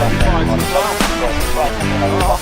F-35s as well.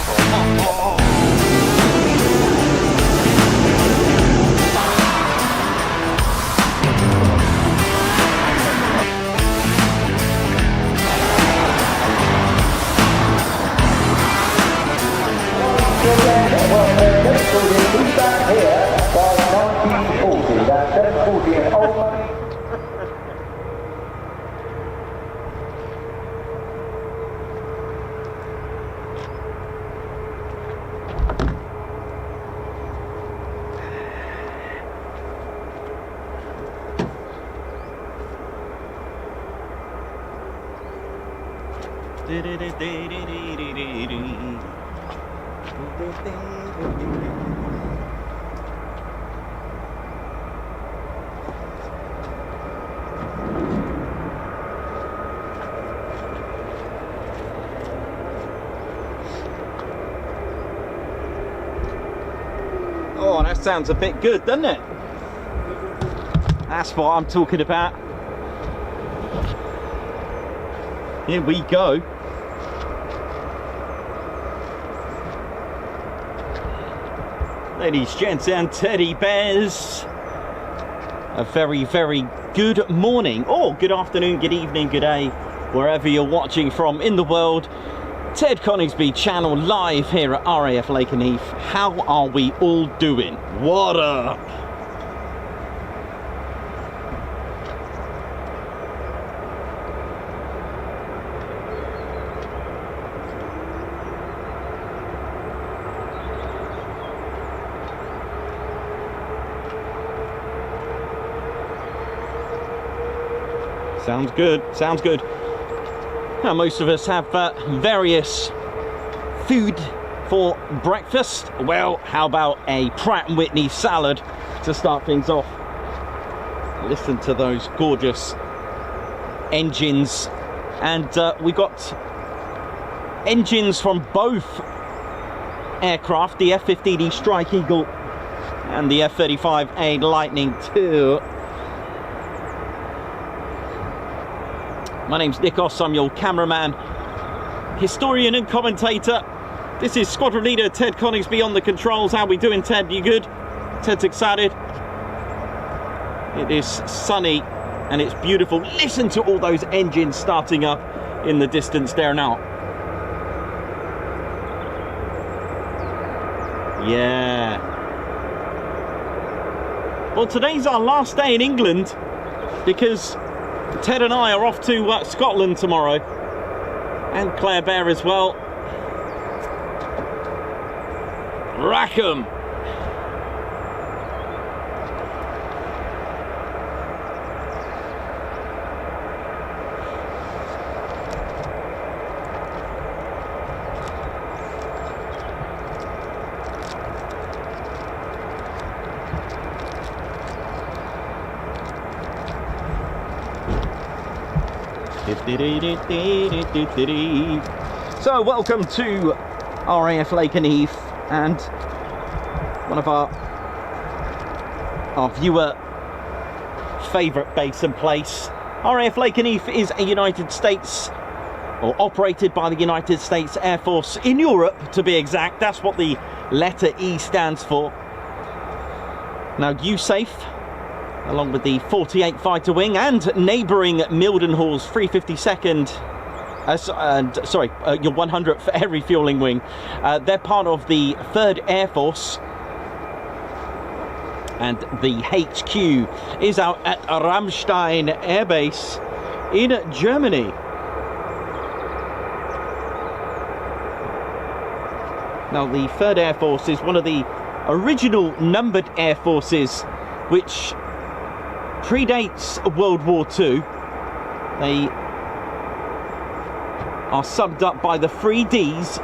Oh, that sounds a bit good, doesn't it? That's what I'm talking about. Here we go. Ladies, gents and teddy bears, a very, very good morning, or good afternoon, good evening, good day, wherever you're watching from in the world. Ted Coningsby channel live here at RAF Lakenheath. How are we all doing? What up? Sounds good, sounds good. Now, most of us have various food for breakfast. Well, how about a Pratt & Whitney salad to start things off? Listen to those gorgeous engines. And we got engines from both aircraft, the F-15E Strike Eagle and the F-35A Lightning II. My name's Nikos, I'm your cameraman, historian and commentator. This is Squadron Leader Ted Coningsby on the controls. How we doing, Ted? You good? Ted's excited. It is sunny and it's beautiful. Listen to all those engines starting up in the distance there now. Yeah. Well, today's our last day in England because Ted and I are off to Scotland tomorrow, and Claire Bear as well. Rackham. So welcome to RAF Lakenheath, and one of our viewer favourite base and place. RAF Lakenheath is a United States, or operated by the United States Air Force in Europe to be exact. That's what the letter E stands for. Now, USAF, along with the 48 Fighter Wing and neighbouring Mildenhall's 352nd, your 100th Air Refuelling Wing, they're part of the 3rd Air Force, and the HQ is out at Ramstein Air Base in Germany. Now, the 3rd Air Force is one of the original numbered air forces which predates World War II. They are summed up by the 3 Ds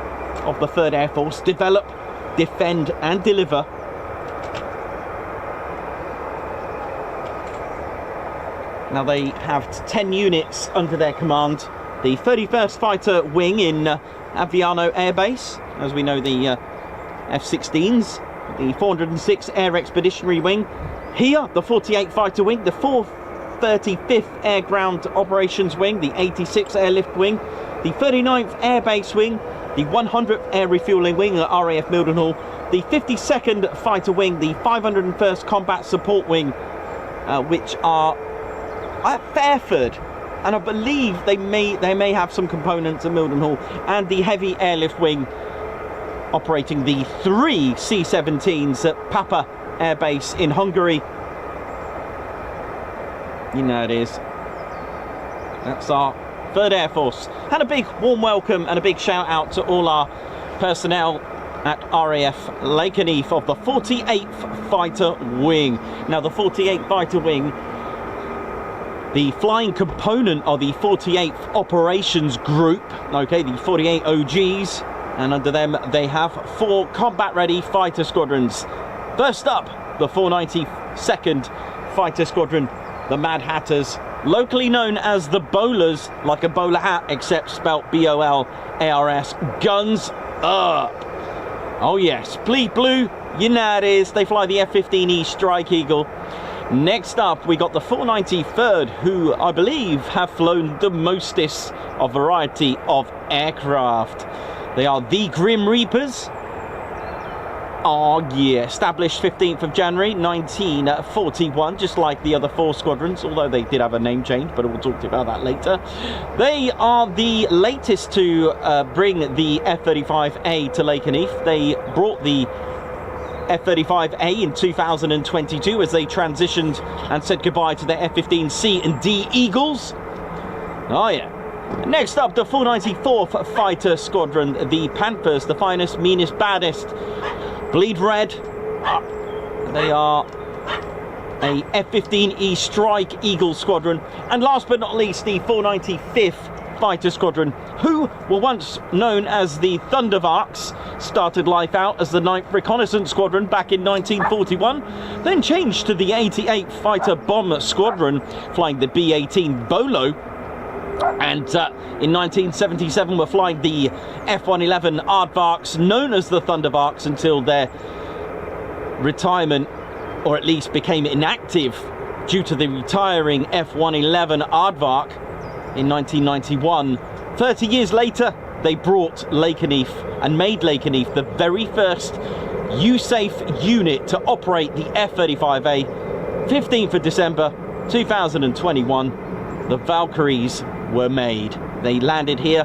of the 3rd Air Force: develop, defend and deliver. Now, they have 10 units under their command. The 31st Fighter Wing in Aviano Air Base, as we know, the F-16s, the 406 Air Expeditionary Wing. Here, the 48 Fighter Wing, the 435th Air Ground Operations Wing, the 86 Airlift Wing, the 39th Air Base Wing, the 100th Air Refueling Wing at RAF Mildenhall, the 52nd Fighter Wing, the 501st Combat Support Wing, which are at Fairford, and I believe they may have some components at Mildenhall, and the Heavy Airlift Wing, operating the 3 C-17s at Papa Air Base in Hungary. You know it is. That's our 3rd Air Force. And a big warm welcome and a big shout out to all our personnel at RAF Lakenheath of the 48th Fighter Wing. Now the 48th Fighter Wing, the flying component of the 48th Operations Group, okay, the 48 OGs, and under them they have 4 combat-ready fighter squadrons. First up, the 492nd Fighter Squadron, the Mad Hatters, locally known as the Bowlers, like a bowler hat, except spelt B-O-L-A-R-S. Guns up! Oh yes, bleed blue, you know it is. They fly the F-15E Strike Eagle. Next up, we got the 493rd, who I believe have flown the mostest of variety of aircraft. They are the Grim Reapers. Oh yeah, established 15th of January 1941, just like the other 4 squadrons, although they did have a name change, but we'll talk about that later. They are the latest to bring the F-35A to Lakenheath. They brought the F-35A in 2022 as they transitioned and said goodbye to their F-15C and D Eagles. Oh yeah. Next up, the 494th Fighter Squadron, the Panthers, the finest, meanest, baddest. Bleed red. They are a F-15E Strike Eagle Squadron. And last but not least, the 495th Fighter Squadron, who were once known as the Thundervarks, started life out as the 9th Reconnaissance Squadron back in 1941, then changed to the 88th Fighter Bomb Squadron, flying the B-18 Bolo, and in 1977 were flying the F-111 Aardvarks, known as the Thundervarks, until their retirement, or at least became inactive, due to the retiring F-111 Aardvark in 1991. 30 years later, they brought Lakenheath and made Lakenheath the very first USAF unit to operate the F-35A. 15th of December 2021, the Valkyries were made. They landed here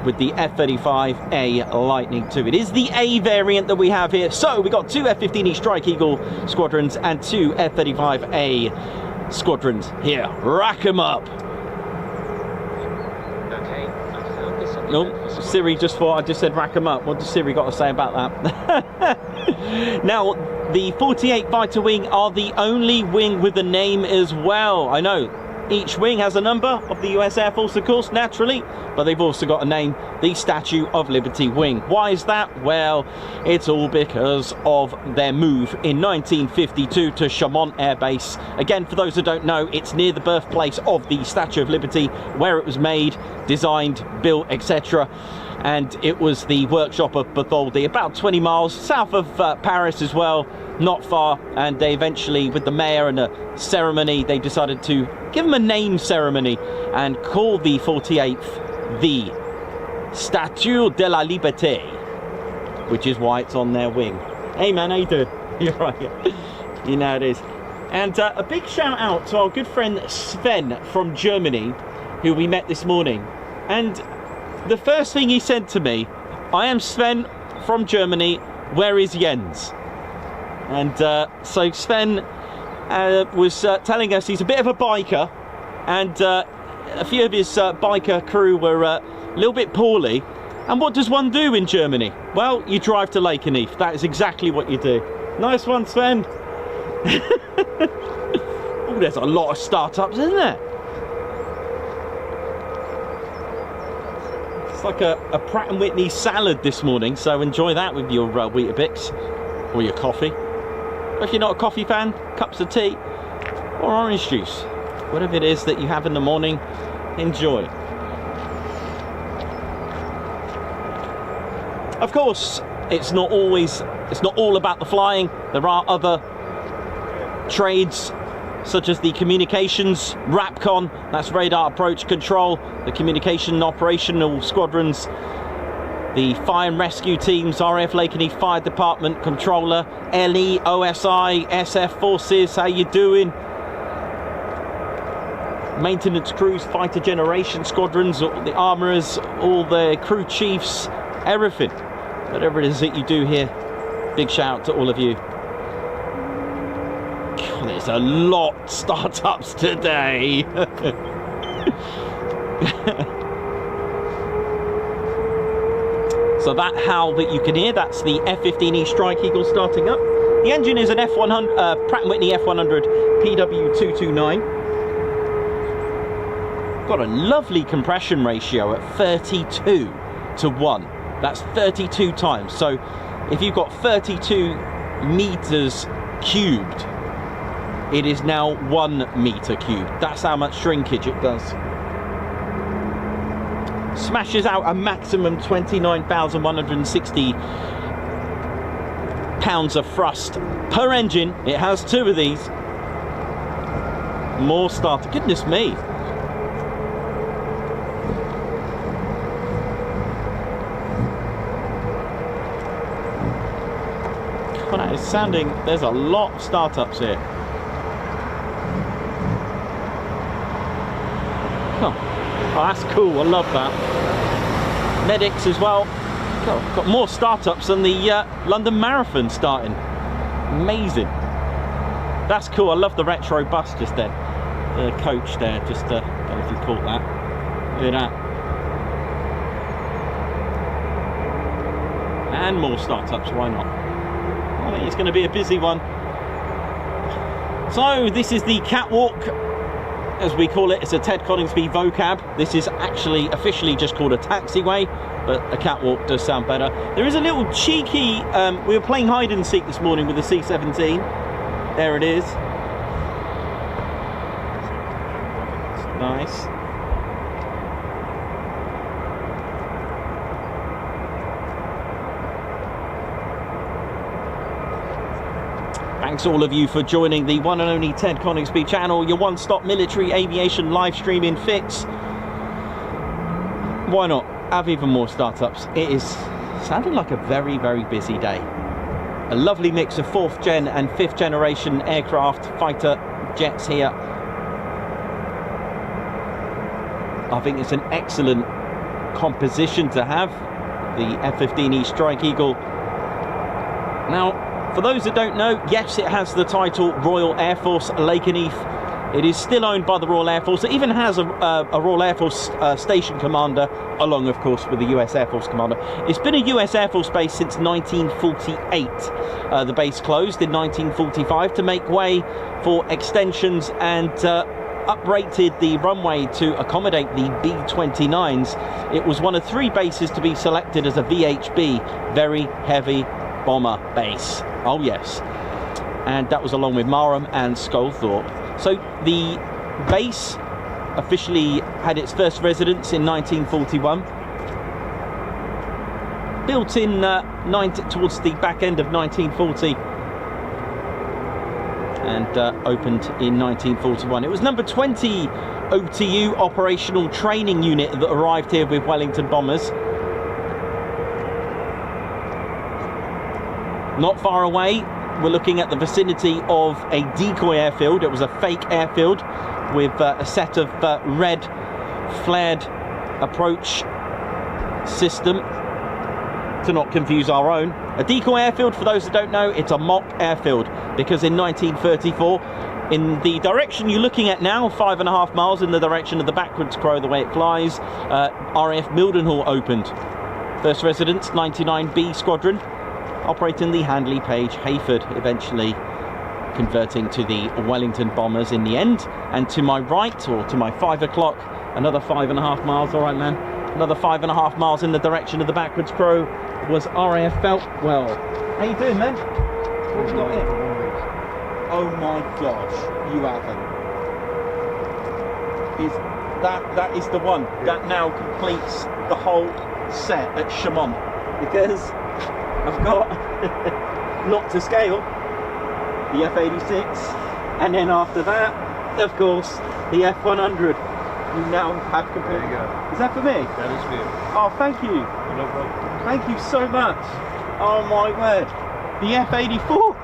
with the F-35A Lightning II. It is the A variant that we have here. So we got 2 F-15E Strike Eagle squadrons and 2 F-35A squadrons here. Rack 'em up. Okay, I found this on the Oh, Siri just thought I just said rack 'em up. What does Siri got to say about that? Now, the 48 Fighter Wing are the only wing with a name as well. I know. Each wing has a number of the US Air Force, of course, naturally, but they've also got a name, the Statue of Liberty Wing. Why is that? Well, it's all because of their move in 1952 to Chaumont Air Base. Again, for those who don't know, it's near the birthplace of the Statue of Liberty, where it was made, designed, built, etc. And it was the workshop of Bartholdi, about 20 miles south of Paris as well, not far. And they eventually, with the mayor and a ceremony, they decided to give them a name ceremony and call the 48th the Statue de la Liberté, which is why it's on their wing. Hey man, how you doing? You're right. You know it is. And a big shout out to our good friend Sven from Germany, who we met this morning. And the first thing he said to me, I am Sven from Germany, where is Jens? And so Sven was telling us he's a bit of a biker, and a few of his biker crew were a little bit poorly. And what does one do in Germany? Well, you drive to Lakenheath. That is exactly what you do. Nice one, Sven. Oh, there's a lot of startups, isn't there? It's like a Pratt & Whitney salad this morning, so enjoy that with your Weetabix or your coffee. Or if you're not a coffee fan, cups of tea or orange juice. Whatever it is that you have in the morning, enjoy. Of course, it's not all about the flying. There are other trades such as the communications, RAPCON, that's radar approach control, the communication operational squadrons, the fire and rescue teams, RAF Lakenheath Fire Department, controller, LE, OSI, SF forces, how you doing? Maintenance crews, fighter generation squadrons, the armourers, all the crew chiefs, everything. Whatever it is that you do here, big shout out to all of you. God, there's a lot of startups today. So that howl that you can hear, that's the F-15E Strike Eagle starting up. The engine is an F100, Pratt & Whitney F100 PW229. Got a lovely compression ratio at 32 to 1. That's 32 times. So if you've got 32 meters cubed, it is now 1 meter cubed. That's how much shrinkage it does. Smashes out a maximum 29,160 pounds of thrust per engine. It has 2 of these. More starter. Goodness me. God, that is sounding. There's a lot of startups here. Oh, that's cool. I love that. Medics as well. Got more startups than the London Marathon starting. Amazing. That's cool. I love the retro bus just there. The coach there. Just don't know if you caught that. Look at that. And more startups. Why not? I think it's going to be a busy one. So this is the catwalk, as we call it. It's a Ted Coningsby vocab. This is actually officially just called a taxiway, but a catwalk does sound better. There is a little cheeky, we were playing hide and seek this morning with the C-17. There it is. Nice. Thanks all of you for joining the one and only Ted Coningsby channel, your one-stop military aviation live streaming fix. Why not have even more startups? It is sounding like a very, very busy day. A lovely mix of 4th gen and 5th generation aircraft, fighter jets here. I think it's an excellent composition to have, the F-15E Strike Eagle. Now, for those that don't know, yes, it has the title Royal Air Force Lakenheath. It is still owned by the Royal Air Force. It even has a Royal Air Force station commander, along, of course, with the US Air Force commander. It's been a US Air Force base since 1948. The base closed in 1945 to make way for extensions and uprated the runway to accommodate the B-29s. It was one of 3 bases to be selected as a VHB, very heavy bomber base. Oh yes, and that was along with Marham and Sculthorpe. So the base officially had its first residence in 1941, built in towards the back end of 1940, and opened in 1941. It was number 20 OTU operational training unit that arrived here with Wellington bombers. Not far away, we're looking at the vicinity of a decoy airfield. It was a fake airfield with a set of red flared approach system, to not confuse our own. A decoy airfield, for those that don't know, it's a mock airfield, because in 1934, in the direction you're looking at now, 5.5 miles in the direction of the backwards crow, the way it flies, RAF Mildenhall opened. First residence, 99B Squadron, operating the Handley Page Hayford, eventually converting to the Wellington bombers in the end. And to my right, or to my 5 o'clock, another 5.5 miles, all right man, another 5.5 miles in the direction of the backwards crow was RAF Well. How you doing, man? What you got here? Oh my gosh, you haven't. That is the one that now completes the whole set at Chaumont, because I've got, not to scale, the F-86, And then after that, of course, the F-100. You now have completely. There you go. Is that for me? That is for you. Oh, thank you. No problem. Thank you so much. Oh my word. The F-84.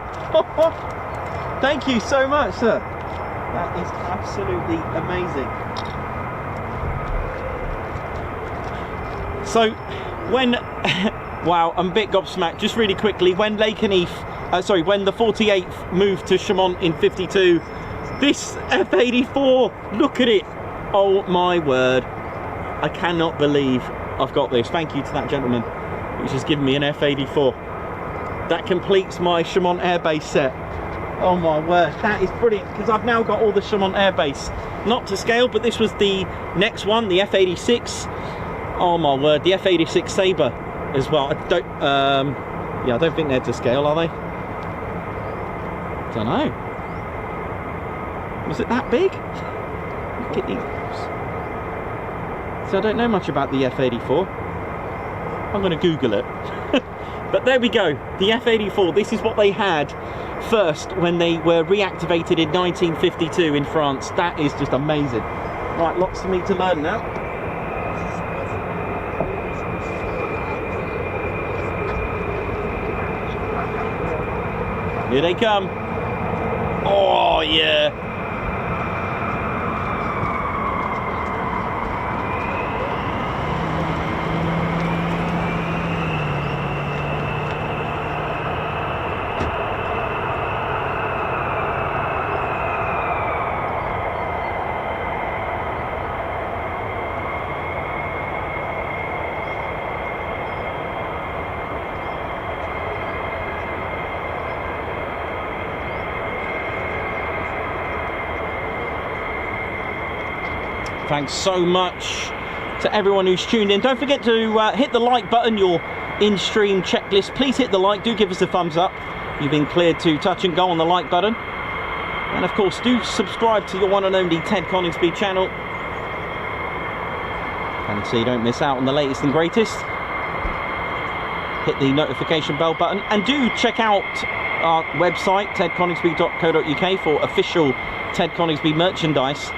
Thank you so much, sir. That is absolutely amazing. So, when, wow, I'm a bit gobsmacked. Just really quickly, when Lakenheath, when the 48th moved to Chaumont in 52, this F-84, look at it. Oh my word. I cannot believe I've got this. Thank you to that gentleman who's just given me an F-84. That completes my Chaumont Air Base set. Oh my word, that is brilliant, because I've now got all the Chaumont Air Base. Not to scale, but this was the next one, the F-86. Oh my word, the F-86 Sabre as well. I don't think they're to scale, are they? Don't know. Was it that big? Look at these. So I don't know much about the F-84. I'm going to Google it. But there we go, the F-84. This is what they had first when they were reactivated in 1952 in France. That is just amazing. Right, lots for me to learn now. Here they come. Oh yeah. Thanks so much to everyone who's tuned in. Don't forget to hit the like button, your in-stream checklist. Please hit the like, do give us a thumbs up. You've been cleared to touch and go on the like button. And of course, do subscribe to your one and only Ted Coningsby channel. And so you don't miss out on the latest and greatest. Hit the notification bell button. And do check out our website, tedconingsby.co.uk, for official Ted Coningsby merchandise.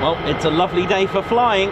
Well, it's a lovely day for flying.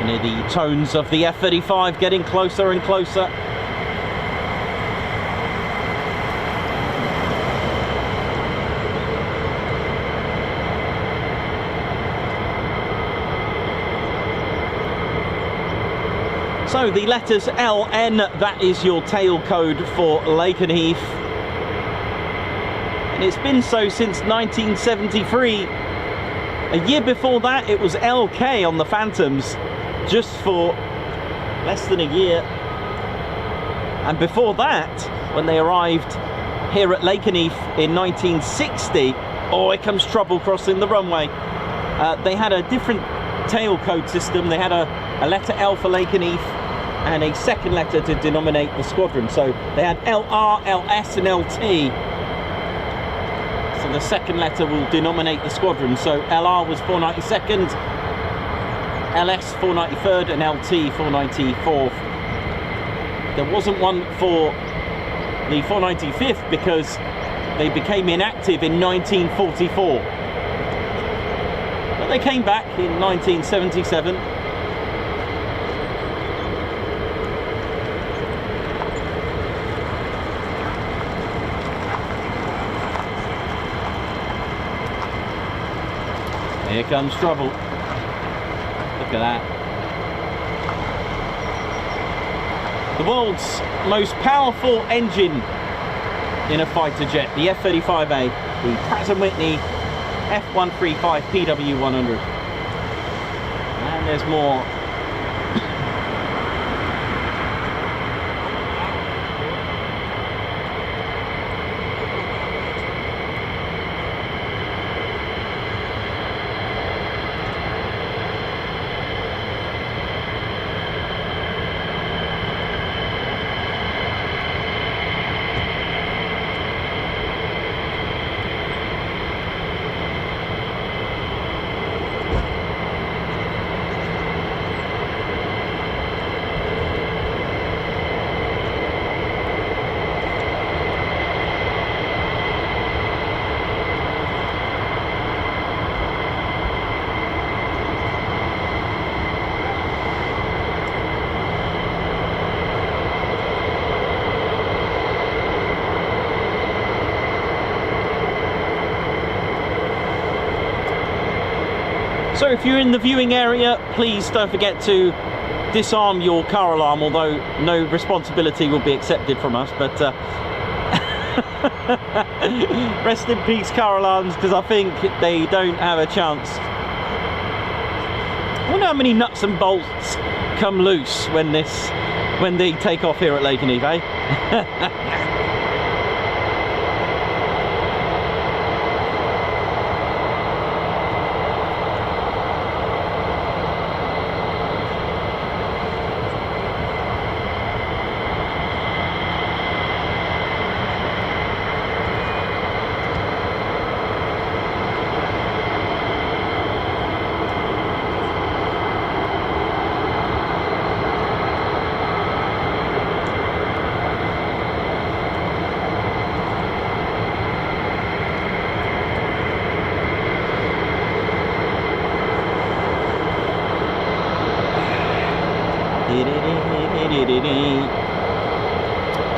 And hear the tones of the F-35 getting closer and closer. So the letters LN, that is your tail code for Lakenheath. And it's been so since 1973. A year before that, it was LK on the Phantoms, just for less than a year. And before that, when they arrived here at Lakenheath in 1960, oh, here comes trouble crossing the runway. They had a different tail code system. They had a letter L for Lakenheath and a second letter to denominate the squadron. So they had LR, LS and LT. So the second letter will denominate the squadron. So LR was 492nd, LS 493rd and LT 494th. There wasn't one for the 495th because they became inactive in 1944. But they came back in 1977. Here comes trouble. Look at that. The world's most powerful engine in a fighter jet, the F-35A, the Pratt & Whitney F-135 PW100. And there's more. So if you're in the viewing area, please don't forget to disarm your car alarm, although no responsibility will be accepted from us, but rest in peace car alarms, because I think they don't have a chance. I wonder how many nuts and bolts come loose when they take off here at Lakenheath, eh?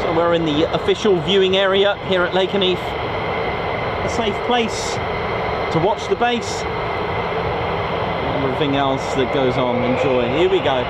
So we're in the official viewing area here at Lakenheath. A safe place to watch the base and everything else that goes on. Enjoy. Here we go.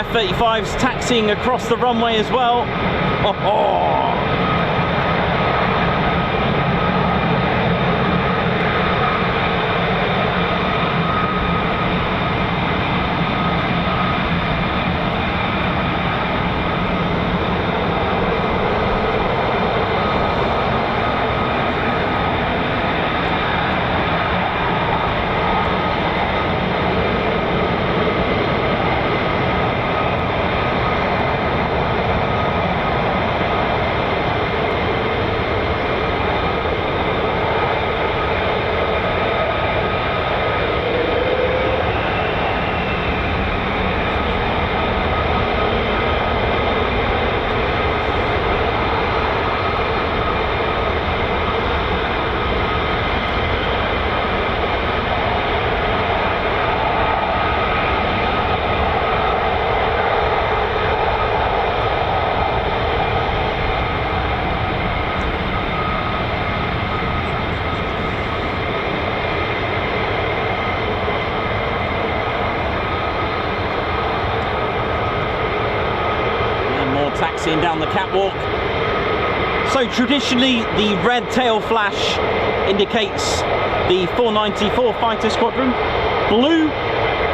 F-35's taxiing across the runway as well. Oh. Taxiing down the catwalk. So traditionally the red tail flash indicates the 494 Fighter Squadron, blue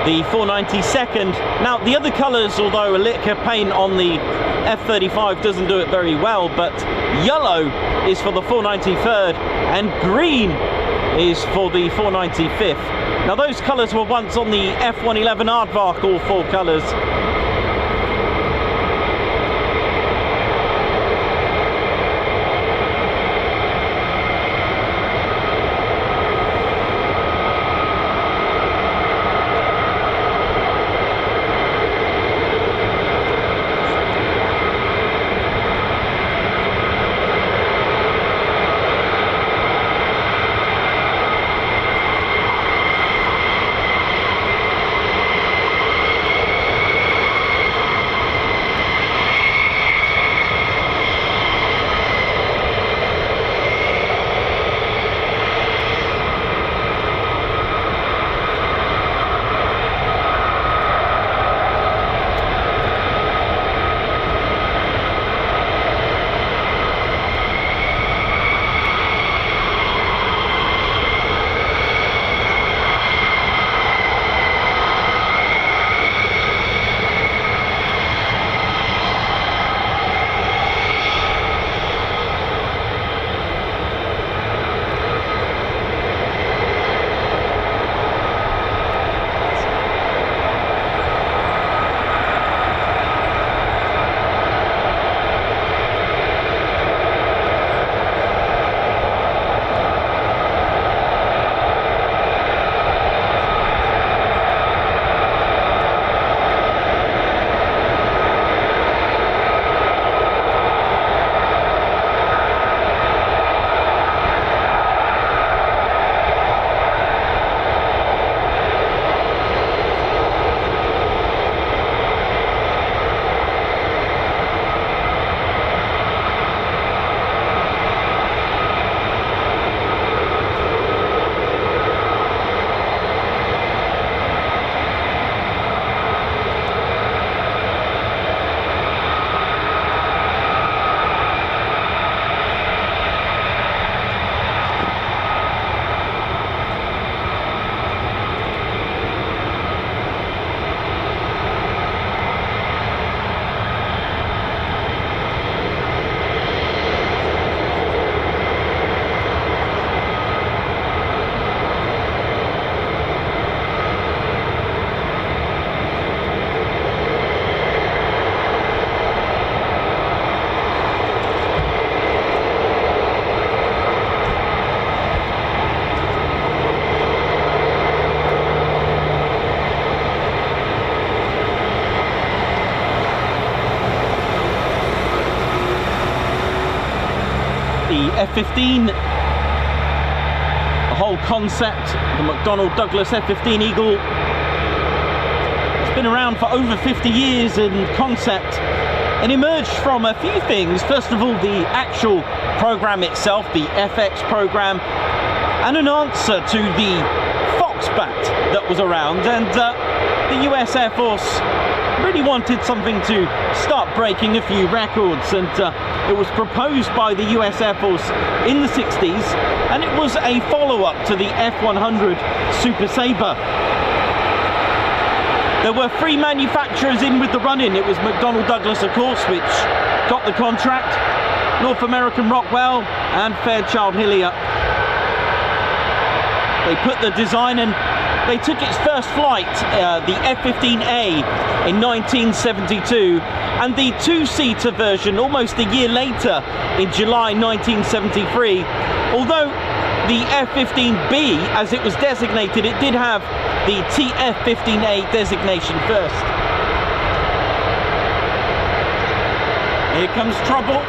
the 492nd. Now the other colours, although a liquor paint on the F-35 doesn't do it very well, but yellow is for the 493rd and green is for the 495th. Now those colours were once on the F-111 Aardvark, all four colours. F-15, the whole concept, the McDonnell Douglas F-15 Eagle, it's been around for over 50 years in concept and emerged from a few things. First of all, the actual program itself, the FX program, and an answer to the Foxbat that was around, and the US Air Force really wanted something to start breaking a few records, and it was proposed by the US Air Force in the 60s, and it was a follow-up to the F-100 Super Sabre. There were 3 manufacturers in with the run-in. It was McDonnell Douglas, of course, which got the contract, North American Rockwell, and Fairchild Hillier. They put the design, and they took its first flight, the F-15A, in 1972, and the 2-seater version almost a year later in July 1973. Although the F-15B, as it was designated, it did have the TF-15A designation first. Here comes trouble.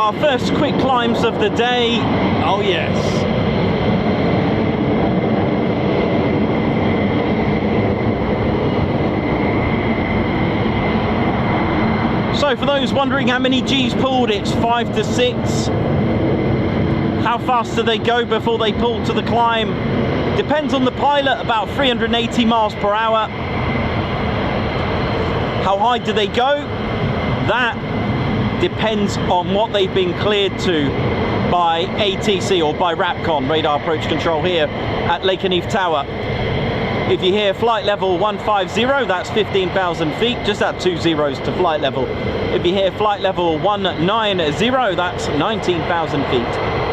our first quick climbs of the day. Oh yes. So for those those wondering how many G's pulled, it's 5 to 6. How fast do they go before they pull to the climb? Depends on the pilot, about 380 miles per hour. How high do they go? That depends on what they've been cleared to by ATC or by RAPCON, radar approach control here at Lakenheath Tower. If you hear flight level 150, that's 15,000 feet, just add 2 zeros to flight level. If you hear flight level 190, that's 19,000 feet.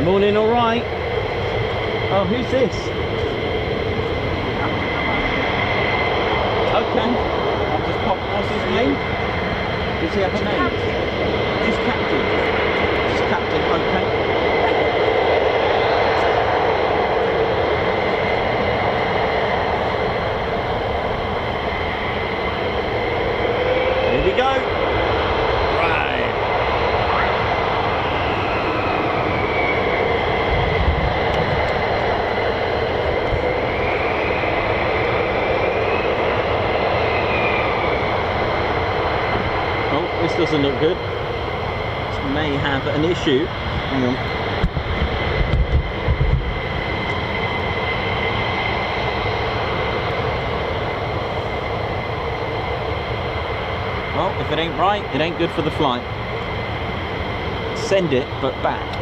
Morning, all right. Oh, who's this? Okay. I'll just pop. What's his name? Does he have a name? Just Captain. Just Captain. Okay. Here we go. Right. This doesn't look good. This may have an issue. Hang on. Well, if it ain't right, it ain't good for the flight. Send it, but back.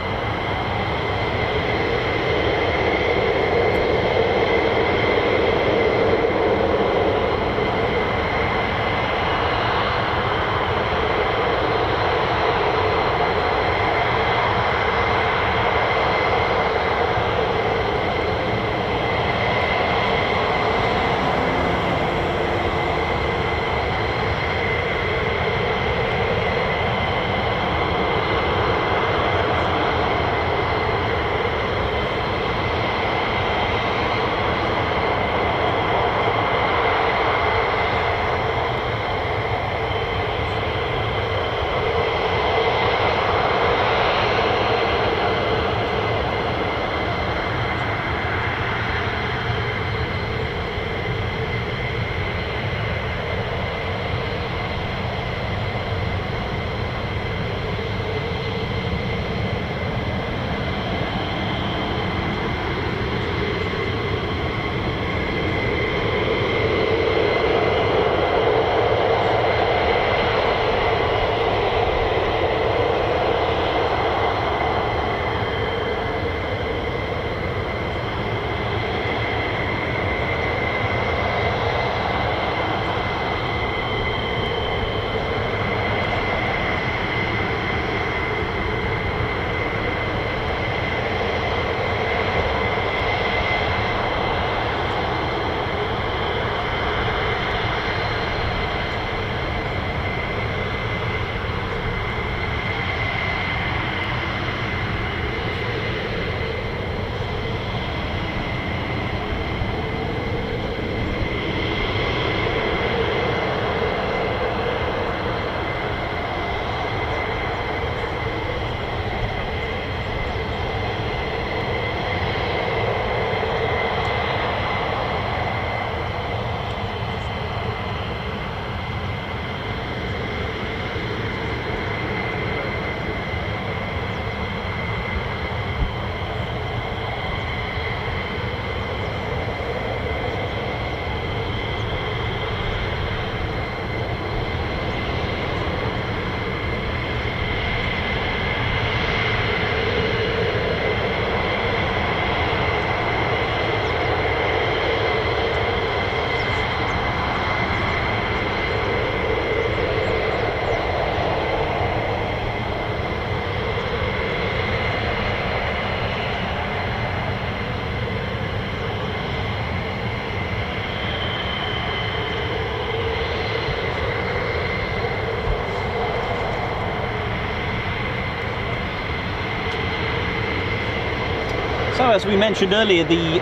as we mentioned earlier, the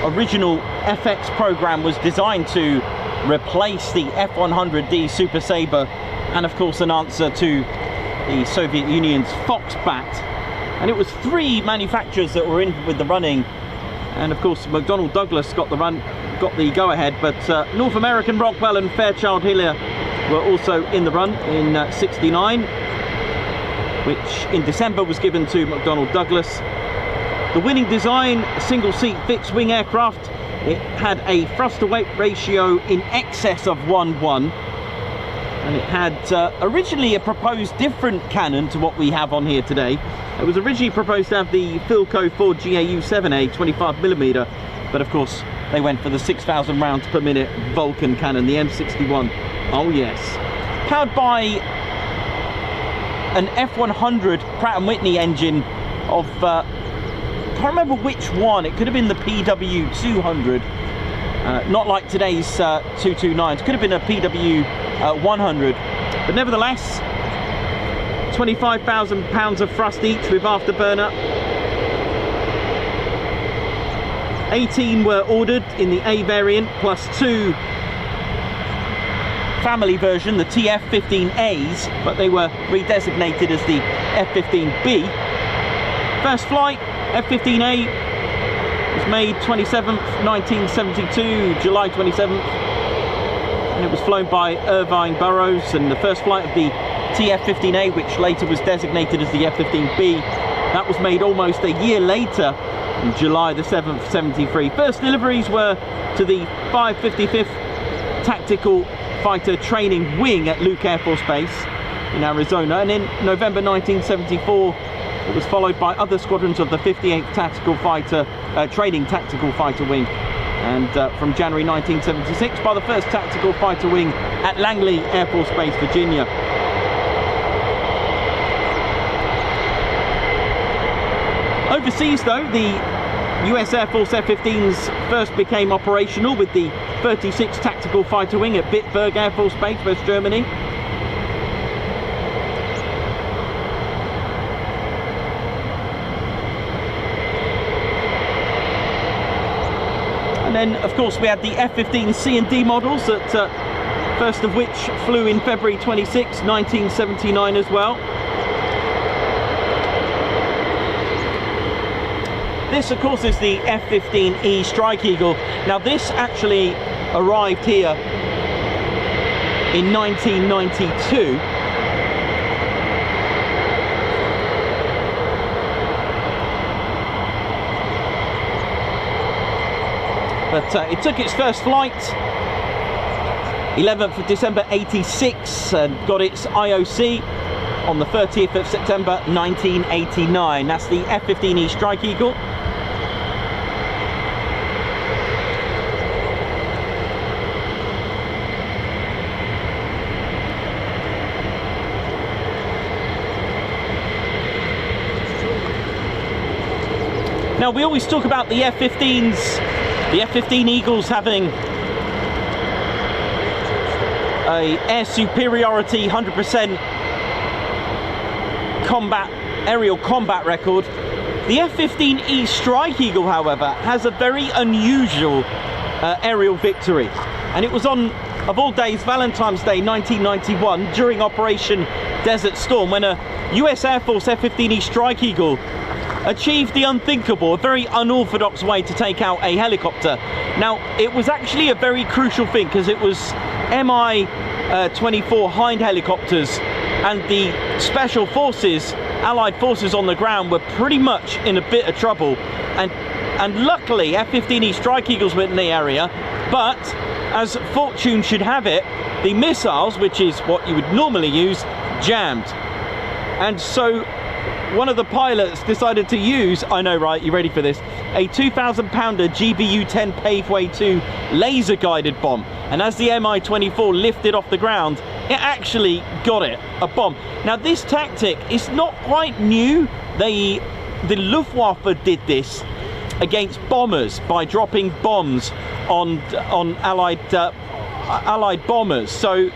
original FX program was designed to replace the F-100D Super Sabre, and of course an answer to the Soviet Union's Foxbat. And it was 3 manufacturers that were in with the running, and of course McDonnell Douglas got the go-ahead, but North American Rockwell and Fairchild Hillier were also in the run in '69, which in December was given to McDonnell Douglas. The winning design, a single-seat fixed-wing aircraft. It had a thruster-weight ratio in excess of 1:1, and it had originally a proposed different cannon to what we have on here today. It was originally proposed to have the Philco Ford GAU-7A 25mm, but of course they went for the 6,000 rounds per minute Vulcan cannon, the M61. Oh yes. Powered by an F-100 Pratt & Whitney engine of, I can't remember which one, it could have been the PW200, not like today's 229s, could have been a PW100, but nevertheless, 25,000 pounds of thrust each with afterburner. 18 were ordered in the A variant, plus 2 family version, the TF-15As, but they were redesignated as the F-15B. First flight, F-15A, was made 27th, 1972, July 27th, and it was flown by Irvine Burroughs. And the first flight of the TF-15A, which later was designated as the F-15B, that was made almost a year later, on July the 7th, 73. First deliveries were to the 555th Tactical Fighter Training Wing at Luke Air Force Base in Arizona, and in November 1974 it was followed by other squadrons of the 58th Tactical Fighter Training Tactical Fighter Wing, and from January 1976 by the 1st Tactical Fighter Wing at Langley Air Force Base, Virginia. Overseas though, the US Air Force F-15s first became operational with the 36th Tactical Fighter Wing at Bitburg Air Force Base, West Germany. And then of course we had the F-15 C&D models, that first of which flew in February 26, 1979 as well. This of course is the F-15E Strike Eagle. Now this actually arrived here in 1992. But it took its first flight 11th of December 86 and got its IOC on the 30th of September 1989. That's the F-15E Strike Eagle. Now we always talk about the F-15s, the F-15 Eagles having a air superiority, 100% aerial combat record. The F-15E Strike Eagle, however, has a very unusual aerial victory, and it was on, of all days, Valentine's Day 1991 during Operation Desert Storm, when a US Air Force F-15E Strike Eagle achieved the unthinkable, a very unorthodox way to take out a helicopter. Now it was actually a very crucial thing, because it was Mi-24 Hind helicopters, and the special forces, Allied forces on the ground, were pretty much in a bit of trouble, and luckily F-15E Strike Eagles were in the area, but as fortune should have it, the missiles, which is what you would normally use, jammed. And so one of the pilots decided to use, I know right, you ready for this, a 2,000-pounder GBU-10 Paveway 2 laser guided bomb, and as the Mi-24 lifted off the ground, it actually got it, a bomb. Now this tactic is not quite new. The Luftwaffe did this against bombers by dropping bombs on Allied bombers. So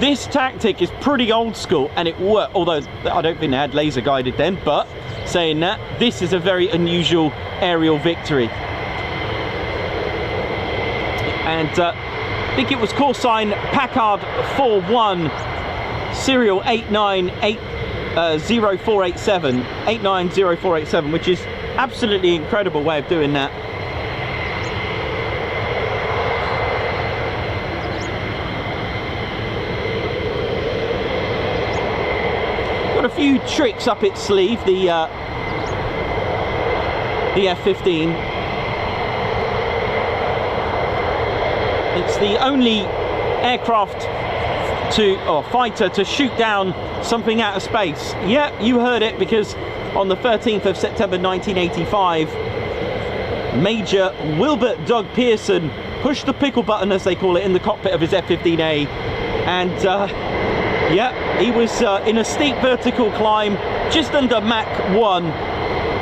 this tactic is pretty old school, and it worked, although I don't think they had laser guided then, but saying that. This is a very unusual aerial victory. And I think it was call sign Packard 41, serial 890487, which is absolutely incredible way of doing that. Got a few tricks up its sleeve, the F-15. It's the only aircraft or fighter to shoot down something out of space. Yeah, you heard it, because on the 13th of September 1985, Major Wilbert Doug Pearson pushed the pickle button, as they call it, in the cockpit of his F-15A, and yeah, he was in a steep vertical climb just under Mach 1,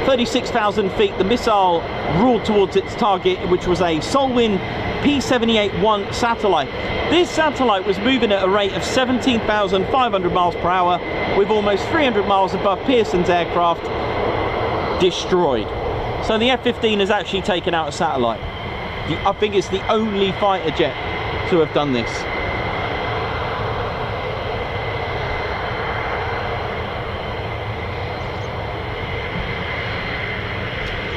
36,000 feet. The missile roared towards its target, which was a Solwyn P-78-1 satellite. This satellite was moving at a rate of 17,500 miles per hour, with almost 300 miles above Pearson's aircraft, destroyed. So the F-15 has actually taken out a satellite. I think it's the only fighter jet to have done this.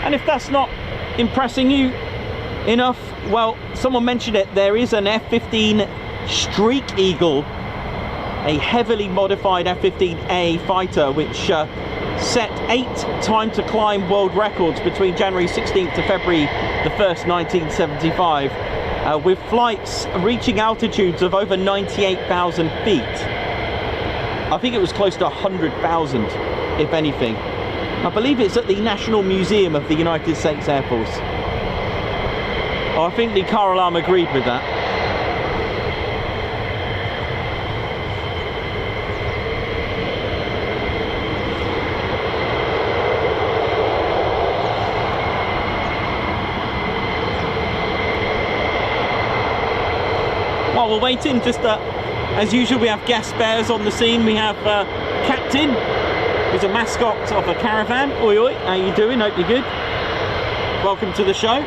And if that's not impressing you enough, well, someone mentioned it, there is an F-15 Streak Eagle, a heavily modified F-15A fighter, which set 8 time to climb world records between January 16th to February the 1st, 1975, with flights reaching altitudes of over 98,000 feet. I think it was close to 100,000, if anything. I believe it's at the National Museum of the United States Air Force. Oh, I think the car alarm agreed with that. While we're waiting, just as usual, we have guest bears on the scene. We have Captain, who's a mascot of a caravan. Oi oi, how you doing? Hope you're good. Welcome to the show.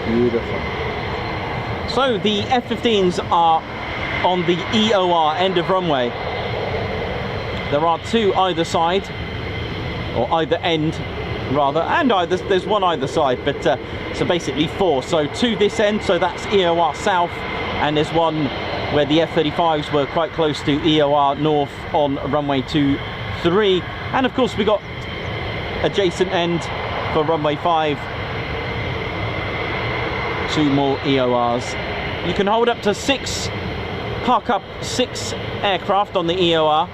Beautiful. So the F-15s are on the EOR, end of runway. There are 2 either side, or either end rather, and there's 1 either side, but so basically 4. So 2 this end, so that's EOR south, and there's 1 where the F-35s were quite close to EOR north on runway 23, and of course we got adjacent end for runway 5. 2 more EORs. You can hold up to 6, park up 6 aircraft on the EOR.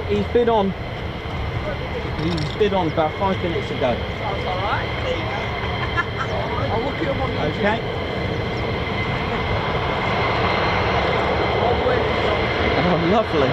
he's been on. He's been on about 5 minutes ago. Sounds alright. There you go. I'll look you up on YouTube. Okay. All the way from John. Oh, lovely.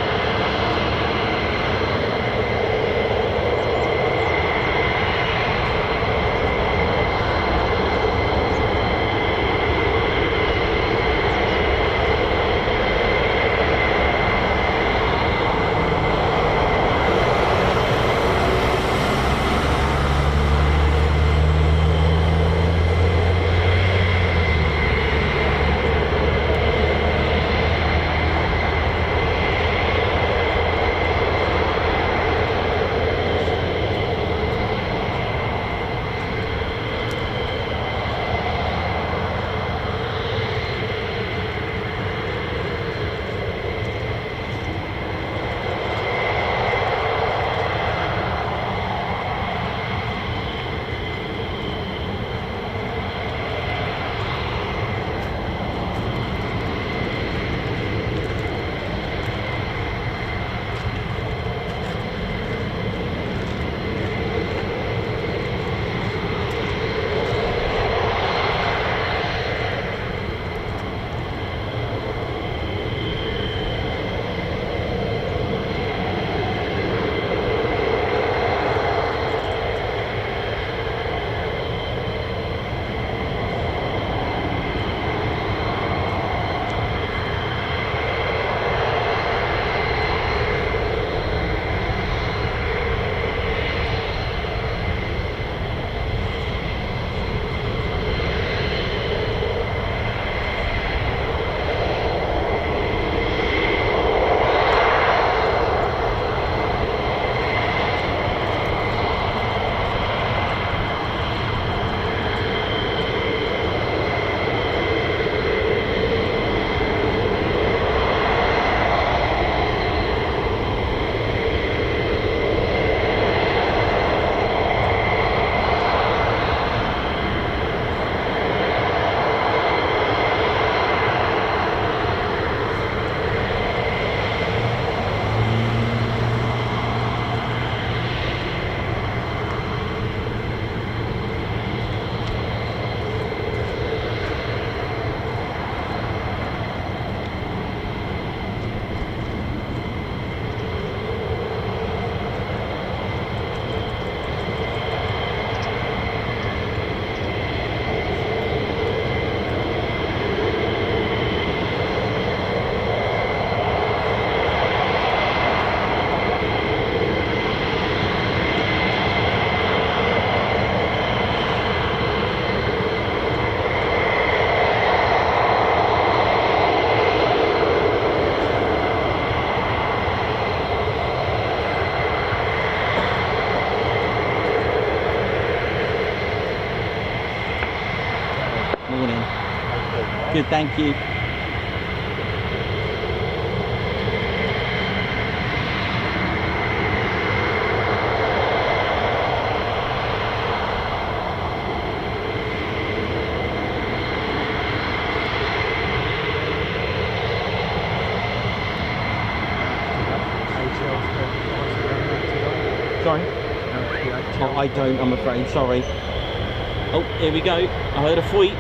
Good, thank you. Sorry? Oh, I don't, I'm afraid, sorry. Oh, here we go. I heard a fleet.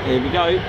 Here we go.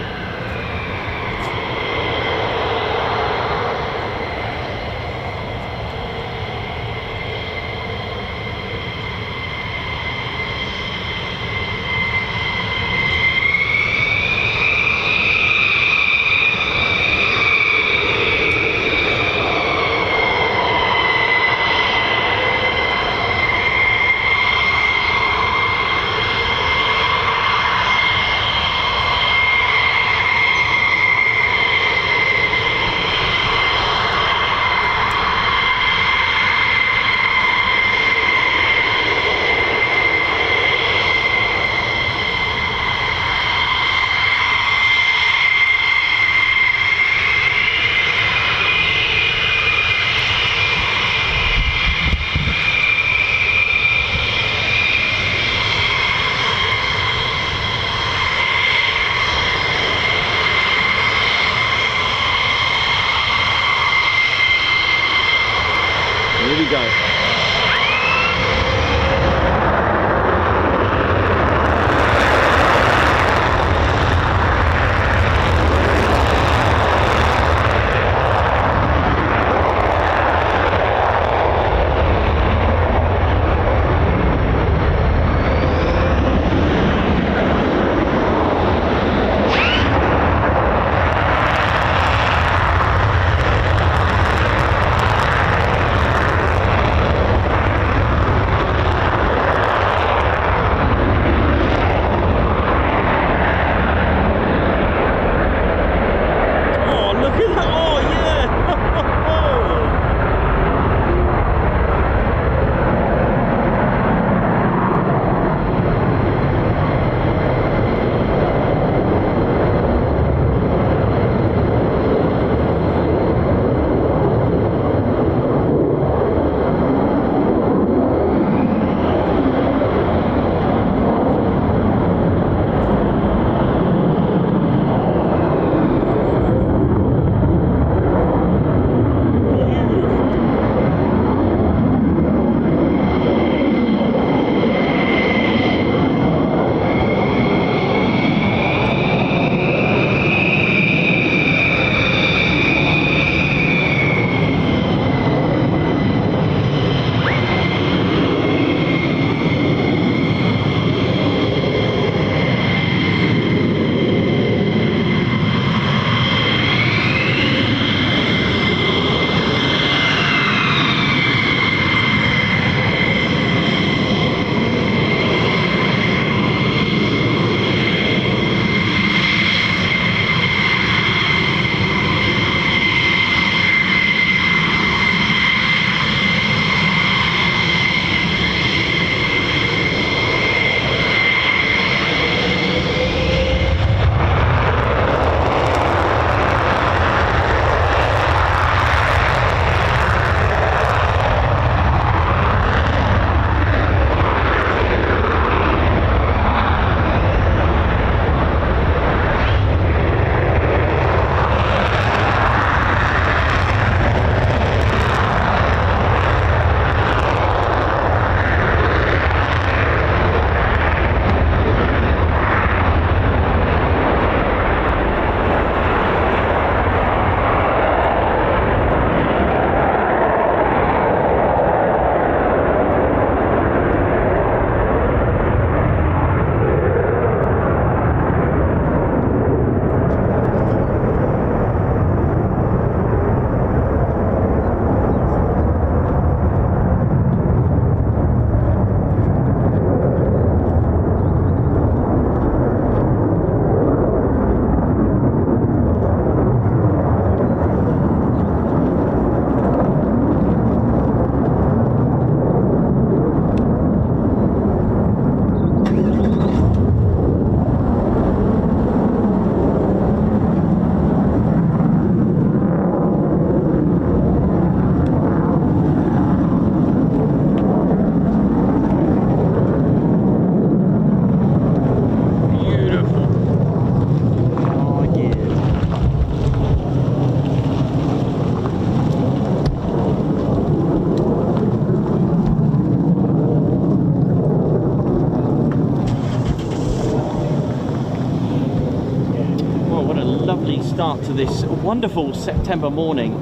start to this wonderful September morning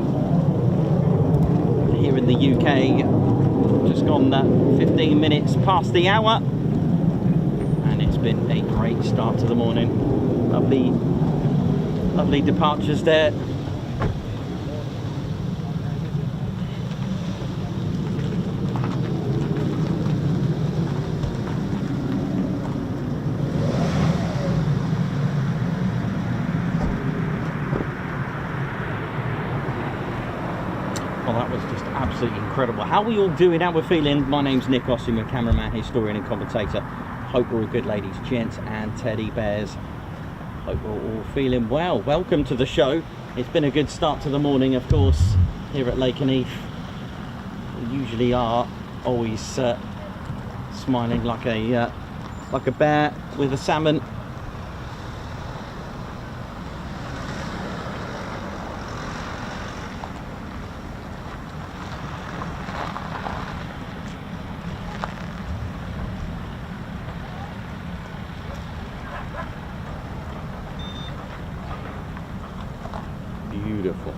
here in the UK. Just gone 15 minutes past the hour, and it's been a great start to the morning. Lovely departures there. Well, that was just absolutely incredible. How are we all doing? How we're feeling? My name's Nick Austin, I'm a cameraman, historian and commentator. Hope we're all good, ladies, gents and teddy bears. Hope we're all feeling well. Welcome to the show. It's been a good start to the morning, of course, here at Lakenheath. We usually are always smiling like a bear with a salmon. Beautiful.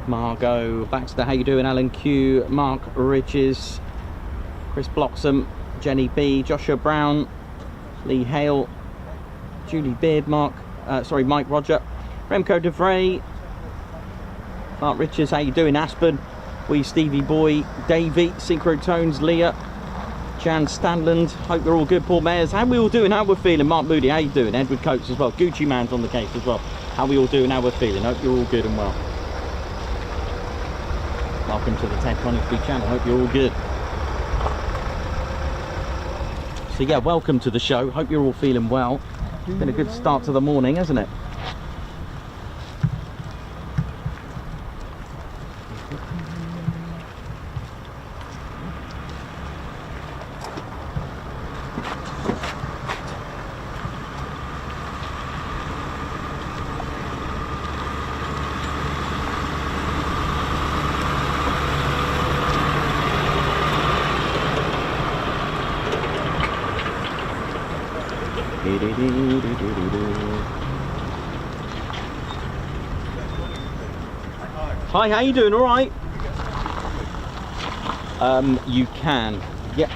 Margot Baxter, how you doing? Alan Q, Mark Riches, Chris Bloxham, Jenny B, Joshua Brown, Lee Hale, Julie Beard, Mike Roger, Remco DeVray, Mark Richards, how you doing? Aspen, Wee Stevie Boy, Davey, Synchrotones, Leah, Jan Stanland, hope we're all good. Paul Mayers, how we all doing? How we're feeling? Mark Moody, how you doing? Edward Coates as well, Gucci Man's on the case as well. How we all doing? How we're feeling? Hope you're all good and well. Welcome to the Ted Coningsby channel, hope you're all good. So yeah, welcome to the show, hope you're all feeling well. It's been a good start to the morning, hasn't it? Hi, how you doing? All right? You can. Yeah.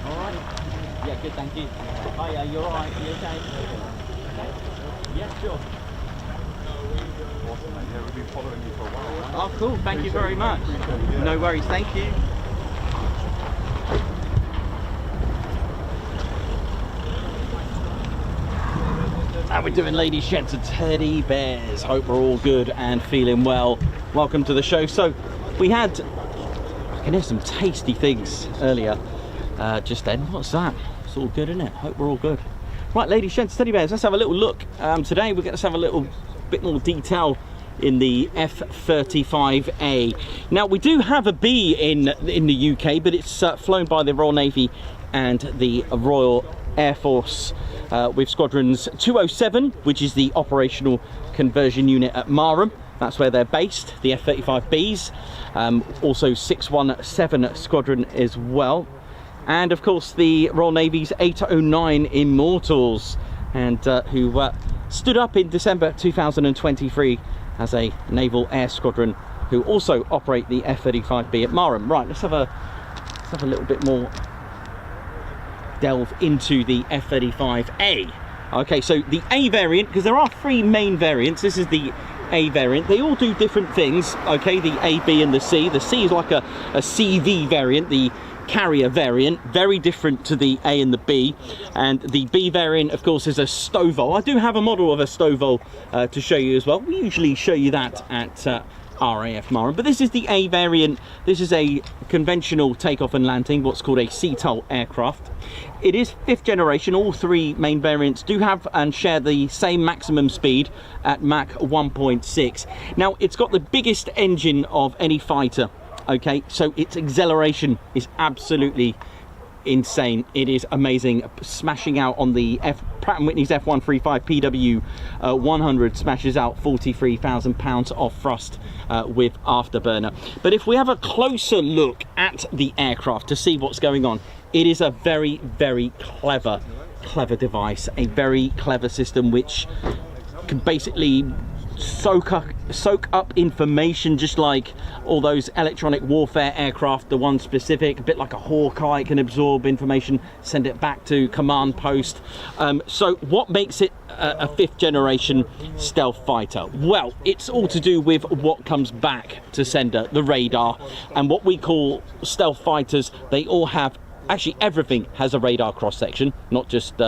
All right. Yeah, good. Thank you. Hi, you all right? You okay? Okay. Yeah, sure. Awesome, yeah, we've been following you for a while. Oh, cool. Thank you very much. No worries. Thank you. How we doing, ladies, gents and teddy bears? Hope we're all good and feeling well. Welcome to the show. So we had, I can hear some tasty things earlier just then. What's that? It's all good, isn't it? Hope we're all good. Right, ladies, gents, teddy bears, let's have a little look. Today we're going to have a little bit more detail in the F-35A. Now, we do have a B in the UK, but it's flown by the Royal Navy and the Royal Air Force with squadrons 207, which is the operational conversion unit at Marham. That's where they're based, the F-35Bs. Also 617 squadron as well. And of course the Royal Navy's 809 Immortals, and who stood up in December 2023 as a naval air squadron, who also operate the F-35B at Marham. Right, let's have a little bit more delve into the F-35A. Okay, so the A variant, because there are three main variants. This is the A variant. They all do different things. Okay, the A, B and the C. The C is like a CV variant, the carrier variant, very different to the A and the B. And the B variant, of course, is a Stovall. I do have a model of a Stovall to show you as well. We usually show you that at RAF Marham, but this is the A variant. This is a conventional takeoff and landing, what's called a CTOL aircraft. It is 5th generation. All three main variants do have and share the same maximum speed at Mach 1.6. Now, it's got the biggest engine of any fighter Okay, so its acceleration is absolutely insane. It is amazing. Smashing out on the Pratt & Whitney's F-135 PW 100, smashes out 43,000 pounds of thrust with afterburner. But if we have a closer look at the aircraft to see what's going on, it is a very, very clever device, a very clever system which can basically soak up information, just like all those electronic warfare aircraft, the one specific, a bit like a Hawkeye, can absorb information, send it back to command post. So what makes it a 5th generation stealth fighter? Well, it's all to do with what comes back to sender, the radar. And what we call stealth fighters, they all have, actually everything has a radar cross section, not just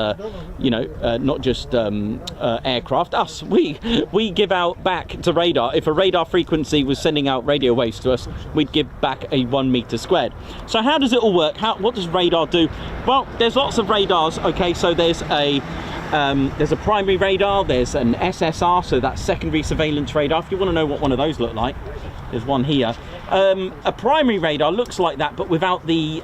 aircraft. Us, we give out back to radar. If a radar frequency was sending out radio waves to us, we'd give back a 1 meter squared. So how does it all work? What does radar do? Well, there's lots of radars. Okay, so there's a primary radar, there's an SSR, so that's secondary surveillance radar. If you want to know what one of those look like, there's one here. A primary radar looks like that, but without the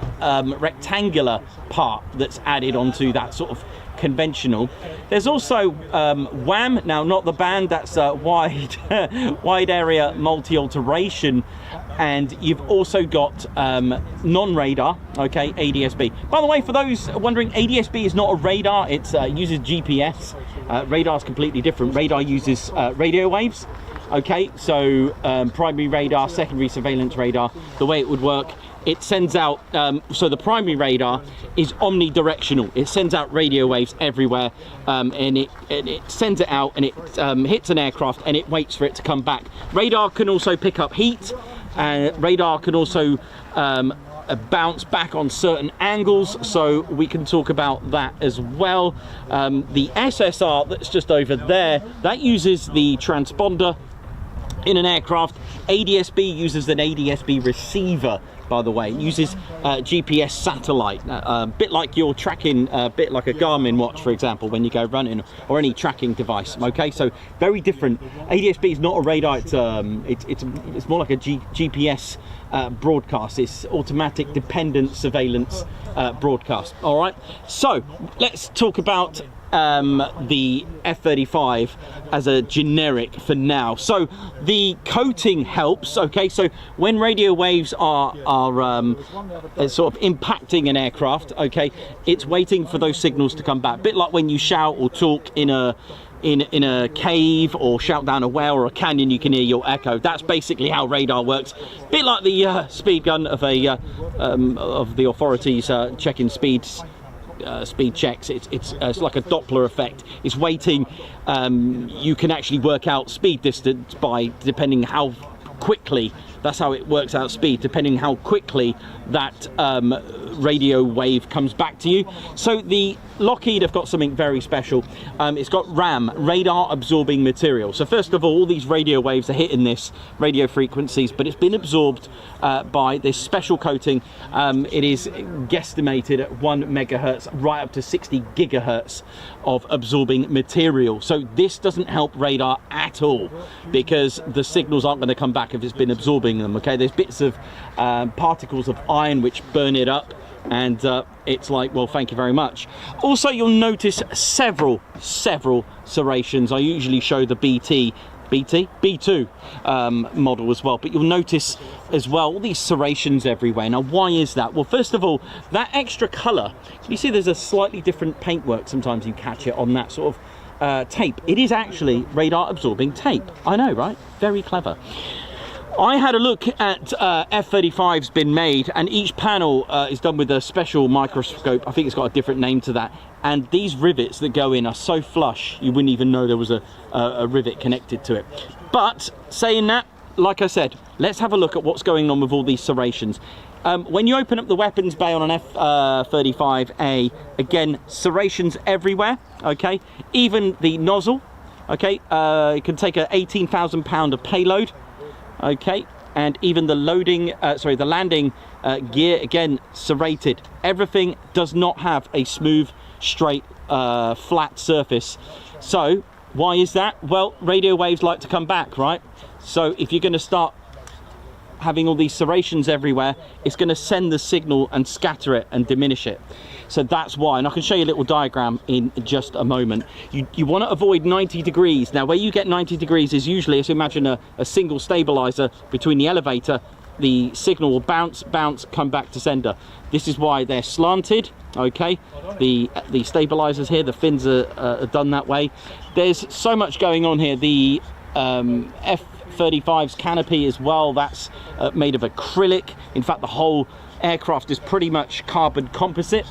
rectangular part that's added onto that sort of conventional. There's also WAM, now not the band, that's wide area multi-alteration, and you've also got non-radar, okay, ADSB. By the way, for those wondering, ADSB is not a radar, it uses GPS. Radar is completely different. Radar uses radio waves. Okay, so primary radar, secondary surveillance radar, the way it would work, it sends out, so the primary radar is omnidirectional. It sends out radio waves everywhere, and it sends it out, and it hits an aircraft, and it waits for it to come back. Radar can also pick up heat, and radar can also bounce back on certain angles, so we can talk about that as well. The SSR that's just over there, that uses the transponder in an aircraft. ADSB uses an ADSB receiver, by the way. It uses GPS satellite, a bit like you're tracking, a bit like a Garmin watch, for example, when you go running, or any tracking device. Okay, so very different. ADSB is not a radar, it's more like a GPS broadcast. It's automatic dependent surveillance broadcast. All right, so let's talk about the F-35 as a generic for now. So the coating helps. Okay, so when radio waves are sort of impacting an aircraft, okay, it's waiting for those signals to come back. A bit like when you shout or talk in a cave, or shout down a well or a canyon, you can hear your echo. That's basically how radar works. A bit like the speed gun of the authorities checking speeds. Speed checks. It's like a Doppler effect. It's waiting. You can actually work out speed distance by depending how quickly. That's how it works out speed, depending how quickly that radio wave comes back to you. So the Lockheed have got something very special. It's got RAM, radar absorbing material. So first of all these radio waves are hitting this radio frequencies, but it's been absorbed by this special coating. It is guesstimated at 1 megahertz right up to 60 gigahertz of absorbing material. So this doesn't help radar at all, because the signals aren't going to come back if it's been absorbing them. Okay, there's bits of particles of iron which burn it up, and it's like, well, thank you very much. Also, you'll notice several serrations. I usually show the B2 model as well, but you'll notice as well all these serrations everywhere. Now, why is that? Well, first of all, that extra color, you see there's a slightly different paintwork. Sometimes you catch it on that sort of tape. It is actually radar absorbing tape. I know, right? Very clever. I had a look at F-35's been made, and each panel is done with a special microscope. I think it's got a different name to that. And these rivets that go in are so flush, you wouldn't even know there was a rivet connected to it. But saying that, like I said, let's have a look at what's going on with all these serrations. When you open up the weapons bay on an F-35A, again, serrations everywhere, okay? Even the nozzle, okay? It can take a 18,000 pound of payload. Okay, and even the the landing gear, again, serrated. Everything does not have a smooth, straight, flat surface. So why is that? Well, radio waves like to come back, right? So if you're going to start having all these serrations everywhere, it's going to send the signal and scatter it and diminish it. So that's why, and I can show you a little diagram in just a moment. You want to avoid 90 degrees. Now where you get 90 degrees is usually, as you imagine a single stabilizer between the elevator, the signal will bounce, come back to sender. This is why they're slanted, okay? The stabilizers here, the fins are done that way. There's so much going on here. The F-35's canopy as well, that's made of acrylic. In fact, the whole aircraft is pretty much carbon composite,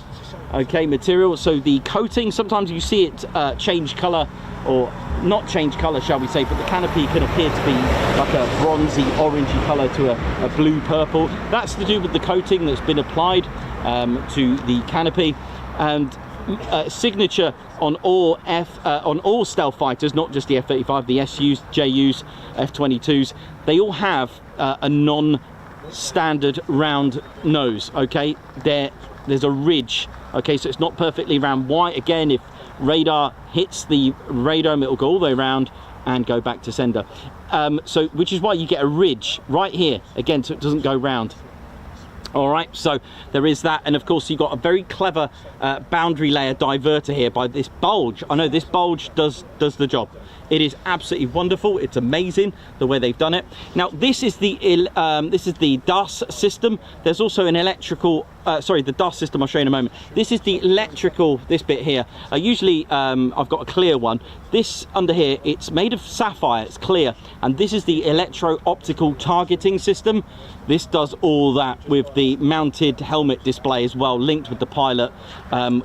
okay, material. So the coating, sometimes you see it change color, or not change color, shall we say, but the canopy can appear to be like a bronzy, orangey color to a blue purple. That's to do with the coating that's been applied to the canopy. And signature on all stealth fighters, not just the F-35, the SUs, JUs, F-22s, they all have a non-standard round nose, okay? There's a ridge, okay, so it's not perfectly round. Why? Again, if radar hits the radome, it will go all the way around and go back to sender. So which is why you get a ridge right here, again, so it doesn't go round. All right, so there is that, and of course you've got a very clever boundary layer diverter here by this bulge. I know this bulge does the job. It is absolutely wonderful. It's amazing the way they've done it. Now this is the DAS system. There's also an electrical, sorry, the DAS system I'll show you in a moment. This is the electrical, this bit here. Usually I've got a clear one. This under here, it's made of sapphire, it's clear, and this is the electro-optical targeting system. This does all that with the mounted helmet display as well, linked with the pilot,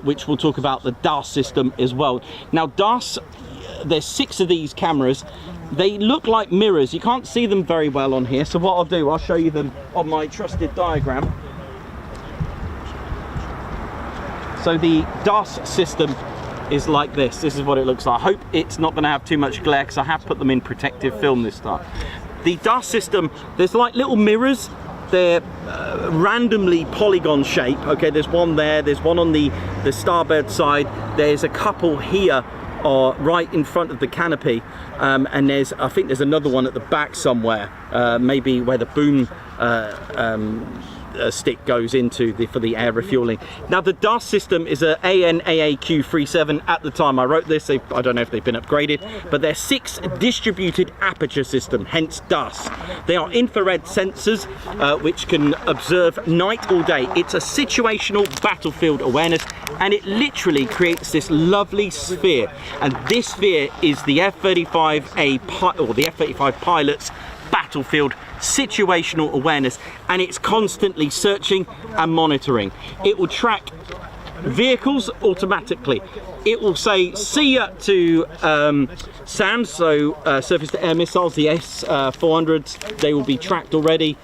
which we'll talk about the DAS system as well. Now DAS, there's 6 of these cameras. They look like mirrors. You can't see them very well on here, so what I'll do, I'll show you them on my trusted diagram. So the DAS system is like this. This is what it looks like. I hope it's not going to have too much glare because I have put them in protective film this time. The DAS system, there's like little mirrors. They're randomly polygon shape. Okay, there's one there, there's one on the starboard side, there's a couple here right in front of the canopy, and I think there's another one at the back somewhere, maybe where the boom stick goes into for the air refueling. Now the DAS system is a ANAAQ37. At the time I wrote this, I don't know if they've been upgraded, but they're 6 distributed aperture system, hence DAS. They are infrared sensors which can observe night or day. It's a situational battlefield awareness, and it literally creates this lovely sphere, and this sphere is the F-35 or the F-35 pilot's battlefield situational awareness, and it's constantly searching and monitoring. It will track vehicles automatically. It will say see ya to SAMs, so surface to air missiles, the S-400s, they will be tracked already.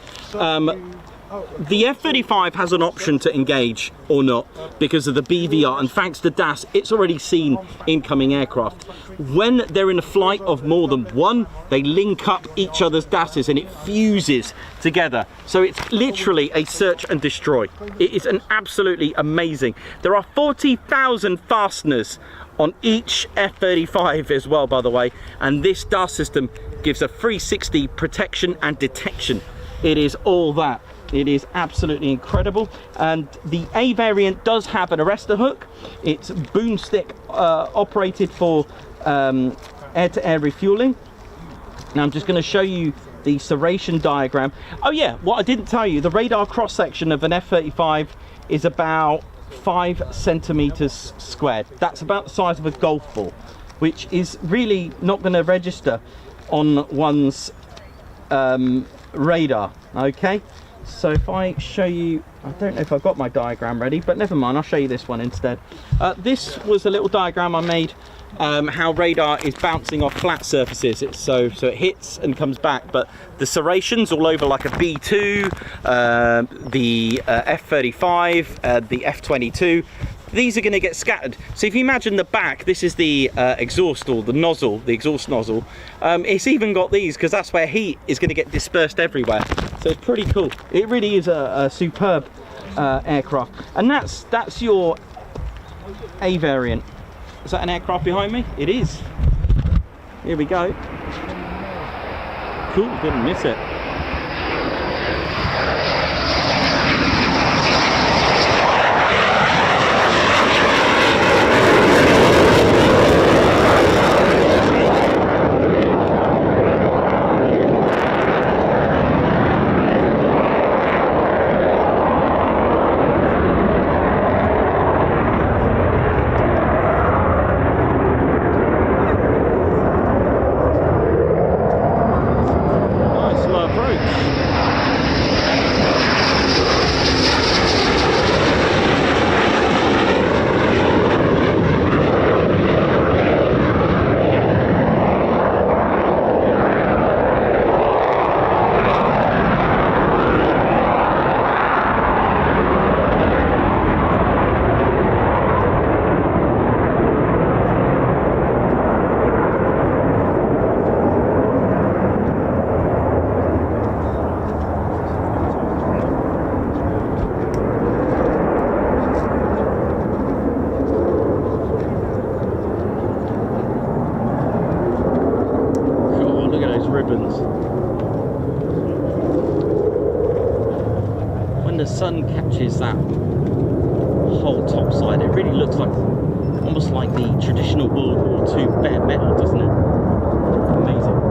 The F-35 has an option to engage or not because of the BVR, and thanks to DAS, it's already seen incoming aircraft. When they're in a flight of more than one, they link up each other's DASs and it fuses together. So it's literally a search and destroy. It is an absolutely amazing. There are 40,000 fasteners on each F-35 as well, by the way, and this DAS system gives a 360 protection and detection. It is all that. It is absolutely incredible. And the A variant does have an arrestor hook. It's boomstick operated for air-to-air refueling. Now I'm just going to show you the serration diagram. Oh yeah, what I didn't tell you, the radar cross-section of an F-35 is about 5 centimeters squared. That's about the size of a golf ball, which is really not going to register on one's radar. Okay, so if I show you, I don't know if I've got my diagram ready, but never mind, I'll show you this one instead. This was a little diagram I made, how radar is bouncing off flat surfaces. So it hits and comes back, but the serrations all over like a B2, the F-35, the F-22, these are going to get scattered. So if you imagine the back, this is the exhaust, or the nozzle, the exhaust nozzle. It's even got these because that's where heat is going to get dispersed everywhere. So it's pretty cool. It really is a superb aircraft, and that's your A variant. Is that an aircraft behind me? It is. Here we go. Cool, didn't miss it. ribbons. When the sun catches that whole top side, it really looks like almost like the traditional World War II bare metal, doesn't it? Amazing.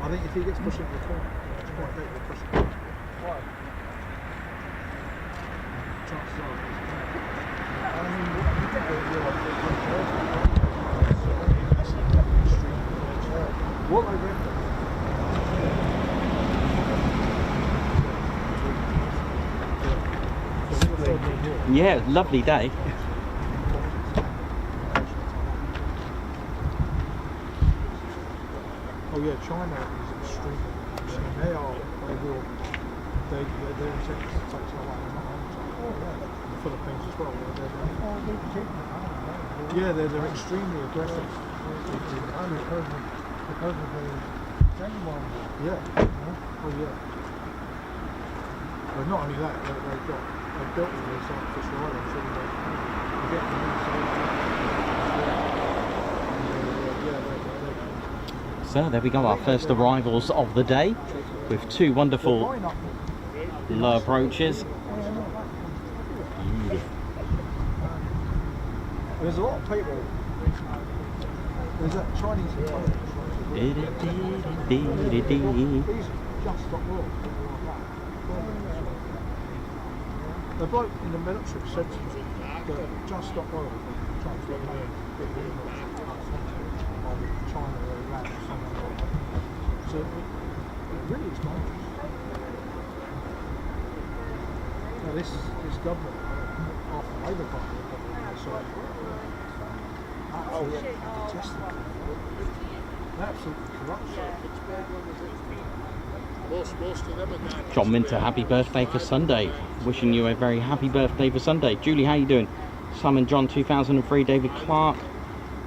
I think if he gets pushed into the corner, it's quite big to push him. Chances are what I reckon. Yeah, lovely day. Oh yeah, China is extremely. They are. They will. Their intentions to take Taiwan. The Philippines as well. They're extremely aggressive. Because of the Taiwan. Yeah. Oh yeah. But not only that, they've built all these artificial islands, so they get them inside. So there we go, our first arrivals of the day with two wonderful low approaches. There's a lot of people. There's a Chinese These just stop work. The bloke in the military said to me that just stop work. Translate on China or Iran or something like that. So it really is dangerous. Now this government, after Labour Party, absolutely detestable. Absolutely corruption. John Minter, happy birthday for Sunday. Wishing you a very happy birthday for Sunday. Julie, how you doing? Simon John 2003, David Clark.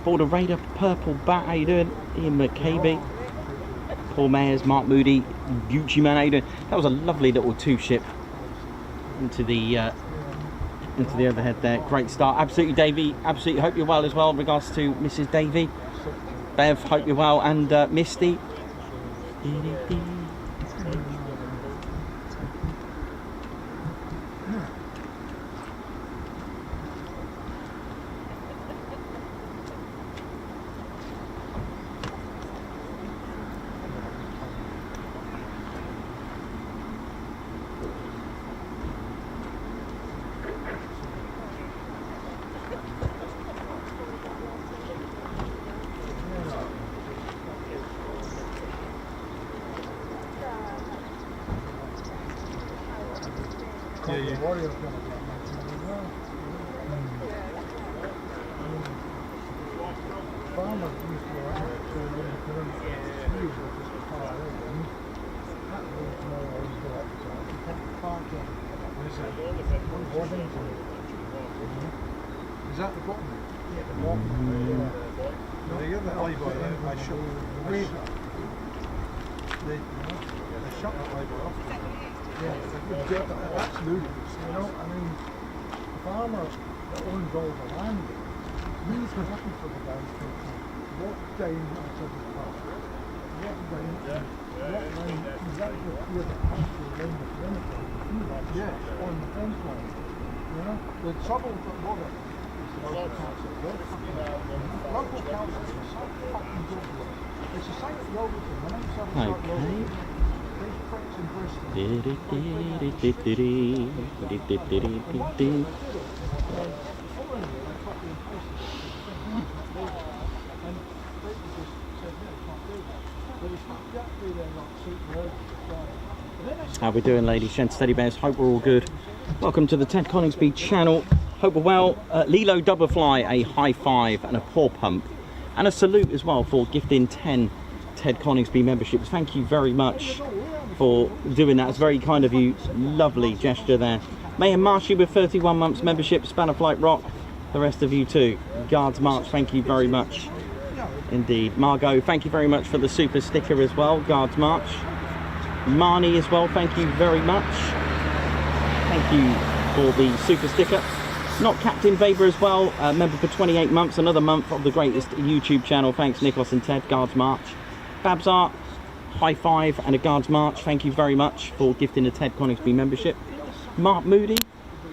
Border Raider, Purple Bat, how you doing? Ian McCabe. Paul Mayers, Mark Moody, Gucci Man, how you doing? That was a lovely little two-ship into the overhead there. Great start. Absolutely, Davey. Absolutely, hope you're well as well. In regards to Mrs. Davey. Bev, hope you're well. And Misty. Is that the bottom? Yeah, the bottom. They get that labour there, they shut that labour off. Yeah, that's ludicrous. You know, I mean, the farmer that owns all the land, he's looking for the guys to walk down onto the path. Walk down, walk down, exactly where the pasture around the perimeter. Yeah, on the fence line. You know, the trouble that Robert is the local council. Local councils are so fucking good. It's the same at Robertson. When I'm starting to start Robertson, these pricks in Bristol. How we doing, ladies, gents, teddy bears? Hope we're all good. Welcome to the Ted Coningsby channel. Hope we're well. Lilo Doublefly, a high five and a paw pump and a salute as well for gifting 10 Ted Coningsby memberships. Thank you very much for doing that. It's very kind of you. Lovely gesture there. Mayhem Marshy with 31 months membership. Spanner Flight Rock. The rest of you too. Guards March, thank you very much indeed. Margot, thank you very much for the super sticker as well. Guards March. Marnie as well, thank you very much. Thank you for the super sticker. Not Captain Weber as well, member for 28 months, another month of the greatest YouTube channel. Thanks Nikos and Ted. Guards March. Babs Art, high five and a Guards March. Thank you very much for gifting a Ted Coningsby membership. Mark Moody,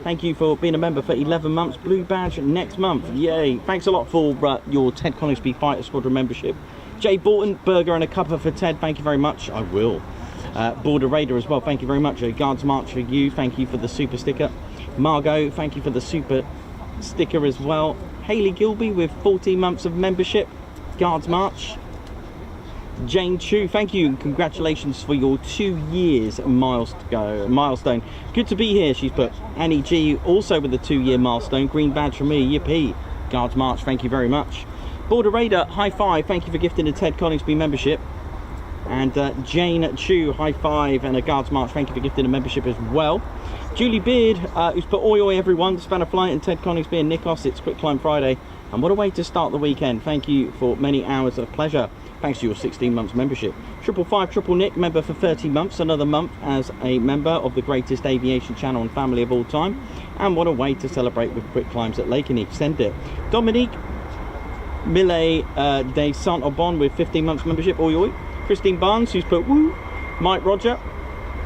thank you for being a member for 11 months. Blue badge next month. Yay. Thanks a lot for your Ted Coningsby Fighter Squadron membership. Jay Borton, burger and a cuppa for Ted. Thank you very much. I will. Border Raider as well. Thank you very much. A Guards March for you. Thank you for the super sticker. Margot, thank you for the super sticker as well. Hayley Gilby with 14 months of membership. Guards March. Jane Chu, thank you and congratulations for your 2 years milestone. Good to be here, she's put. Annie G, also with a 2-year milestone. Green badge from me, yippee. Guards March, thank you very much. Border Raider, high five, thank you for gifting a Ted Coningsby membership. And Jane Chu, high five and a Guards March, thank you for gifting a membership as well. Julie Beard, who's put oi oi everyone, Spanner Flight and Ted Coningsby and Nikos, it's Quick Climb Friday. And what a way to start the weekend. Thank you for many hours of pleasure. Thanks to your 16 months membership. 555 Nick, member for 30 months, another month as a member of the greatest aviation channel and family of all time. And what a way to celebrate with quick climbs at Lakenheath. Send it. Dominique Millet de Saint-Aubin with 15 months membership. Oi oi. Christine Barnes, who's put woo. Mike Roger,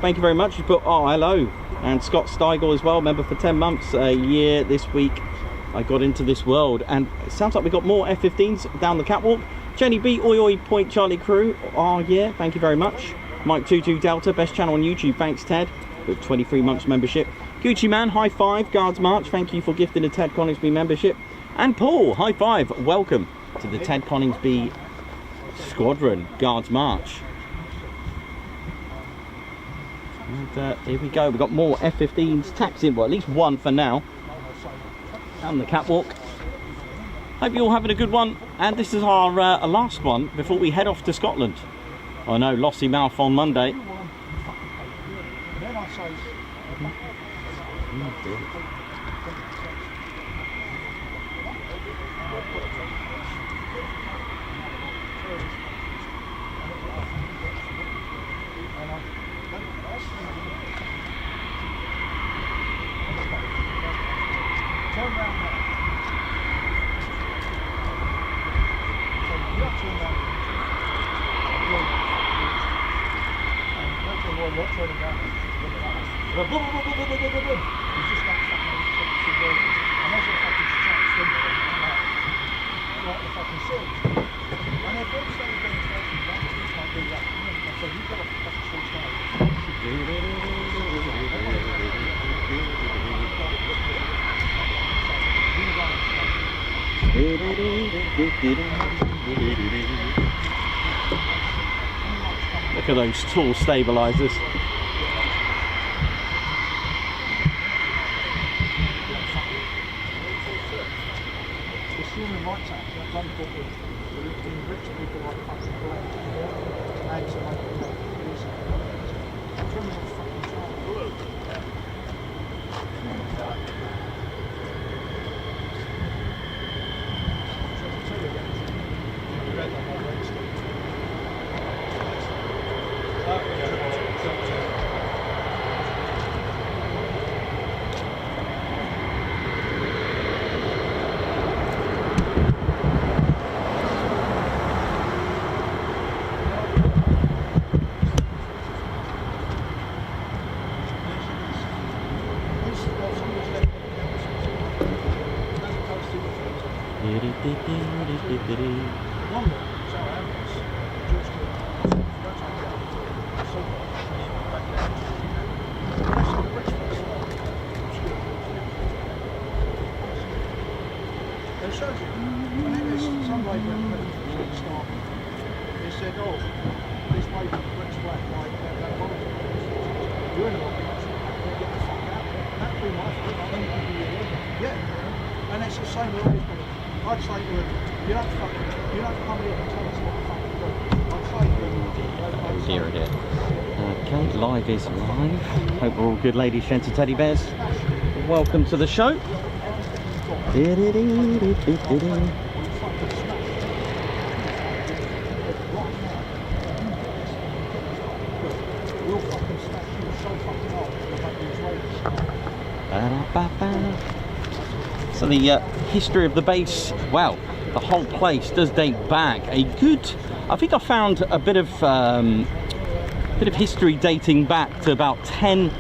thank you very much. Who's put oh hello. And Scott Steigel as well, member for 10 months. A year this week I got into this world. And it sounds like we got more F-15s down the catwalk. Jenny B, oi oi, Point Charlie Crew, oh yeah, thank you very much. Mike 22 Delta, best channel on YouTube, thanks Ted, with 23 months membership. Gucci Man, high five, Guards March, thank you for gifting a Ted Coningsby membership. And Paul, high five, welcome to the Ted Coningsby Squadron, Guards March. And here we go, we've got more F-15s taxiing, well at least one for now. Down the catwalk. Hope you're all having a good one, and this is our last one before we head off to Scotland. I know, lossy mouth on Monday. Look at those tall stabilizers. Okay, live is live. Hope we're all good, ladies, gents and teddy bears. Welcome to the show. So the history of the base, well, the whole place does date back a good, I think I found a bit of history dating back to about 10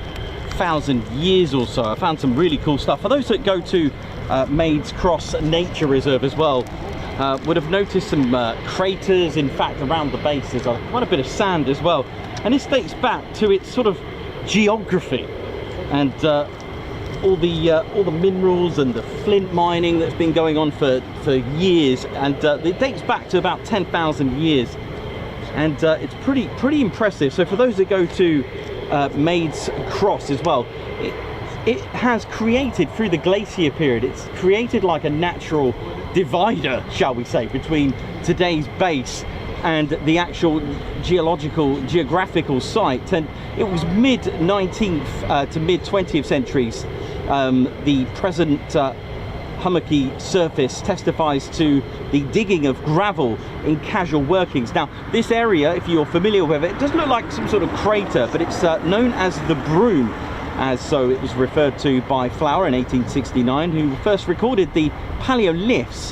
10,000 years or so. I found some really cool stuff. For those that go to Maids Cross Nature Reserve as well, would have noticed some craters. In fact, around the base there's quite a bit of sand as well, and this dates back to its sort of geography and all the minerals and the flint mining that's been going on for years, and it dates back to about 10,000 years, and it's pretty impressive. So for those that go to Maids Cross as well, it has created, through the glacier period, it's created like a natural divider, shall we say, between today's base and the actual geographical site. And it was mid 19th to mid 20th centuries. The present hummocky surface testifies to the digging of gravel in casual workings. Now, this area, if you're familiar with it, it does look like some sort of crater, but it's known as the Broom, as so it was referred to by Flower in 1869, who first recorded the paleoliths,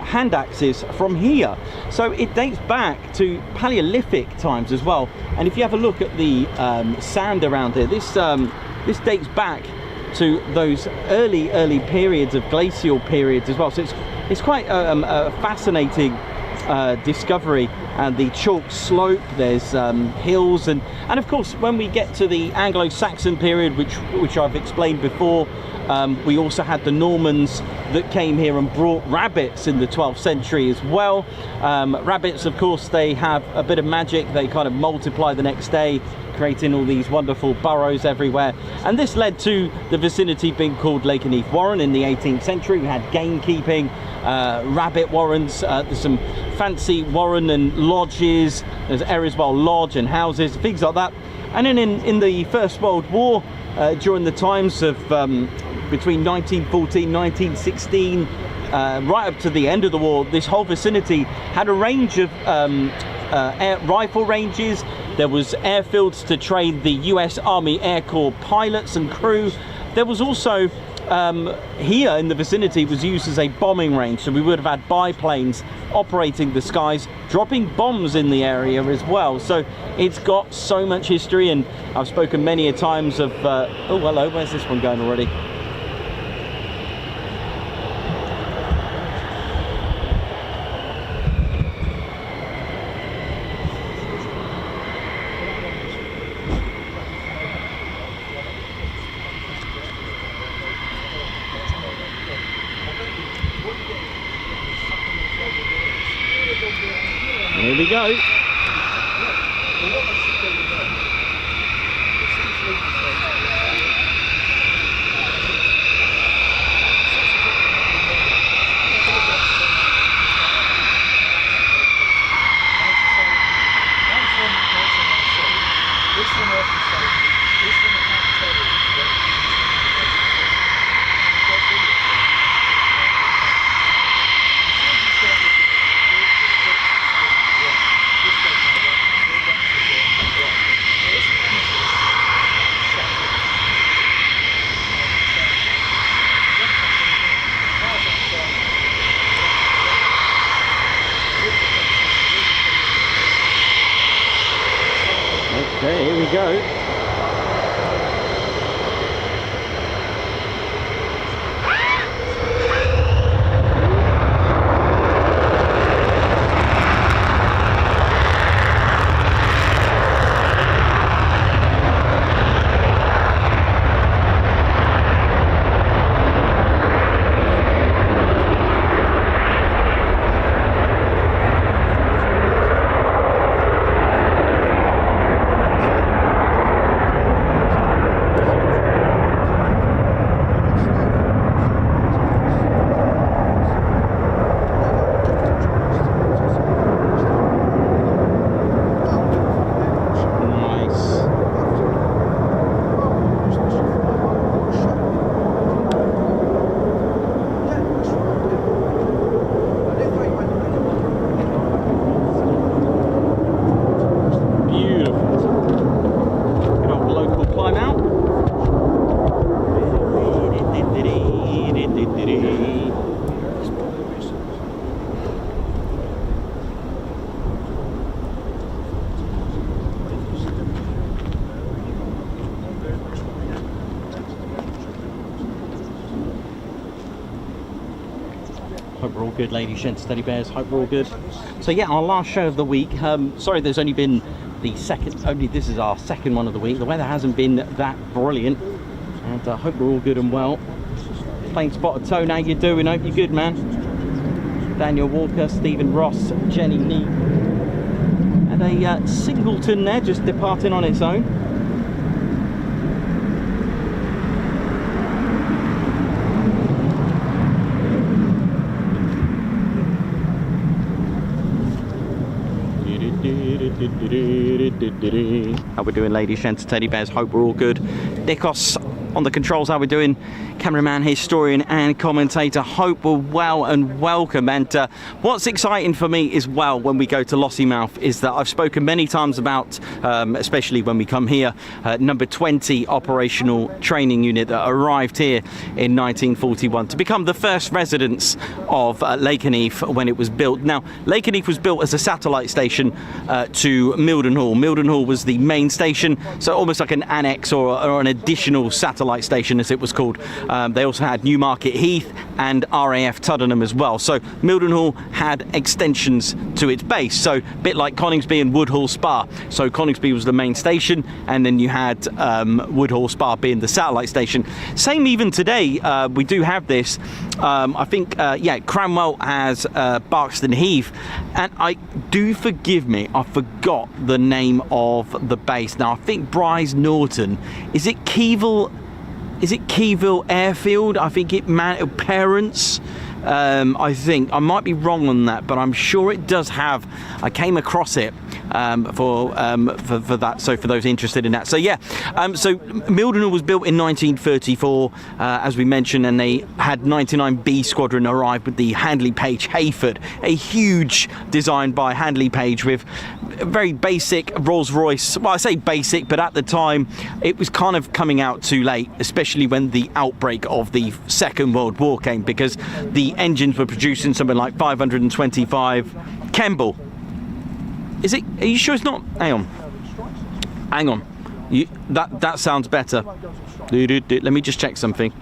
hand axes, from here. So it dates back to Paleolithic times as well. And if you have a look at the sand around here, this dates back to those early periods of glacial periods as well. So it's quite a fascinating discovery. And the chalk slope, there's hills, and of course when we get to the Anglo-Saxon period, which I've explained before, we also had the Normans that came here and brought rabbits in the 12th century as well. Rabbits, of course, they have a bit of magic. They kind of multiply the next day, creating all these wonderful burrows everywhere. And this led to the vicinity being called Lakenheath Warren in the 18th century. We had gamekeeping, rabbit warrens, there's some fancy warren and lodges, there's Eriswell Lodge and houses, things like that. And then in the First World War, during the times of between 1914 1916, right up to the end of the war, this whole vicinity had a range of rifle ranges. There was airfields to train the US Army Air Corps pilots and crew. There was also here in the vicinity was used as a bombing range, so we would have had biplanes operating the skies, dropping bombs in the area as well. So it's got so much history, and I've spoken many a times of oh hello, where's this one going already? Here we go. This Hope we're all good, ladies, gents, teddy bears. Hope we're all good. So yeah, our last show of the week. Sorry, there's only been the second. Only this is our second one of the week. The weather hasn't been that brilliant, and I hope we're all good and well. Plain Spotted Tone, how you doing? Hope you're good, man. Daniel Walker, Stephen Ross, Jenny Lee, and a Singleton there just departing on its own. How we doing, ladies, gents, teddy bears? Hope we're all good. Nikos on the controls. How we doing? Cameraman, historian and commentator. Hope we're well and welcome. And what's exciting for me as well when we go to Lossiemouth is that I've spoken many times about, especially when we come here, number 20 operational training unit that arrived here in 1941 to become the first residence of Lakenheath when it was built. Now, Lakenheath was built as a satellite station to Mildenhall. Mildenhall was the main station, so almost like an annex or an additional satellite station, as it was called. They also had Newmarket Heath and RAF Tuddenham as well. So Mildenhall had extensions to its base, so a bit like Coningsby and Woodhall Spa. So Coningsby was the main station, and then you had Woodhall Spa being the satellite station. Same even today, we do have this. I think, yeah, Cranwell has Barkston Heath, and forgive me, I forgot the name of the base. Now, I think Bryce Norton, is it Keeville Airfield? I think it Parents. I think I might be wrong on that, but I'm sure it does have. I came across it for that. So for those interested in that, so yeah. So Mildenhall was built in 1934, as we mentioned, and they had 99B Squadron arrive with the Handley Page Hayford, a huge design by Handley Page with very basic Rolls-Royce. Well, I say basic, but at the time it was kind of coming out too late, especially when the outbreak of the Second World War came, because the engines were producing something like 525 Kemble. Is it? Are you sure it's not? Hang on. That sounds better. Let me just check something.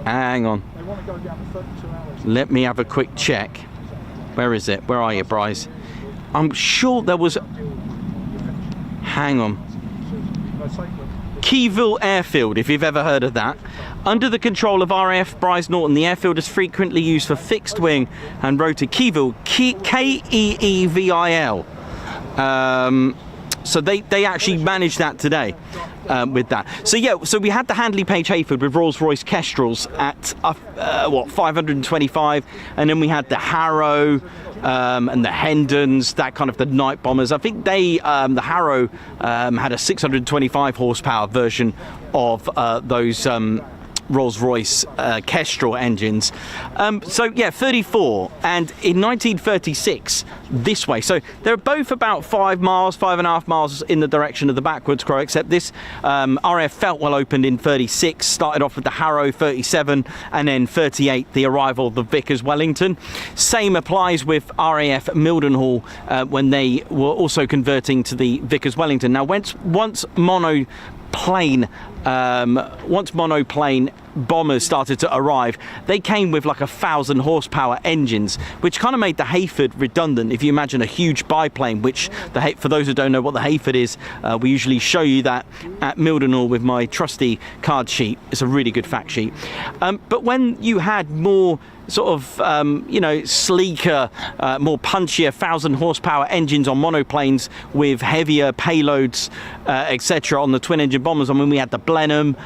Hang on. Let me have a quick check. Where is it? Where are you, Bryce? I'm sure there was. Hang on. Keeville Airfield, if you've ever heard of that. Under the control of RAF Bryce Norton, the airfield is frequently used for fixed wing and rotor. Keeville, Keevil. So they actually managed that today with that. So yeah, so we had the Handley Page Hayford with Rolls-Royce Kestrels at 525, and then we had the Harrow and the Hendons, that kind of the night bombers. I think they the Harrow had a 625 horsepower version of those Rolls-Royce Kestrel engines. So yeah, 34, and in 1936 this way. So they're both about 5.5 miles in the direction of the backwards crow, except this RAF Feltwell opened in 36, started off with the Harrow 37, and then 38 the arrival of the Vickers Wellington. Same applies with RAF Mildenhall when they were also converting to the Vickers Wellington. Now once monoplane bombers started to arrive, they came with like 1,000 horsepower engines, which kind of made the Hayford redundant. If you imagine a huge biplane, which for those who don't know what the Hayford is, we usually show you that at Mildenhall with my trusty card sheet. It's a really good fact sheet. But when you had more sort of sleeker, more punchier 1,000 horsepower engines on monoplanes with heavier payloads, etc. on the twin engine bombers. I mean, we had the Blenheim,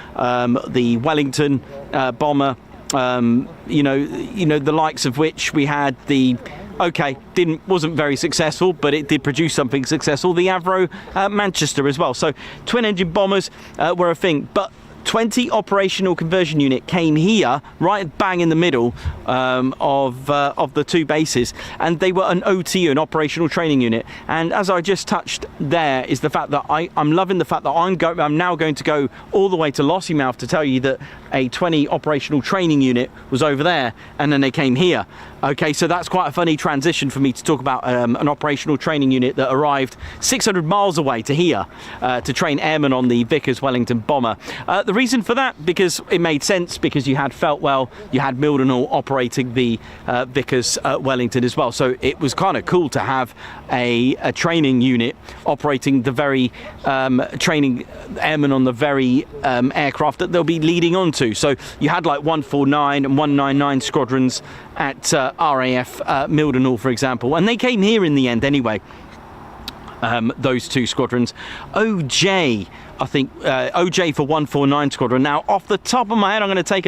the Wellington bomber, the likes of which we had the wasn't very successful, but it did produce something successful, the Avro Manchester as well. So twin engine bombers were a thing, but 20 operational conversion unit came here, right bang in the middle of the two bases, and they were an OTU, an operational training unit. And as I just touched there, is the fact that I'm loving the fact that I'm now going to go all the way to Lossiemouth to tell you that a 20 operational training unit was over there, and then they came here. Okay, so that's quite a funny transition for me to talk about an operational training unit that arrived 600 miles away to here to train airmen on the Vickers Wellington bomber. The the reason for that, because it made sense, because you had Feltwell, you had Mildenhall operating the Vickers Wellington as well. So it was kind of cool to have a training unit operating the very training airmen on the very aircraft that they'll be leading on to. So you had like 149 and 199 squadrons at RAF Mildenhall, for example, and they came here in the end anyway. Those two squadrons. OJ, I think OJ for 149 squadron. Now, off the top of my head, I'm going to take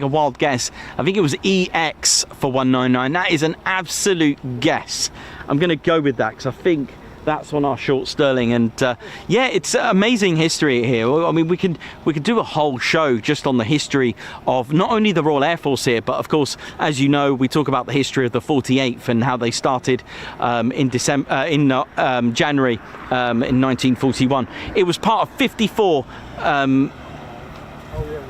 a wild guess. I think it was EX for 199. That is an absolute guess. I'm going to go with that because I think that's on our short sterling, and yeah, it's amazing history here. I mean, we can do a whole show just on the history of not only the Royal Air Force here, but of course, as you know, we talk about the history of the 48th and how they started in January in 1941. It was part of 54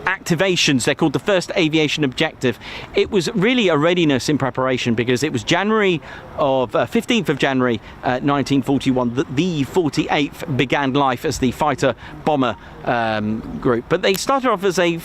activations. They're called the first aviation objective. It was really a readiness in preparation, because it was January of 15th of January 1941 that the 48th began life as the fighter bomber group. But they started off as a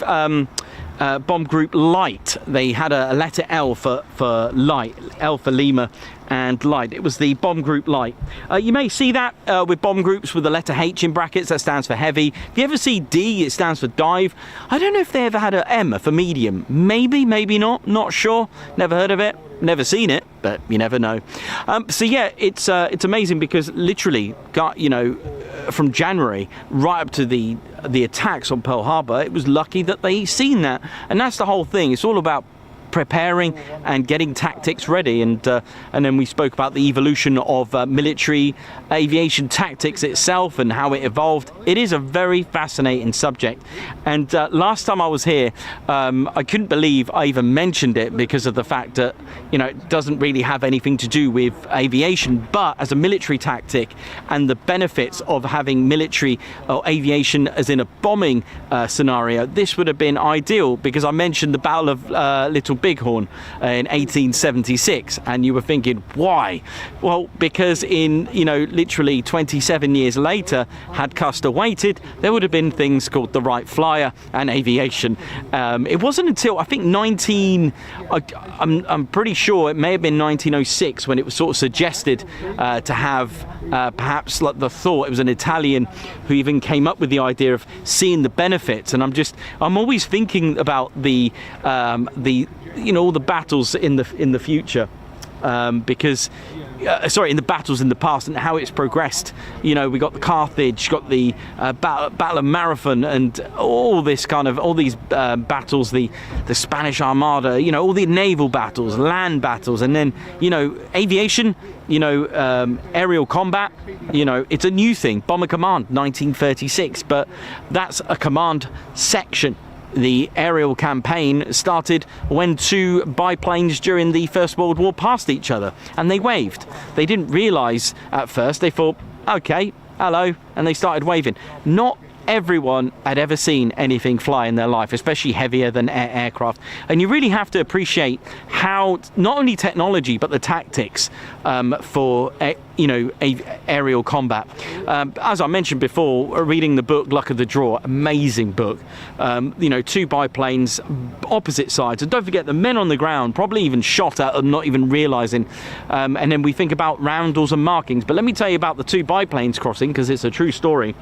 bomb group light. They had a letter L for light, L for Lima, and light. It was the bomb group light. You may see that with bomb groups with the letter H in brackets. That stands for heavy. If you ever see D, it stands for dive. I don't know if they ever had an M for medium. Maybe, maybe not sure. Never heard of it. Never seen it, but you never know. So yeah, it's amazing, because literally, you know, from January right up to the attacks on Pearl Harbor, it was lucky that they seen that, and that's the whole thing. It's all about preparing and getting tactics ready, and then we spoke about the evolution of military aviation tactics itself and how it evolved. It is a very fascinating subject, and last time I was here, I couldn't believe I even mentioned it, because of the fact that, you know, it doesn't really have anything to do with aviation, but as a military tactic and the benefits of having military or aviation as in a bombing scenario, this would have been ideal, because I mentioned the Battle of Little Bighorn in 1876, and you were thinking, why? Well, because in, you know, literally 27 years later, had Custer waited, there would have been things called the Wright Flyer and aviation. It wasn't until I think I'm pretty sure it may have been 1906 when it was sort of suggested to have perhaps like the thought. It was an Italian who even came up with the idea of seeing the benefits, and I'm always thinking about the you know, all the battles in the future, because in the battles in the past and how it's progressed. You know, we got the Carthage, got the Battle of Marathon, and all these battles, the Spanish Armada, you know, all the naval battles, land battles, and then, you know, aviation, you know, aerial combat, you know, it's a new thing. Bomber Command, 1936, but that's a command section. The aerial campaign started when two biplanes during the First World War passed each other, and they waved. They didn't realise at first. They thought, okay, hello, and they started waving. Not everyone had ever seen anything fly in their life, especially heavier than aircraft, and you really have to appreciate how not only technology but the tactics for you know, aerial combat. As I mentioned before, reading the book Luck of the Draw, amazing book. You know, two biplanes, opposite sides, and don't forget the men on the ground probably even shot at them, not even realising. And then we think about roundels and markings, but let me tell you about the two biplanes crossing, because it's a true story.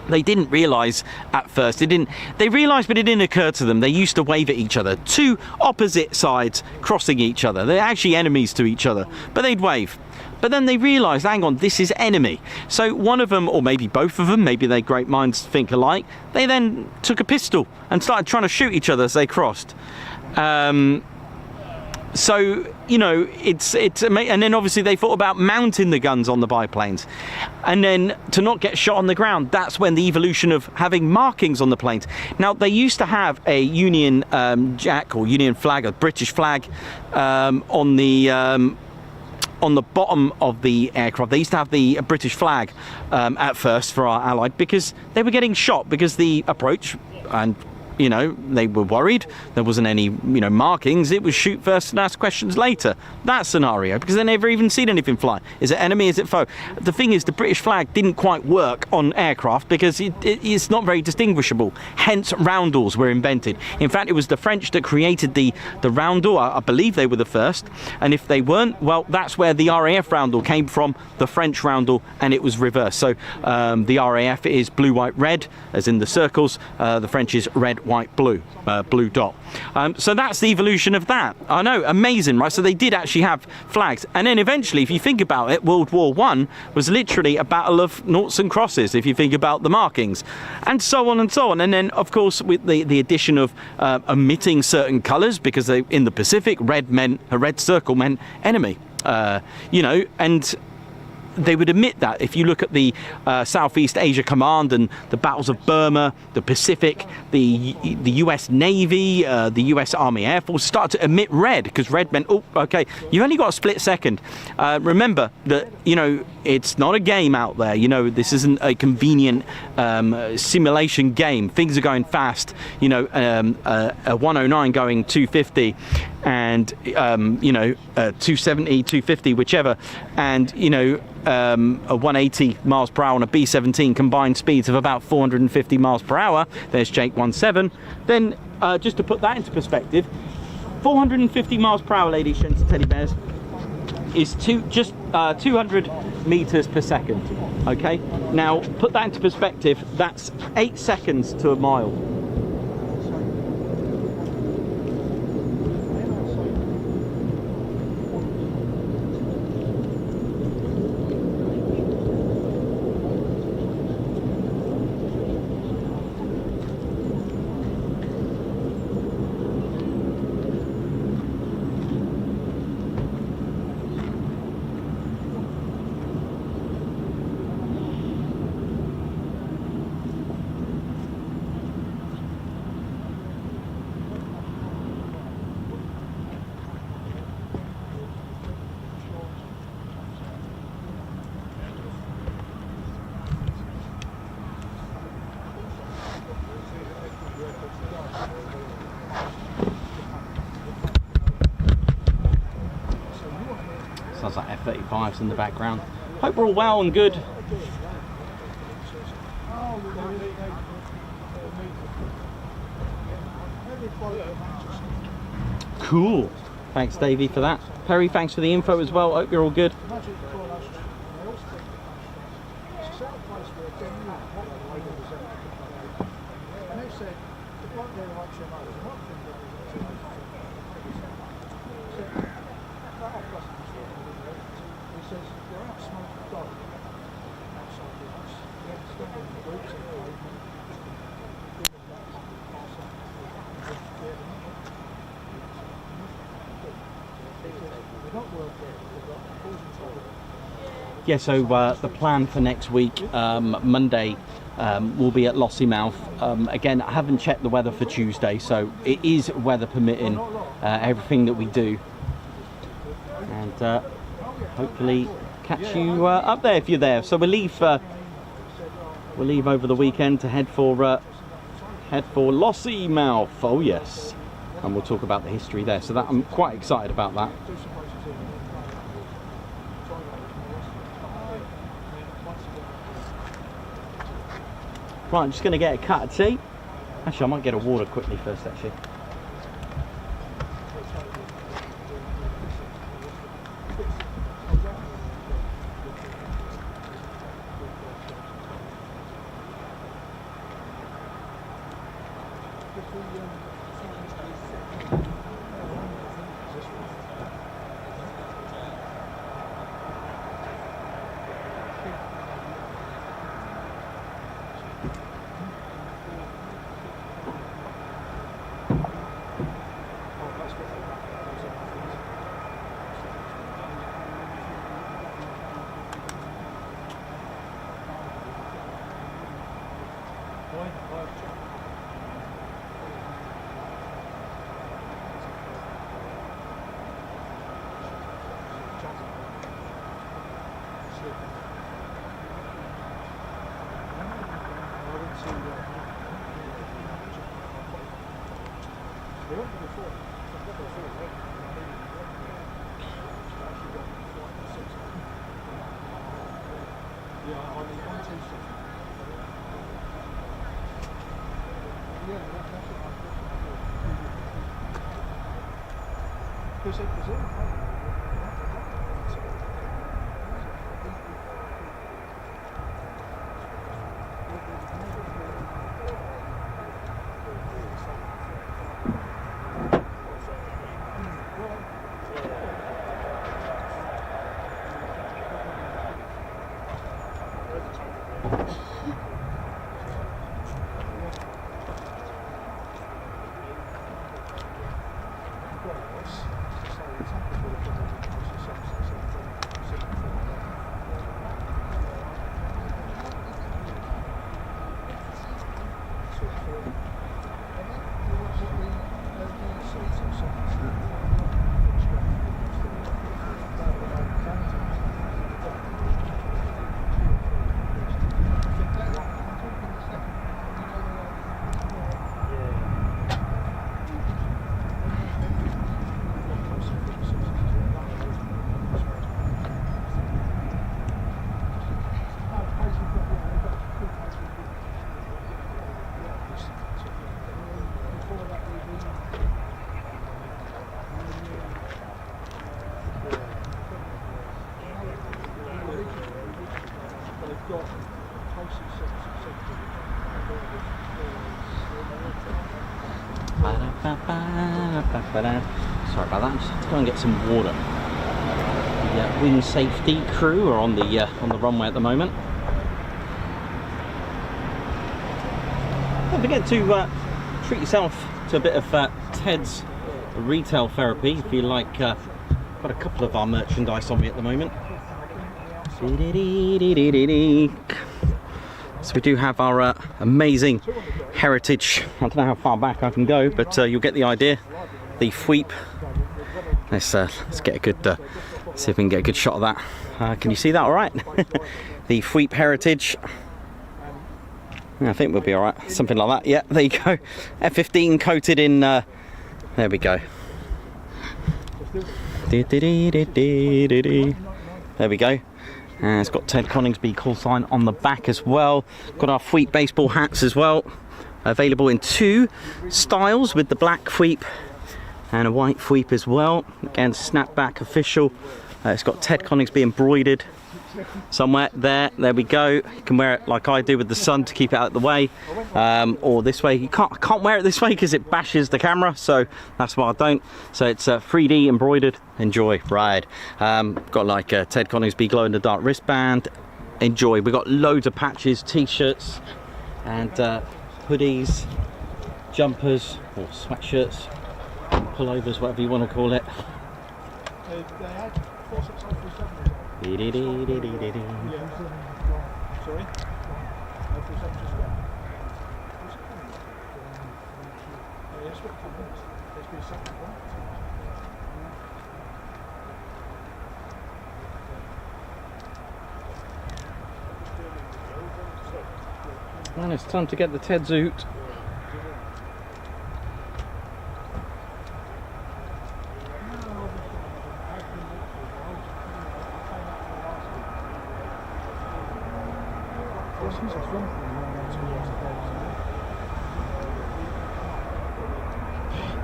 They didn't realise at first. They realised, but it didn't occur to them. They used to wave at each other. Two opposite sides crossing each other. They're actually enemies to each other, but they'd wave. But then they realised, hang on, this is enemy. So one of them, or maybe both of them, maybe their great minds think alike, they then took a pistol and started trying to shoot each other as they crossed. So, you know, it's and then obviously they thought about mounting the guns on the biplanes, and then to not get shot on the ground. That's when the evolution of having markings on the planes. Now, they used to have a Union Jack or Union flag, a British flag on the bottom of the aircraft. They used to have the British flag at first for our Allied, because they were getting shot, because the approach and you know, they were worried. There wasn't any, you know, markings. It was shoot first and ask questions later. That scenario, because they never even seen anything fly. Is it enemy? Is it foe? The thing is, the British flag didn't quite work on aircraft because it's not very distinguishable. Hence, roundels were invented. In fact, it was the French that created the roundel. I believe they were the first. And if they weren't, well, that's where the RAF roundel came from, the French roundel, and it was reversed. So the RAF is blue, white, red, as in the circles. The French is red, white, blue, blue dot. So that's the evolution of that. I know, amazing, right? So they did actually have flags. And then eventually, if you think about it, World War I was literally a battle of noughts and crosses, if you think about the markings, and so on and so on. And then, of course, with the addition of omitting certain colours, because in the Pacific, a red circle meant enemy. You know, and they would admit that. If you look at the Southeast Asia Command and the battles of Burma, the Pacific, the US Navy, the US Army Air Force started to emit red, because red meant, oh, okay, you've only got a split second. Remember that, you know, it's not a game out there. You know, this isn't a convenient simulation game. Things are going fast. You know, a 109 going 250 and, you know, 270, 250, whichever. And, you know, a 180 miles per hour on a B-17 combined speeds of about 450 miles per hour. There's Jake 17. Then, just to put that into perspective, 450 miles per hour, ladies, gents, and teddy bears, is 200 meters per second. Okay, now put that into perspective. That's 8 seconds to a mile. Sounds like F-35s in the background. Hope we're all well and good. Cool. Thanks, Davey, for that. Perry, thanks for the info as well. Hope you're all good. Yeah, so the plan for next week, Monday, we'll be at Lossiemouth. Again, I haven't checked the weather for Tuesday, so it is weather permitting, everything that we do. And hopefully catch you up there if you're there. So we'll leave over the weekend to head for Lossiemouth. Oh yes, and we'll talk about the history there. So that I'm quite excited about that. Right, I'm just going to get a cut of tea. Actually, I might get a water quickly first, actually. Sorry about that. Just go and get some water. The wind safety crew are on the runway at the moment. Don't forget to treat yourself to a bit of Ted's retail therapy if you like. Got a couple of our merchandise on me at the moment. So we do have our amazing heritage. I don't know how far back I can go, but you'll get the idea. The Fweep. Let's get a good see if we can get a good shot of that. Can you see that all right? The Fweep heritage. Yeah, I think we'll be all right. Something like that. Yeah, there you go. F-15 coated in. There we go. There we go. And it's got Ted Coningsby call sign on the back as well. Got our Fweep baseball hats as well. Available in 2 styles with the black Fweep and a white Fweep as well. Again, snapback official. It's got Ted Coningsby embroidered somewhere there. There we go. You can wear it like I do with the sun to keep it out of the way, or this way. I can't wear it this way because it bashes the camera, so that's why I don't. So it's 3D embroidered. Enjoy, ride. Got like a Ted Coningsby glow in the dark wristband. Enjoy. We've got loads of patches, t-shirts, and hoodies, jumpers or sweatshirts, pullovers, whatever you want to call it. Sorry? Man, it's time to get the Ted Zoot.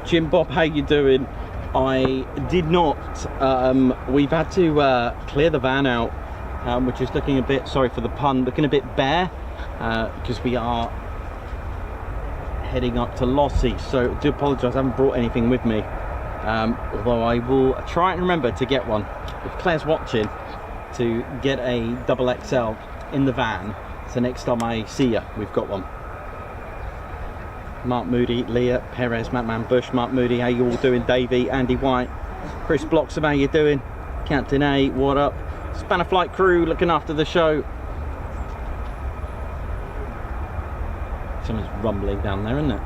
Jim Bob, how you doing? I did not. We've had to clear the van out, which is looking a bit, sorry for the pun, looking a bit bare, because we are heading up to Lossy. So I do apologise, I haven't brought anything with me. Although I will try and remember to get one. If Claire's watching, to get a double XL in the van, so next time I see you, we've got one. Mark Moody, Leah, Perez, Mattman Bush, Mark Moody, how you all doing? Davey, Andy White, Chris Bloxham, how you doing? Captain A, what up? Spanner Flight crew looking after the show. Someone's rumbling down there, isn't it?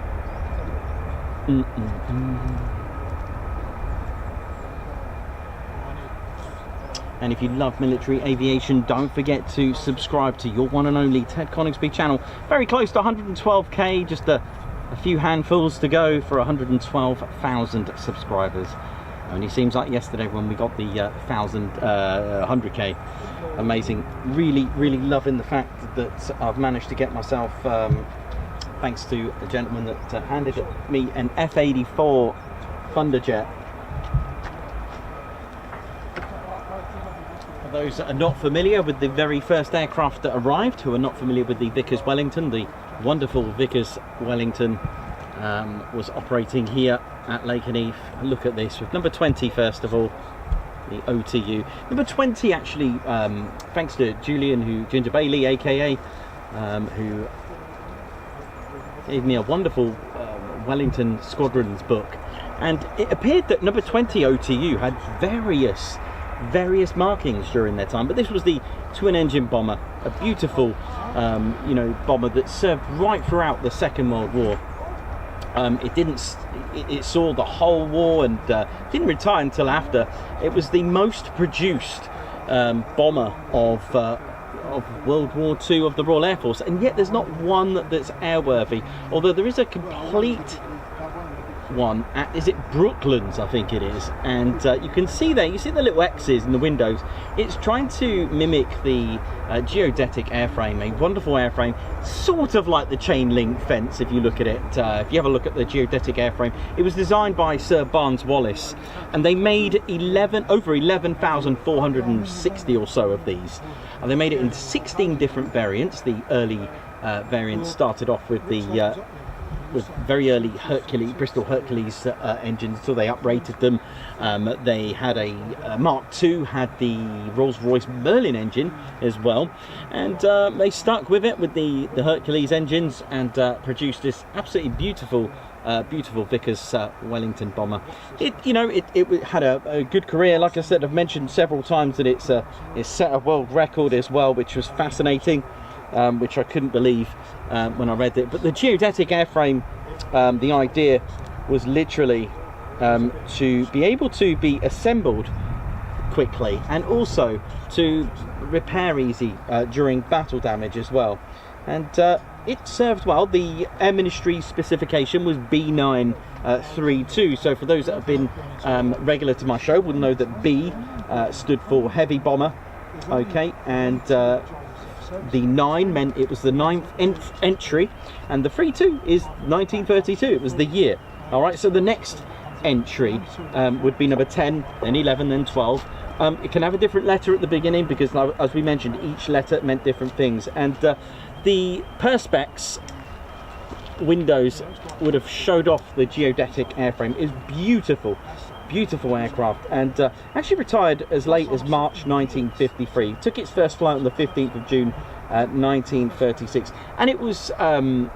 And if you love military aviation, don't forget to subscribe to your one and only Ted Coningsby channel. Very close to 112k, just a A few handfuls to go for 112,000 subscribers. Only seems like yesterday when we got the 100k. Amazing. Really, really loving the fact that I've managed to get myself, thanks to a gentleman that handed me an F-84 Thunderjet. For those that are not familiar with the very first aircraft that arrived, who are not familiar with the Vickers Wellington, the wonderful Vickers Wellington was operating here at Lakenheath. Look at this, with number 20 first of all, the OTU. Number 20 actually, thanks to Julian, Ginger Bailey, aka, who gave me a wonderful Wellington Squadrons book, and it appeared that number 20 OTU had various markings during their time, but this was the twin-engine bomber, a beautiful, you know, bomber that served right throughout the Second World War. It saw the whole war and didn't retire until after. It was the most produced bomber of World War II of the Royal Air Force, and yet there's not one that's airworthy, although there is a complete one at, is it Brooklands, I think it is, and you can see there, you see the little X's in the windows. It's trying to mimic the geodetic airframe, a wonderful airframe, sort of like the chain link fence if you look at it. If you have a look at the geodetic airframe, it was designed by Sir Barnes Wallis, and they made over 11,460 or so of these, and they made it in 16 different variants. The early variants started off with the with very early Bristol Hercules engines until they uprated them. They had a Mark II, had the Rolls-Royce Merlin engine as well, and they stuck with it with the Hercules engines and produced this absolutely beautiful Vickers Wellington bomber. It had a good career. Like I said, I've mentioned several times that it's set a world record as well, which was fascinating. Which I couldn't believe when I read it. But the geodetic airframe, the idea was literally to be able to be assembled quickly and also to repair easy during battle damage as well. And it served well. The Air Ministry specification was B932. So for those that have been regular to my show will know that B stood for heavy bomber. Okay, and the 9 meant it was the 9th entry, and the 32 is 1932. It was the year. All right, so the next entry would be number 10, then 11, then 12. It can have a different letter at the beginning because, as we mentioned, each letter meant different things. And the perspex windows would have showed off the geodetic airframe. It's beautiful aircraft, and actually retired as late as March 1953. Took its first flight on the 15th of June 1936, and it was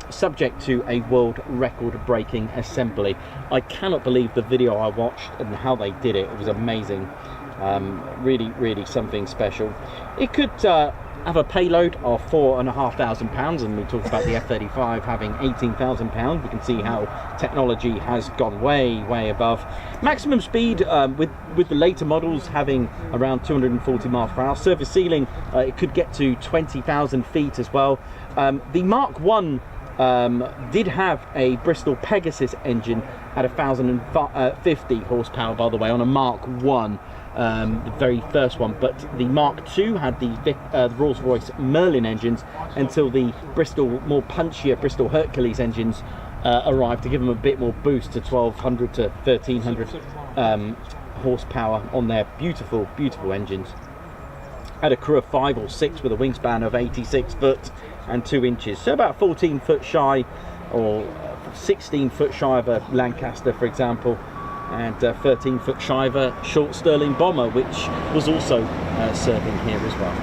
subject to a world record breaking assembly. I cannot believe the video I watched and how they did it. It was amazing. Really something special. It could have a payload of 4,500 pounds, and we talked about the F-35 having 18,000 pounds. We can see how technology has gone way above. Maximum speed with the later models having around 240 miles per hour. Surface ceiling, it could get to 20,000 feet as well. The Mark 1 did have a Bristol Pegasus engine, had 1,050 horsepower, by the way, on a Mark 1. The very first one, but the Mark II had the Rolls-Royce Merlin engines until the more punchier Bristol Hercules engines arrived to give them a bit more boost to 1,200 to 1,300 horsepower on their beautiful engines. Had a crew of 5 or 6 with a wingspan of 86 foot and 2 inches, so about 14 foot shy or 16 foot shy of a Lancaster, for example, and 13 foot shy of a short Sterling bomber, which was also serving here as well.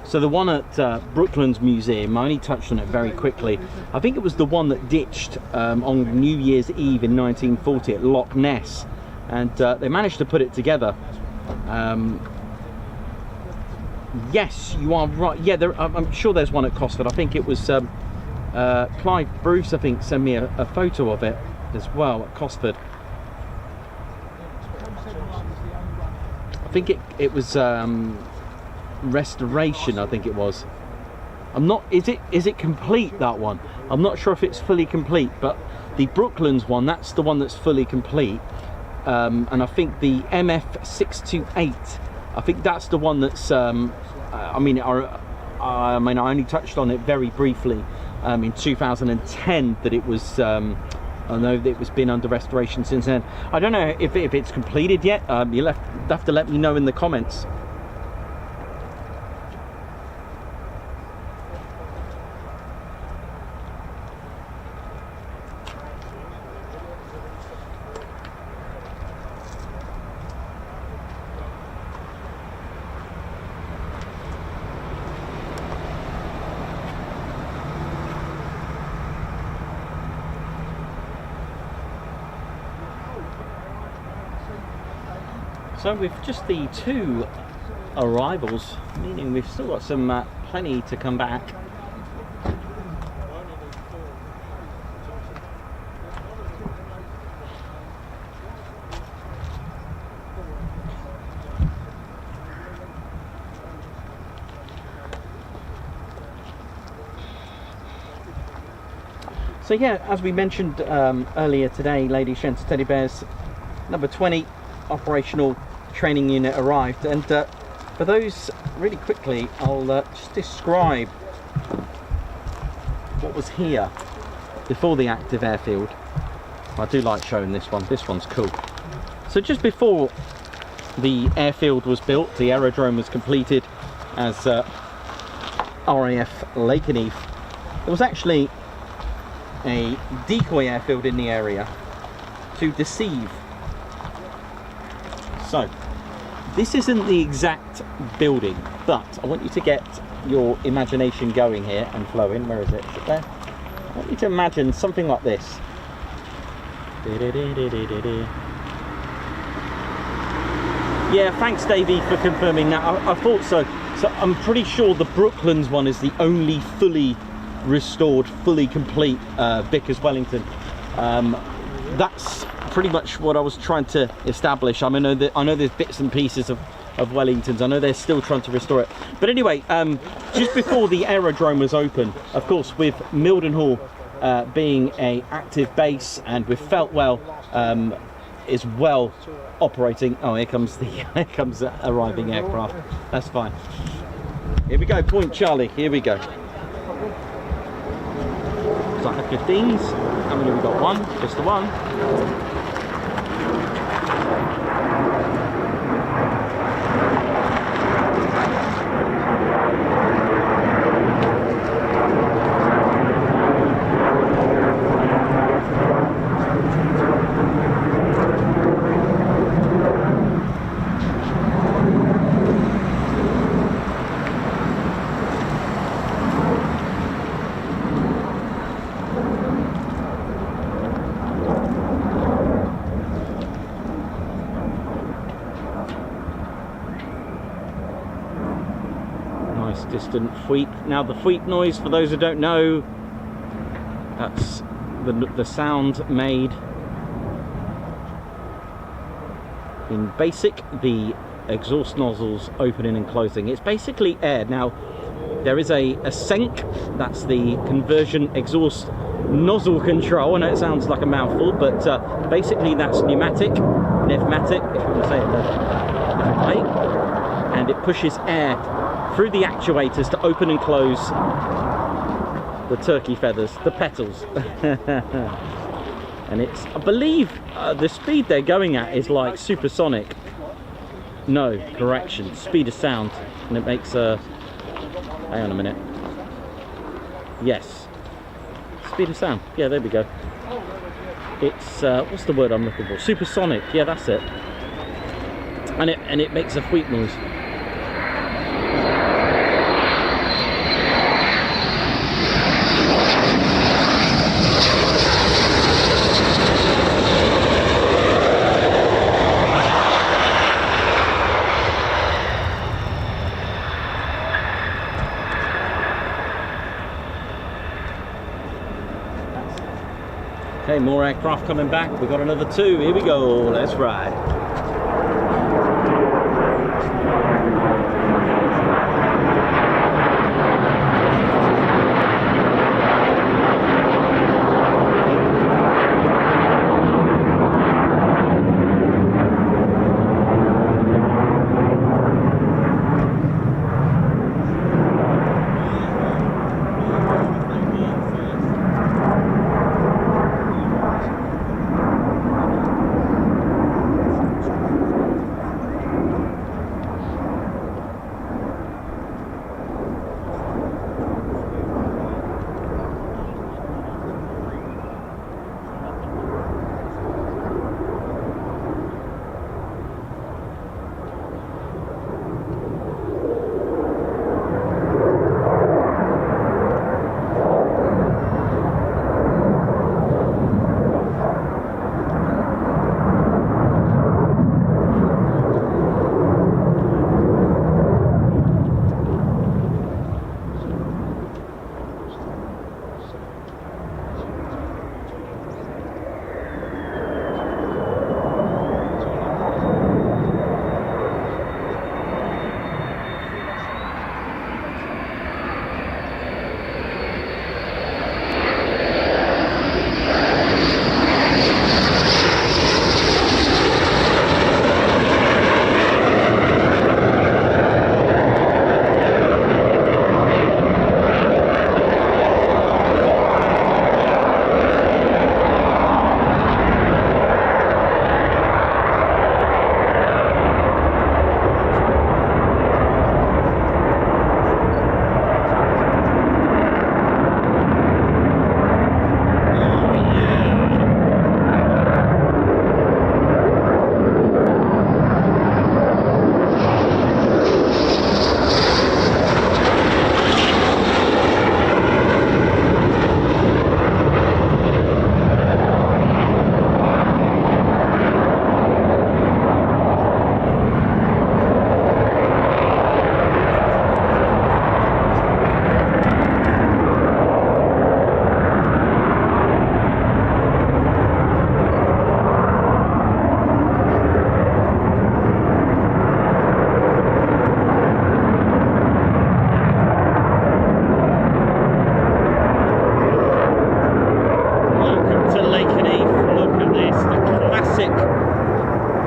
So the one at Brooklands Museum, I only touched on it very quickly. I think it was the one that ditched on New Year's Eve in 1940 at Loch Ness, and they managed to put it together. Yes, you are right. Yeah, I'm sure there's one at Cosford. I think it was Clive Bruce, I think, sent me a photo of it as well at Cosford. I think it was restoration, I think it was. I'm not, is it complete, that one? I'm not sure if it's fully complete, but the Brooklands one, that's the one that's fully complete. And I think the MF628, I think that's the one that's I mean I only touched on it very briefly in 2010, that it was I know that it was been under restoration since then. I don't know if it's completed yet. You'll have to let me know in the comments. So with just the 2 arrivals, meaning we've still got some plenty to come back. So yeah, as we mentioned earlier today, ladies, gents, teddy bears, number 20 operational training unit arrived, and for those, really quickly, I'll just describe what was here before the active airfield. I do like showing this one's cool. So just before the airfield was built, the aerodrome was completed as RAF Lakenheath, there was actually a decoy airfield in the area to deceive. So this isn't the exact building, but I want you to get your imagination going here and flowing. Where is it? Is it there? I want you to imagine something like this. Yeah, thanks Davey for confirming that. I thought so. So I'm pretty sure the Brooklands one is the only fully restored, fully complete Vickers Wellington. That's pretty much what I was trying to establish. I mean, I know there's bits and pieces of Wellingtons. I know they're still trying to restore it. But anyway, just before the aerodrome was open, of course, with Mildenhall being a active base, and with Feltwell is well operating. Oh, here comes the arriving aircraft. That's fine. Here we go, Point Charlie. Here we go. So F-15s. How many have we got? One? Just the one. Distant fweep. Now the fweep noise, for those who don't know, that's the sound made in basic, the exhaust nozzles opening and closing. It's basically air. Now there is a SENC, that's the conversion exhaust nozzle control. I know it sounds like a mouthful, but basically that's pneumatic, if you want to say it a different way, and it pushes air through the actuators to open and close the turkey feathers, the petals. And it's, I believe the speed they're going at is like supersonic. No, correction, speed of sound. And it makes a, hang on a minute. Yes, speed of sound. Yeah, there we go. It's, what's the word I'm looking for? Supersonic, yeah, that's it. And it makes a wheat noise. Okay, more aircraft coming back. We've got another 2. Here we go. Let's ride.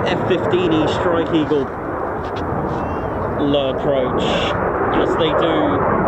F-15 Strike Eagle low approach as they do.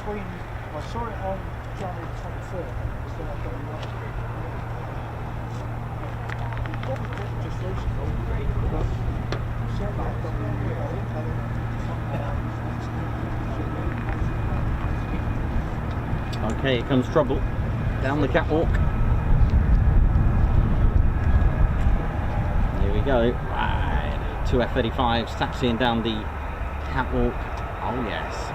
between, I saw it on January 23rd, so I got a lot of it. Probably just recently, but certainly I've got Okay, here comes trouble. Down the catwalk. Here we go. Right. 2 F-35s taxiing down the catwalk. Oh yes.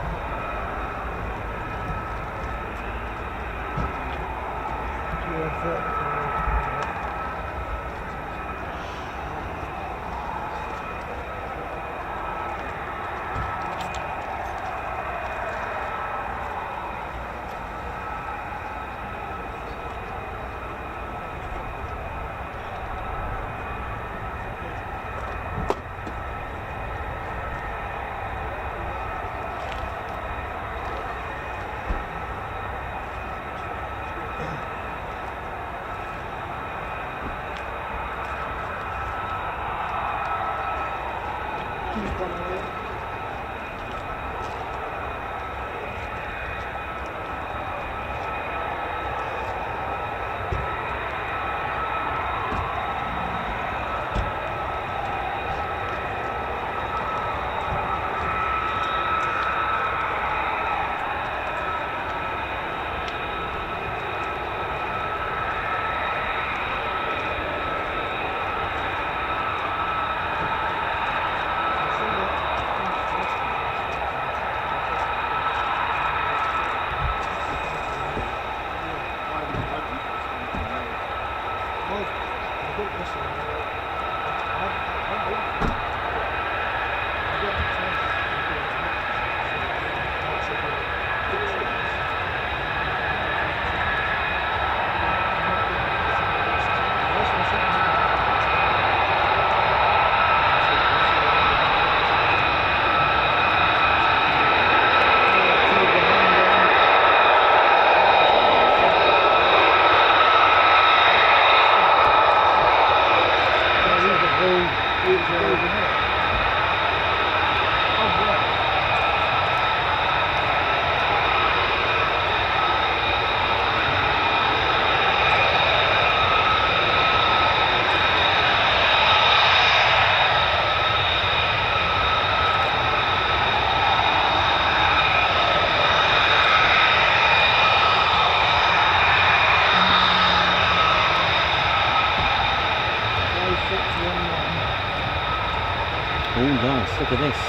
Oh nice, look at this.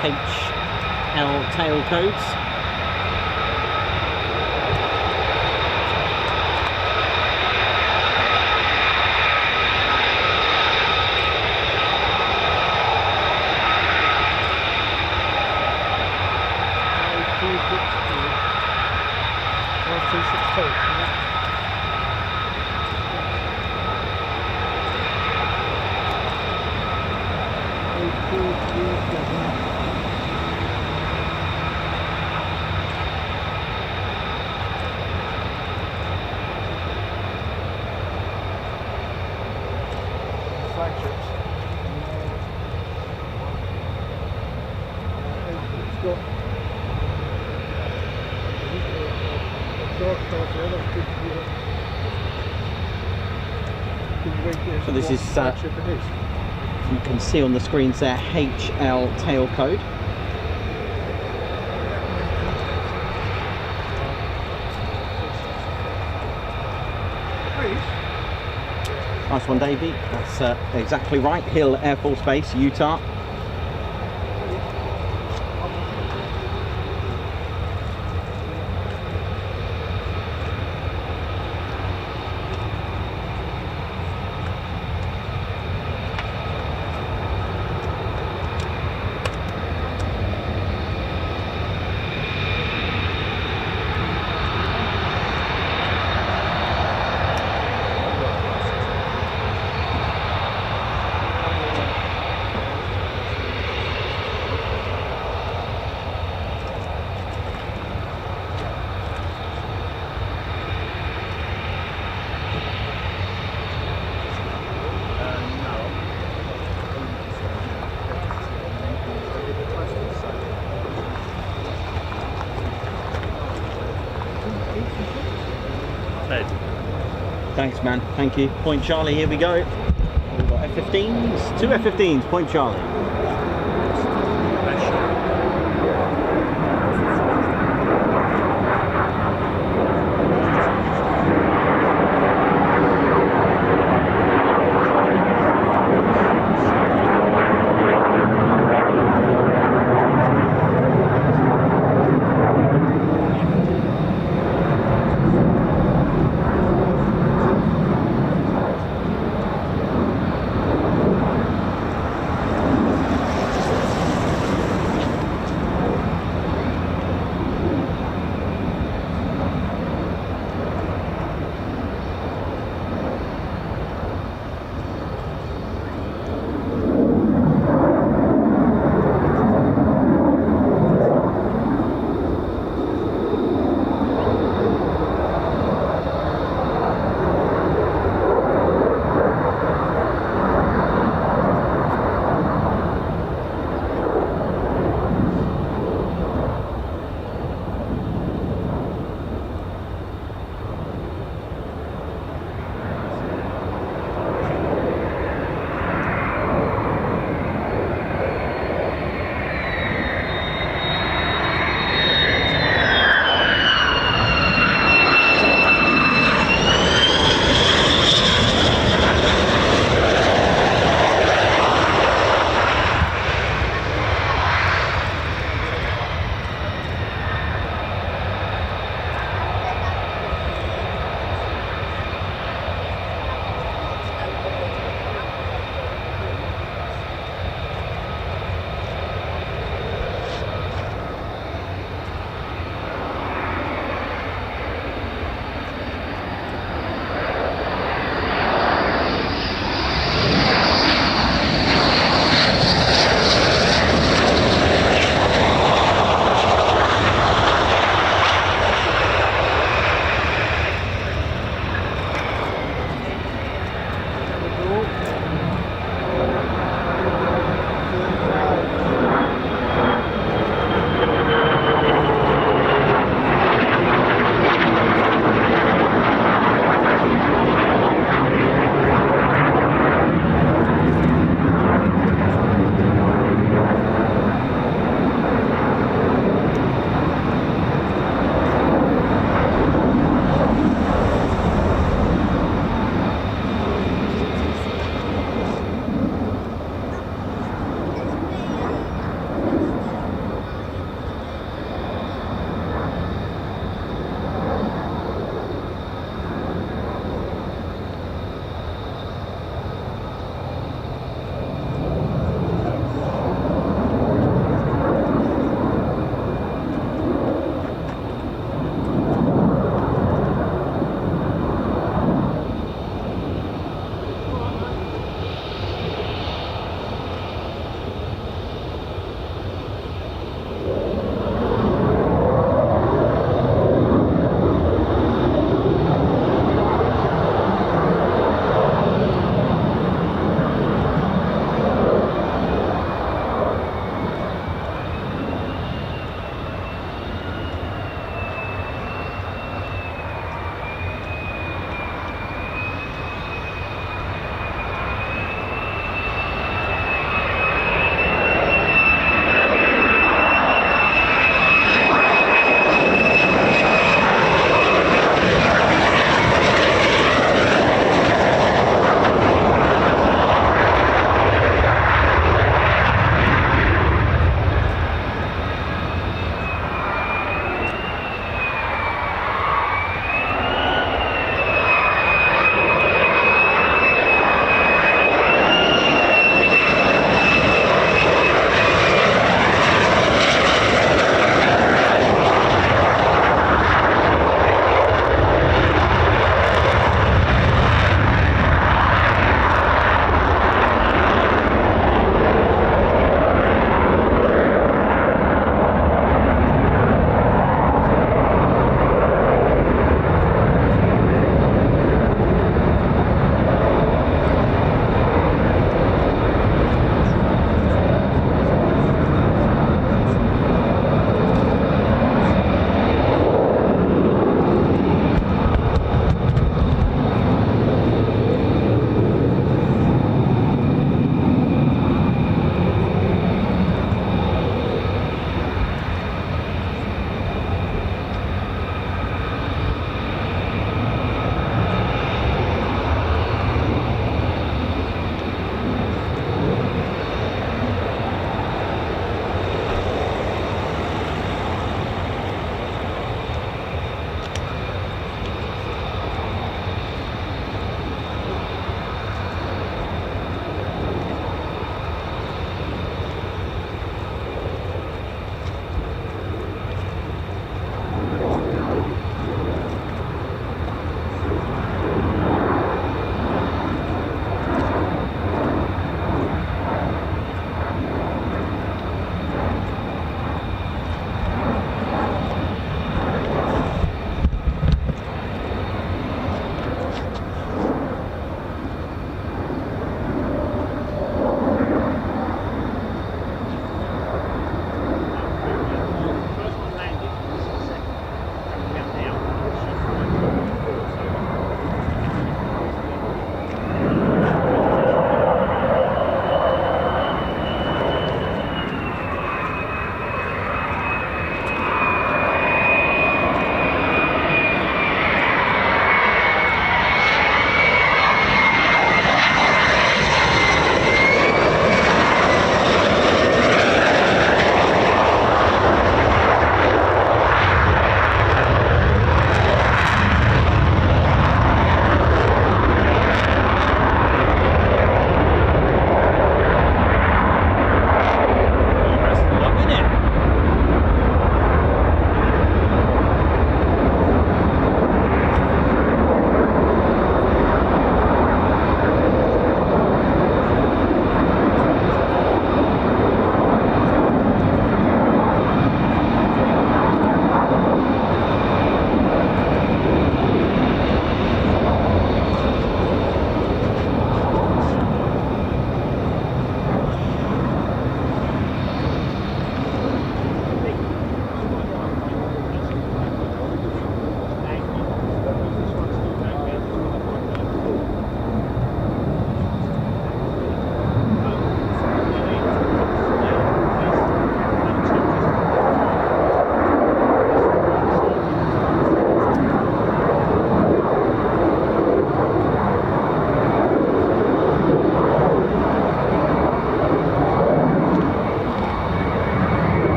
HL tail codes. So this is, you can see on the screens there, HL tail code. Nice one, Davey. That's exactly right. Hill Air Force Base, Utah. Ted. Thanks, man. Thank you. Point Charlie, here we go. We've got F-15s. 2 F-15s, Point Charlie. Best shot.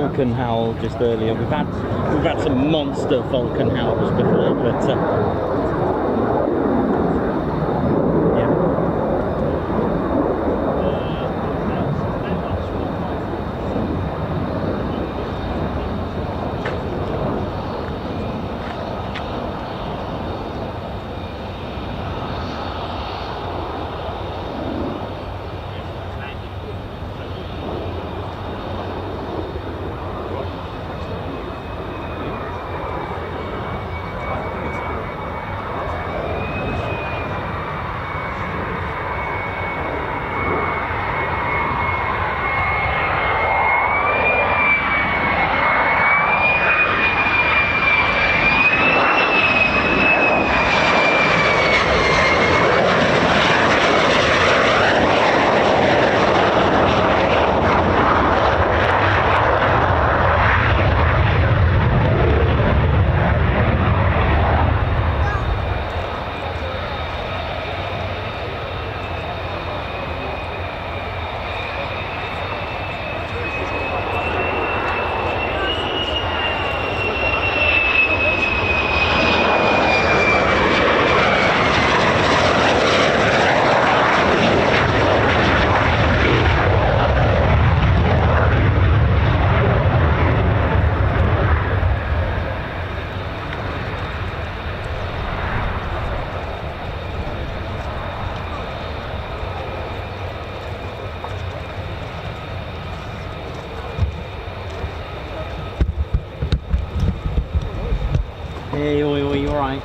Vulcan howl just earlier. We've had some monster Vulcan howls before, but yeah. Hey, oi, you alright?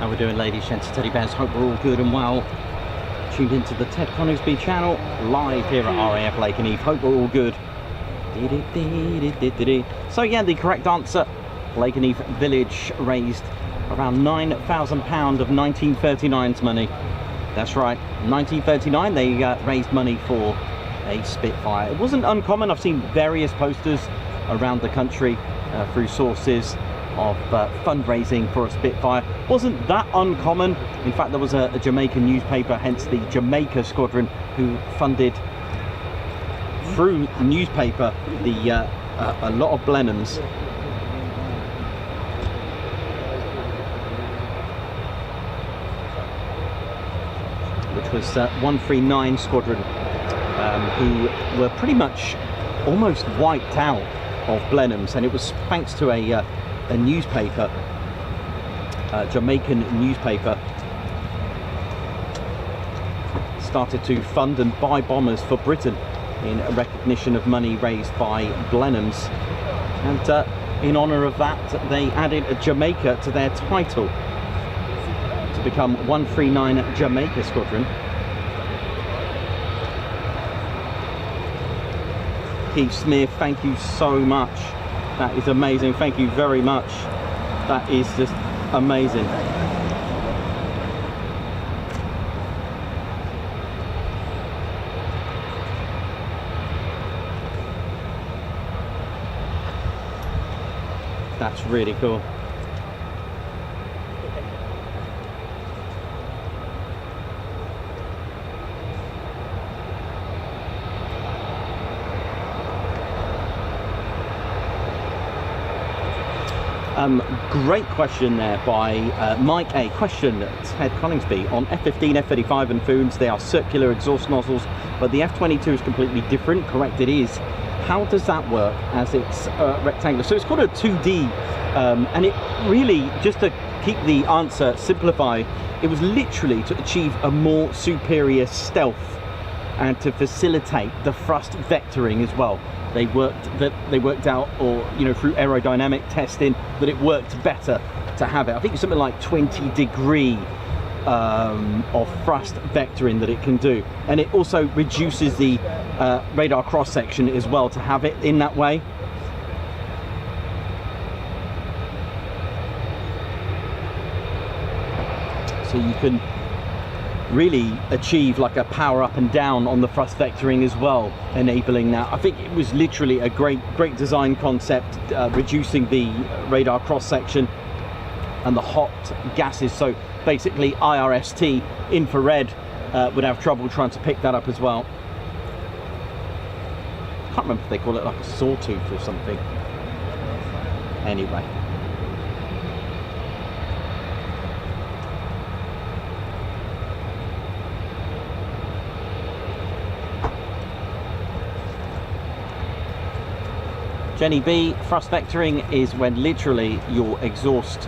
How we doing, ladies, gents, teddy bears? Hope we're all good and well. Tuned into the Ted Coningsby channel, live here at RAF Lakenheath. Hope we're all good. So yeah, the correct answer, Lakenheath Village raised around £9,000 of 1939's money. That's right, 1939 they raised money for a Spitfire. It wasn't uncommon. I've seen various posters around the country through sources of fundraising for a Spitfire. Wasn't that uncommon. In fact, there was a Jamaican newspaper, hence the Jamaica Squadron, who funded through newspaper the a lot of Blenheims. Which was 139 Squadron, who were pretty much almost wiped out of Blenheims, and it was thanks to a newspaper, Jamaican newspaper, started to fund and buy bombers for Britain in recognition of money raised by Blenheims, and in honour of that they added Jamaica to their title to become 139 Jamaica Squadron. Keith Smith, thank you so much. That is amazing. Thank you very much. That is just amazing. That's really cool. Great question there by Mike A. Question, Ted Coningsby. On F-15, F-35 and Foons, they are circular exhaust nozzles, but the F-22 is completely different. Correct, it is. How does that work as it's rectangular? So it's called a 2D, and it really, just to keep the answer simplified, it was literally to achieve a more superior stealth and to facilitate the thrust vectoring as well. They worked out, or through aerodynamic testing, that it worked better to have it. I think it's something like 20 degree of thrust vectoring that it can do, and it also reduces the radar cross section as well to have it in that way. So you can really achieve like a power up and down on the thrust vectoring as well, enabling that. I think it was literally a great design concept, reducing the radar cross section and the hot gases. So basically IRST, infrared, would have trouble trying to pick that up as well. Can't remember if they call it like a sawtooth or something. Anyway. Jenny B, thrust vectoring is when literally your exhaust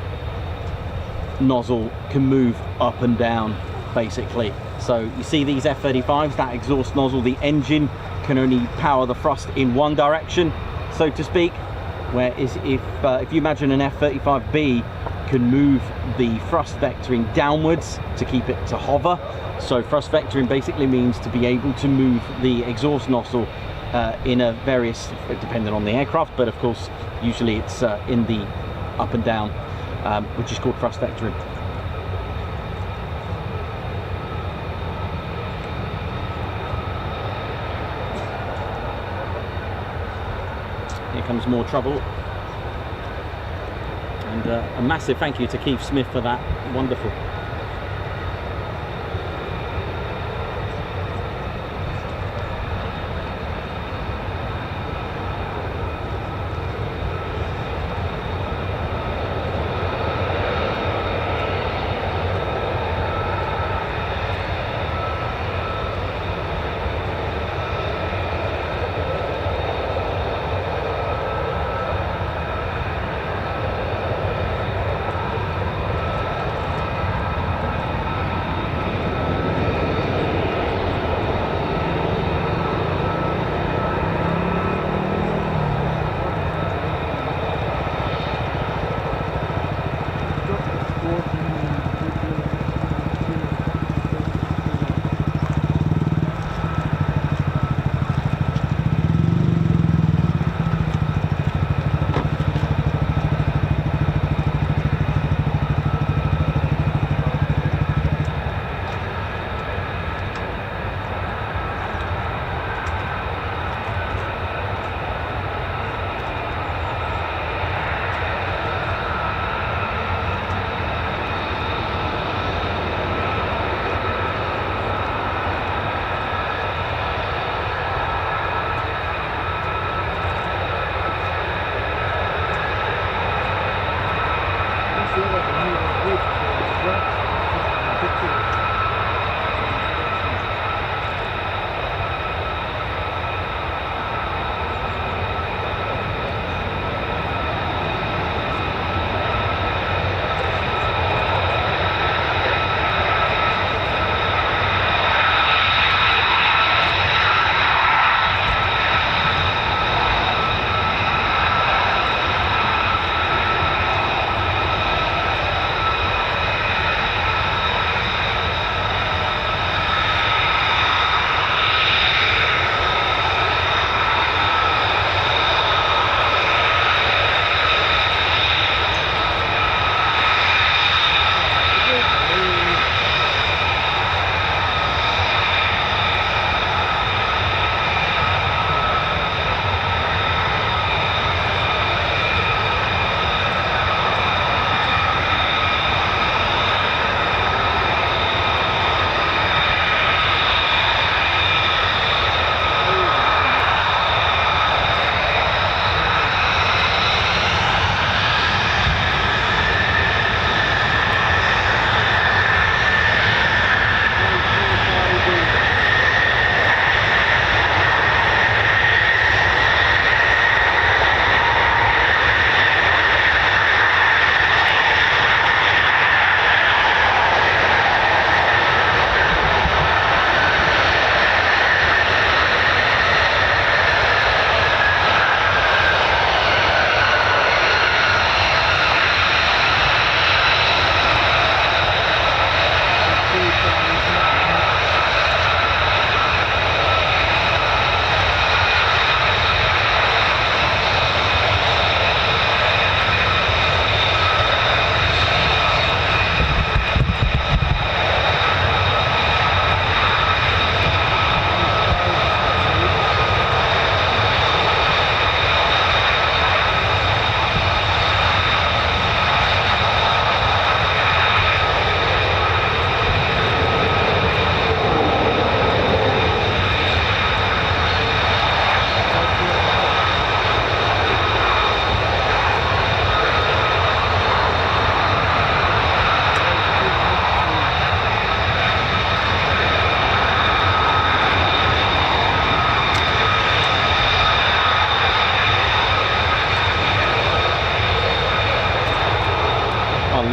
nozzle can move up and down, basically. So you see these F-35s, that exhaust nozzle, the engine can only power the thrust in one direction, so to speak. Whereas if you imagine an F-35B can move the thrust vectoring downwards to keep it to hover. So thrust vectoring basically means to be able to move the exhaust nozzle in a various, depending on the aircraft, but of course usually it's in the up and down, which is called thrust vectoring. Here comes more trouble, and a massive thank you to Keith Smith for that. Wonderful.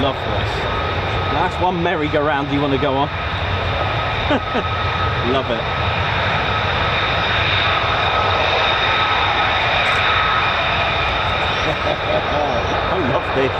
love this. That's one merry-go-round you want to go on. Love it. I love this.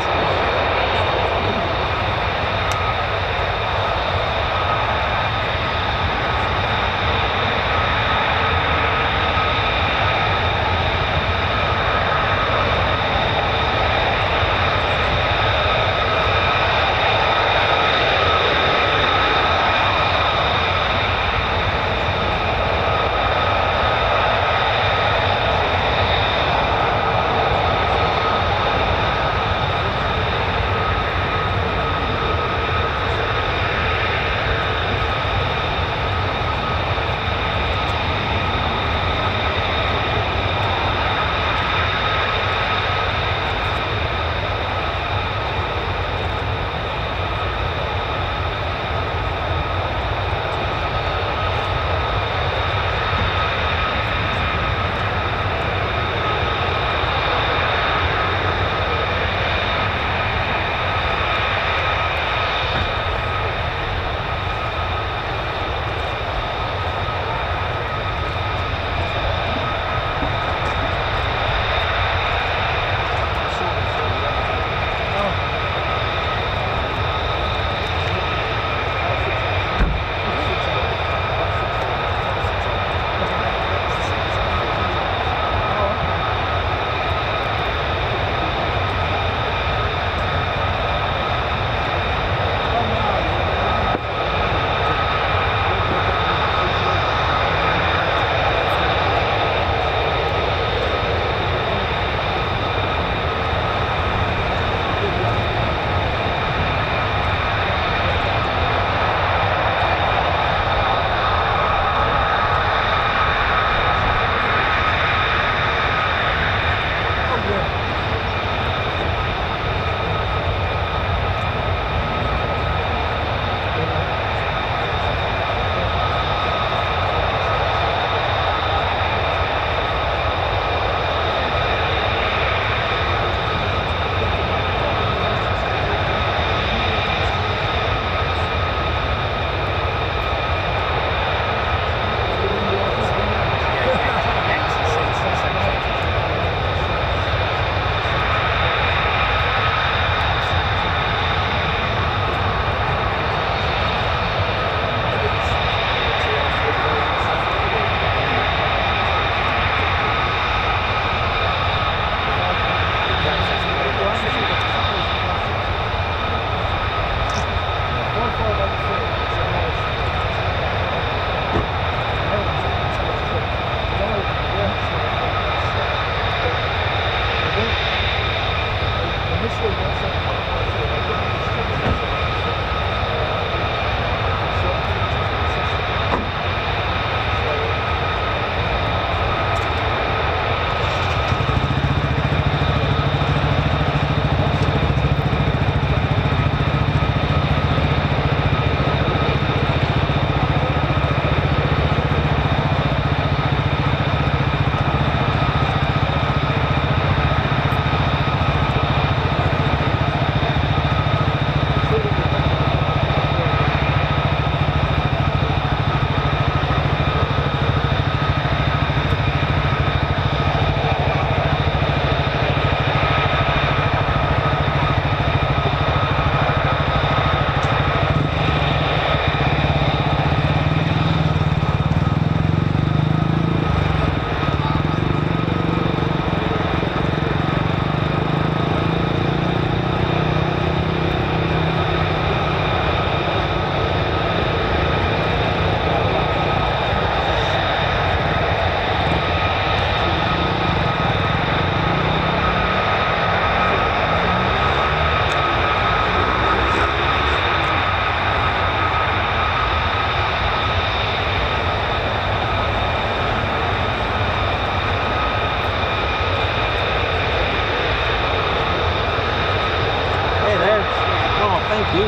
Thank you.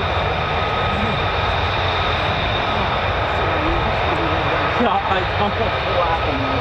Yeah, I don't know what happened.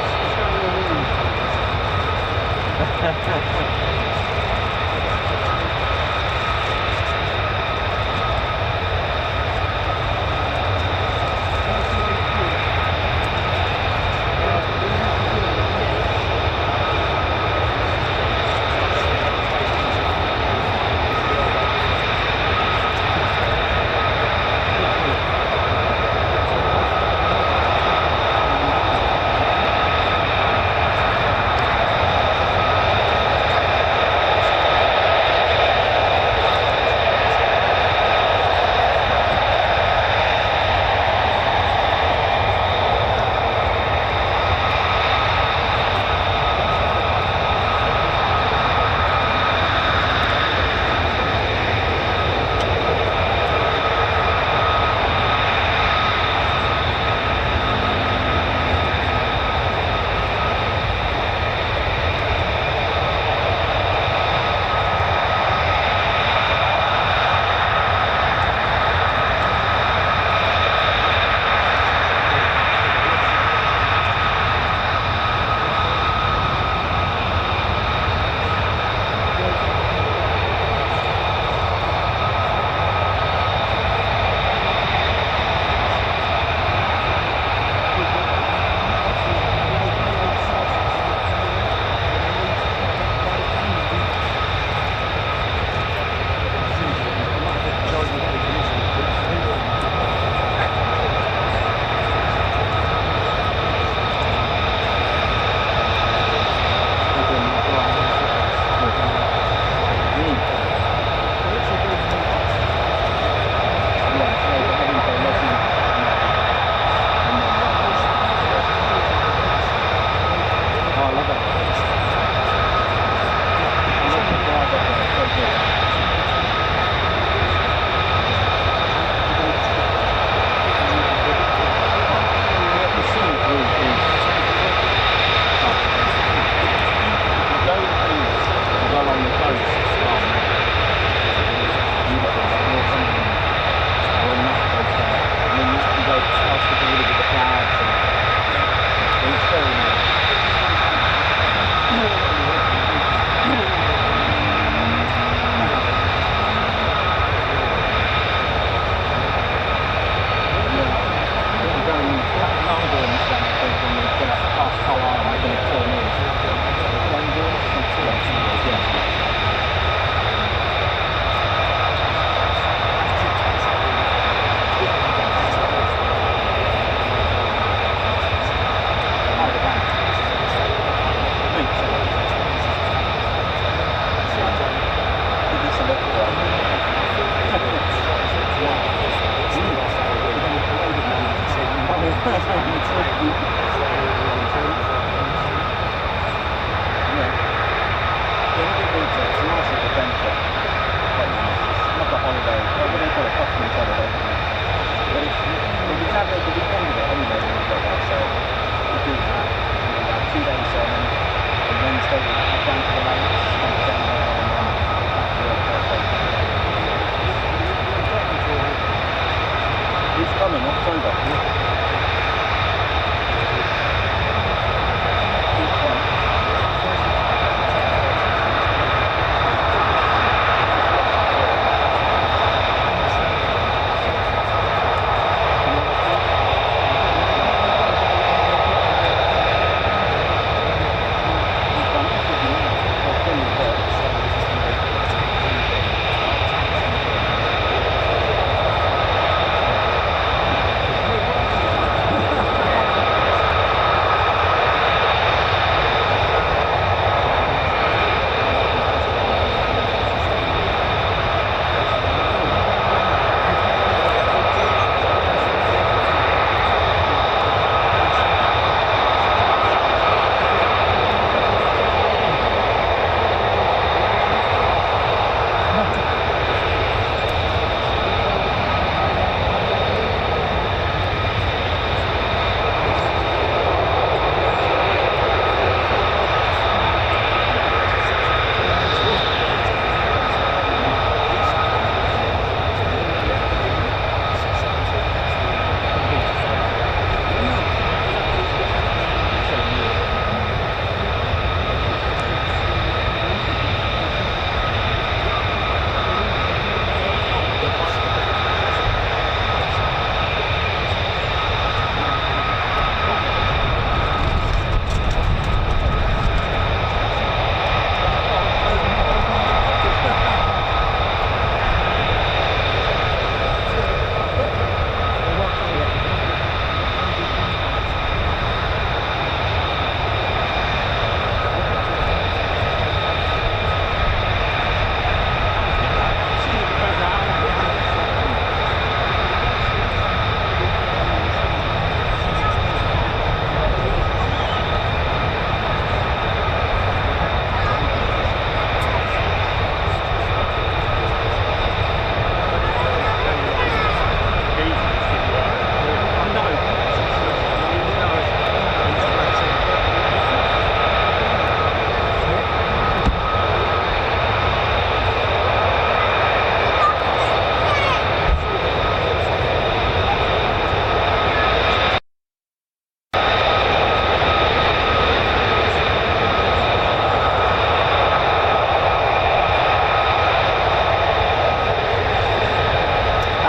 down to the lakes, down there, Who's coming? October?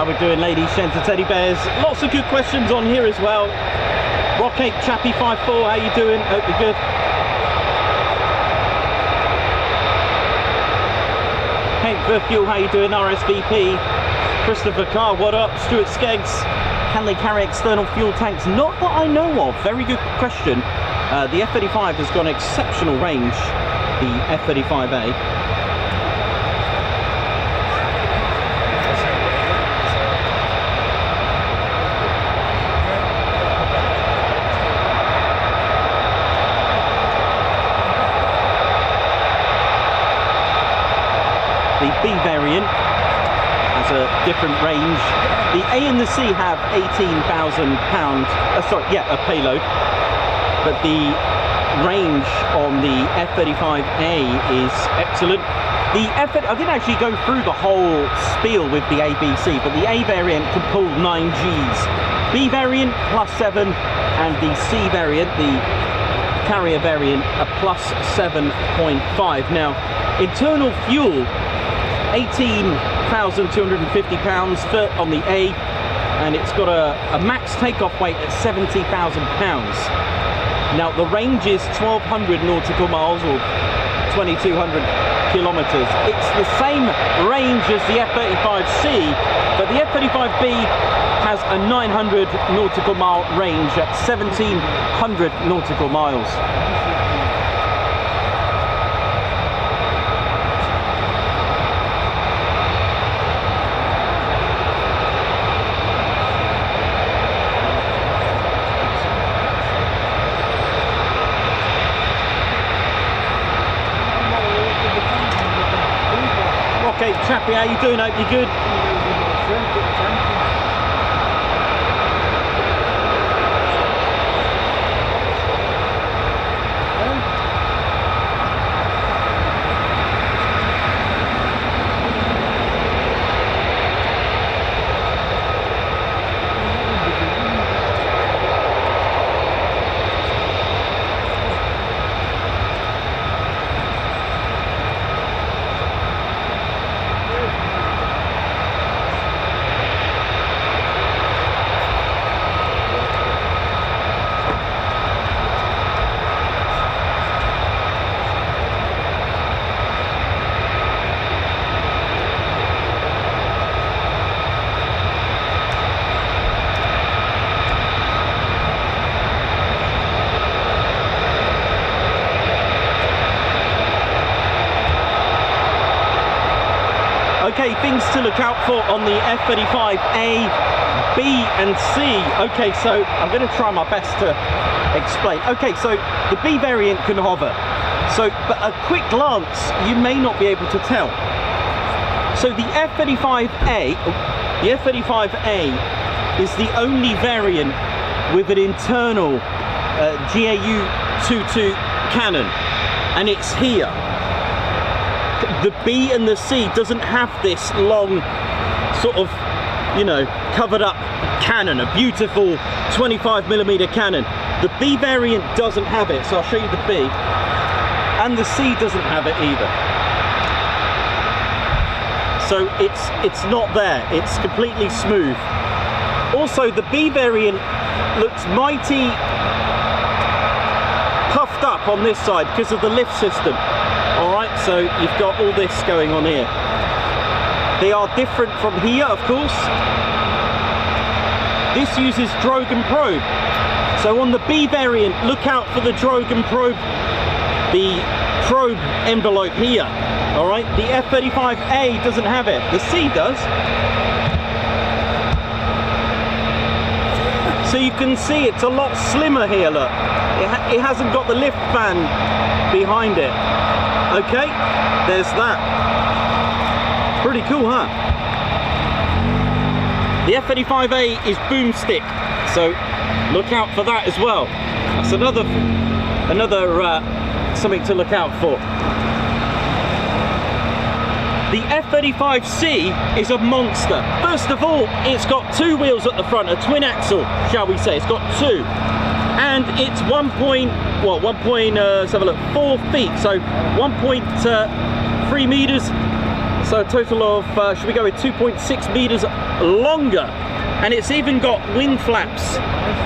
We're doing, ladies, gents and teddy bears. Lots of good questions on here as well. Rockcake Chappie 54, how you doing? Hope you're good. Hank Verfuel, how you doing? RSVP. Christopher Carr, what up? Stuart Skeggs, can they carry external fuel tanks? Not that I know of. Very good question. The F-35 has got an exceptional range, the F-35A. The B variant has a different range. The A and the C have £18,000, a payload. But the range on the F-35A is excellent. The I didn't actually go through the whole spiel with the ABC, but the A variant can pull 9 Gs. B variant +7, and the C variant, the carrier variant, a +7.5. Now, internal fuel, £18,250 on the A, and it's got a max takeoff weight at £70,000. Now the range is 1,200 nautical miles or 2,200 kilometers. It's the same range as the F-35C, but the F-35B has a 900 nautical mile range at 1,700 nautical miles. Okay, Chappie, how you doing? Hope you're good. Okay, things to look out for on the F-35A, B and C. Okay, so I'm going to try my best to explain. Okay, so the B variant can hover. So, but a quick glance, you may not be able to tell. So the F-35A is the only variant with an internal GAU-22 cannon, and it's here. The B and the C doesn't have this long sort of, you know, covered up cannon, a beautiful 25mm cannon. The B variant doesn't have it, so I'll show you the B, and the C doesn't have it either. So it's not there, it's completely smooth. Also, the B variant looks mighty puffed up on this side because of the lift system. Alright, so you've got all this going on here. They are different from here, of course. This uses drogue and probe. So on the B variant, look out for the drogue and probe, the probe envelope here. Alright, the F-35A doesn't have it. The C does. So you can see it's a lot slimmer here, look. It hasn't got the lift fan behind it. Okay, there's that. Pretty cool, huh? The F-35A is boomstick, so look out for that as well. That's another something to look out for. The F-35C is a monster. First of all, it's got two wheels at the front, a twin axle, shall we say. It's got two. And it's 4 feet, so 1.3 meters. So a total of, should we go with 2.6 meters longer. And it's even got wing flaps.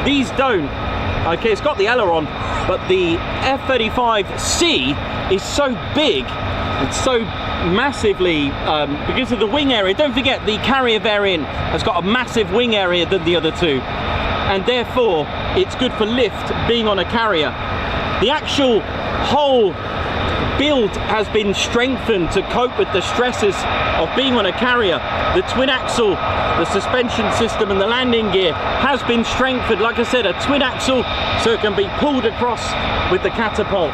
These don't. Okay, it's got the aileron, but the F-35C is so big, it's so massively, because of the wing area. Don't forget, the carrier variant has got a massive wing area than the other two, and therefore it's good for lift being on a carrier. The actual whole build has been strengthened to cope with the stresses of being on a carrier. The twin axle, the suspension system and the landing gear has been strengthened. Like I said, a twin axle so it can be pulled across with the catapult.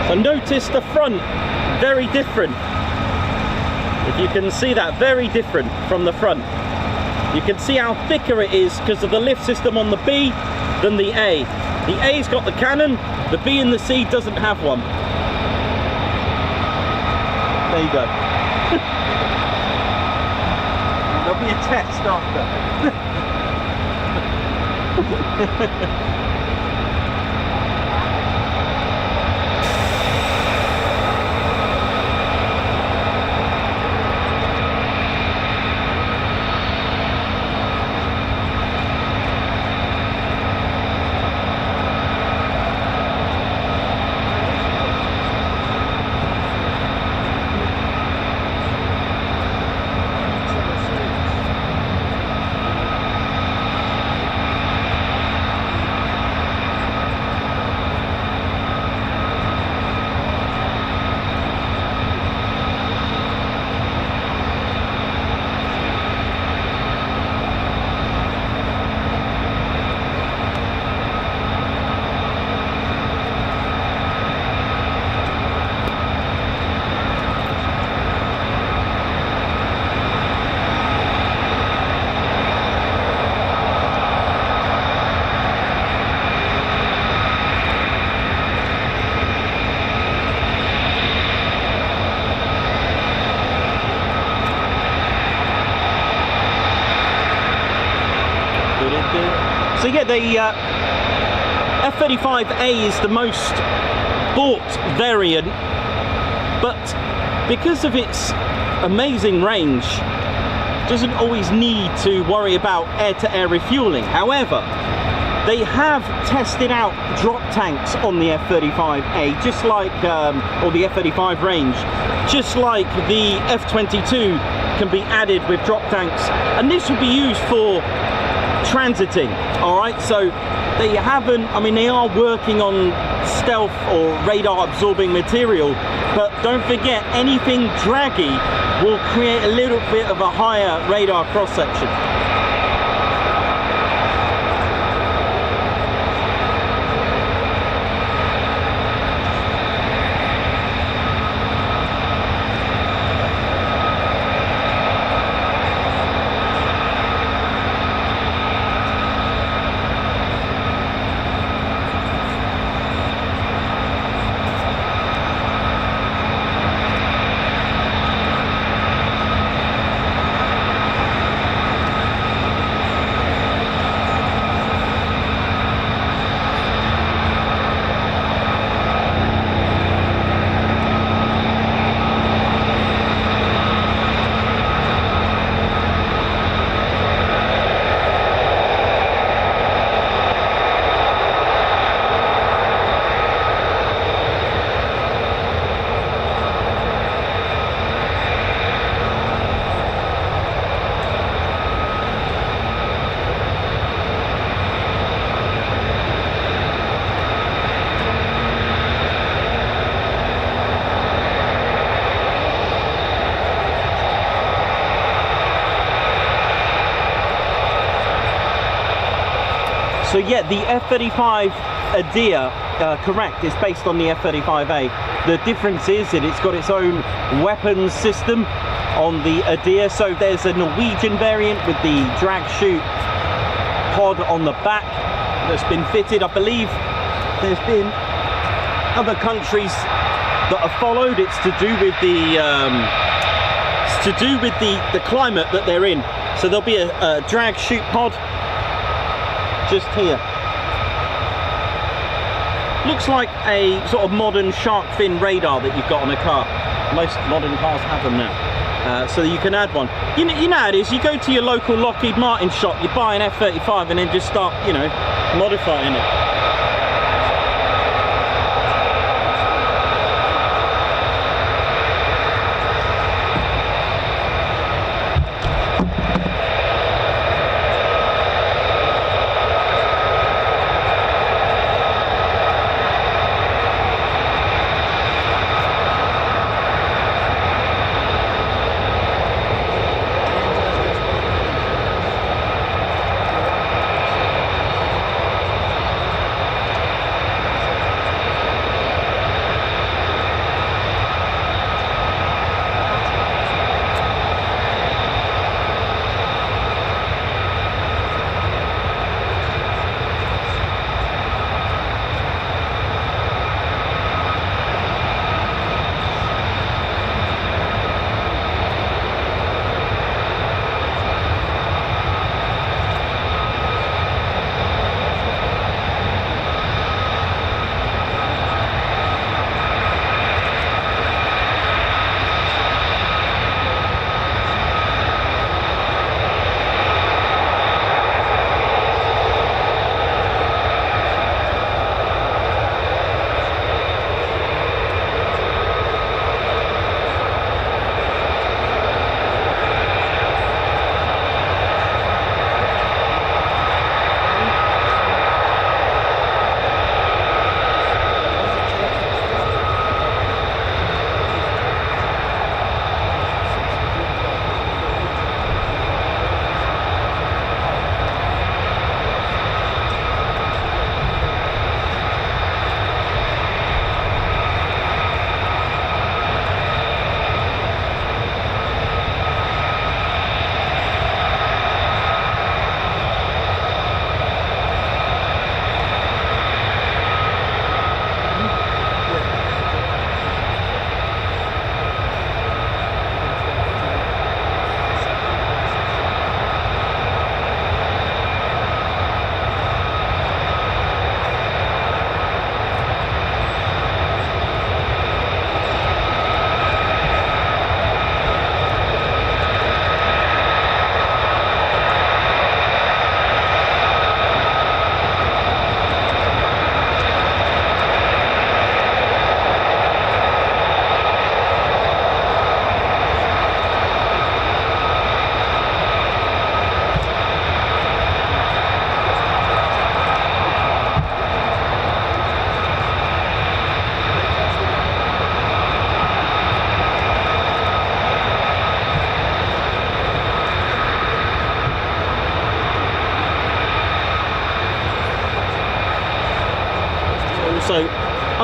So notice the front, very different. If you can see that, very different from the front. You can see how thicker it is because of the lift system on the B than the A. The A's got the cannon, the B and the C doesn't have one. There you go. There'll be a test after. So yeah, the F-35A is the most bought variant, but because of its amazing range, doesn't always need to worry about air-to-air refueling. However, they have tested out drop tanks on the F-35A, just like, or the F-35 range, just like the F-22 can be added with drop tanks, and this would be used for transiting. All right, so they haven't, I mean, they are working on stealth or radar absorbing material, but don't forget, anything draggy will create a little bit of a higher radar cross section. So yeah, the F-35 Adir, correct, is based on the F-35A. The difference is that it's got its own weapons system on the Adir. So there's a Norwegian variant with the drag chute pod on the back that's been fitted. I believe there's been other countries that have followed. It's to do with the climate that they're in. So there'll be a drag chute pod just here. Looks like a sort of modern shark fin radar that you've got on a car. Most modern cars have them now. So you can add one. You know how it is, you go to your local Lockheed Martin shop, you buy an F-35 and then just start, you know, modifying it.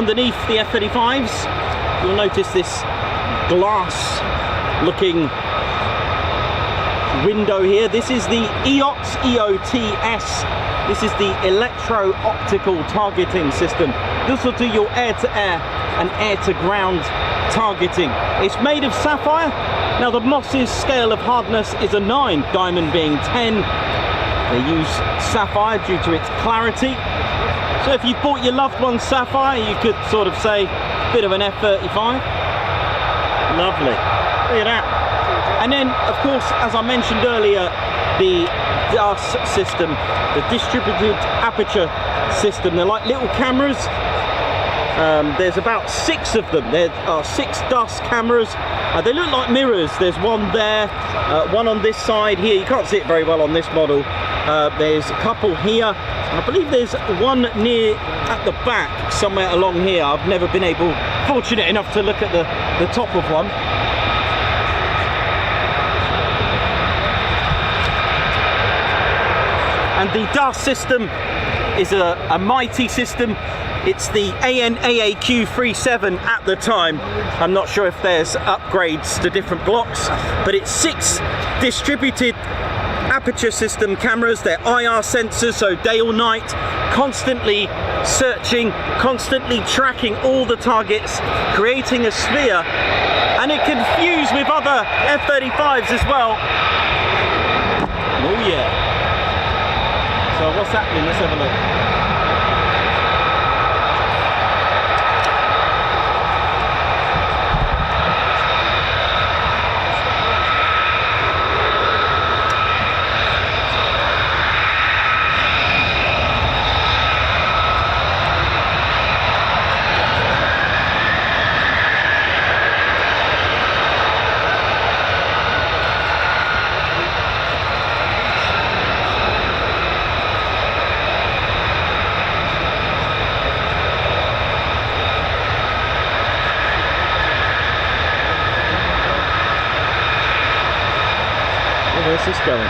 underneath the F-35s, you'll notice this glass-looking window here. This is the EOTS, EOTS. This is the electro-optical targeting system. This will do your air-to-air and air-to-ground targeting. It's made of sapphire. Now the Moss's scale of hardness is a 9, diamond being 10. They use sapphire due to its clarity. So if you bought your loved one sapphire, you could sort of say, bit of an F-35. Lovely. Look at that. And then, of course, as I mentioned earlier, the DAS system, the distributed aperture system. They're like little cameras. There's about 6 of them. There are 6 DAS cameras. They look like mirrors. There's one there, one on this side here. You can't see it very well on this model. There's a couple here. I believe there's one near at the back, somewhere along here. I've never been fortunate enough to look at the top of one. And the DAS system is a mighty system. It's the ANAAQ-37 at the time. I'm not sure if there's upgrades to different blocks, but it's 6 distributed aperture system cameras. They're IR sensors, so day or night, constantly searching, constantly tracking all the targets, creating a sphere, and it can fuse with other F-35s as well. Oh yeah. So what's happening? Let's have a look. Where's this going?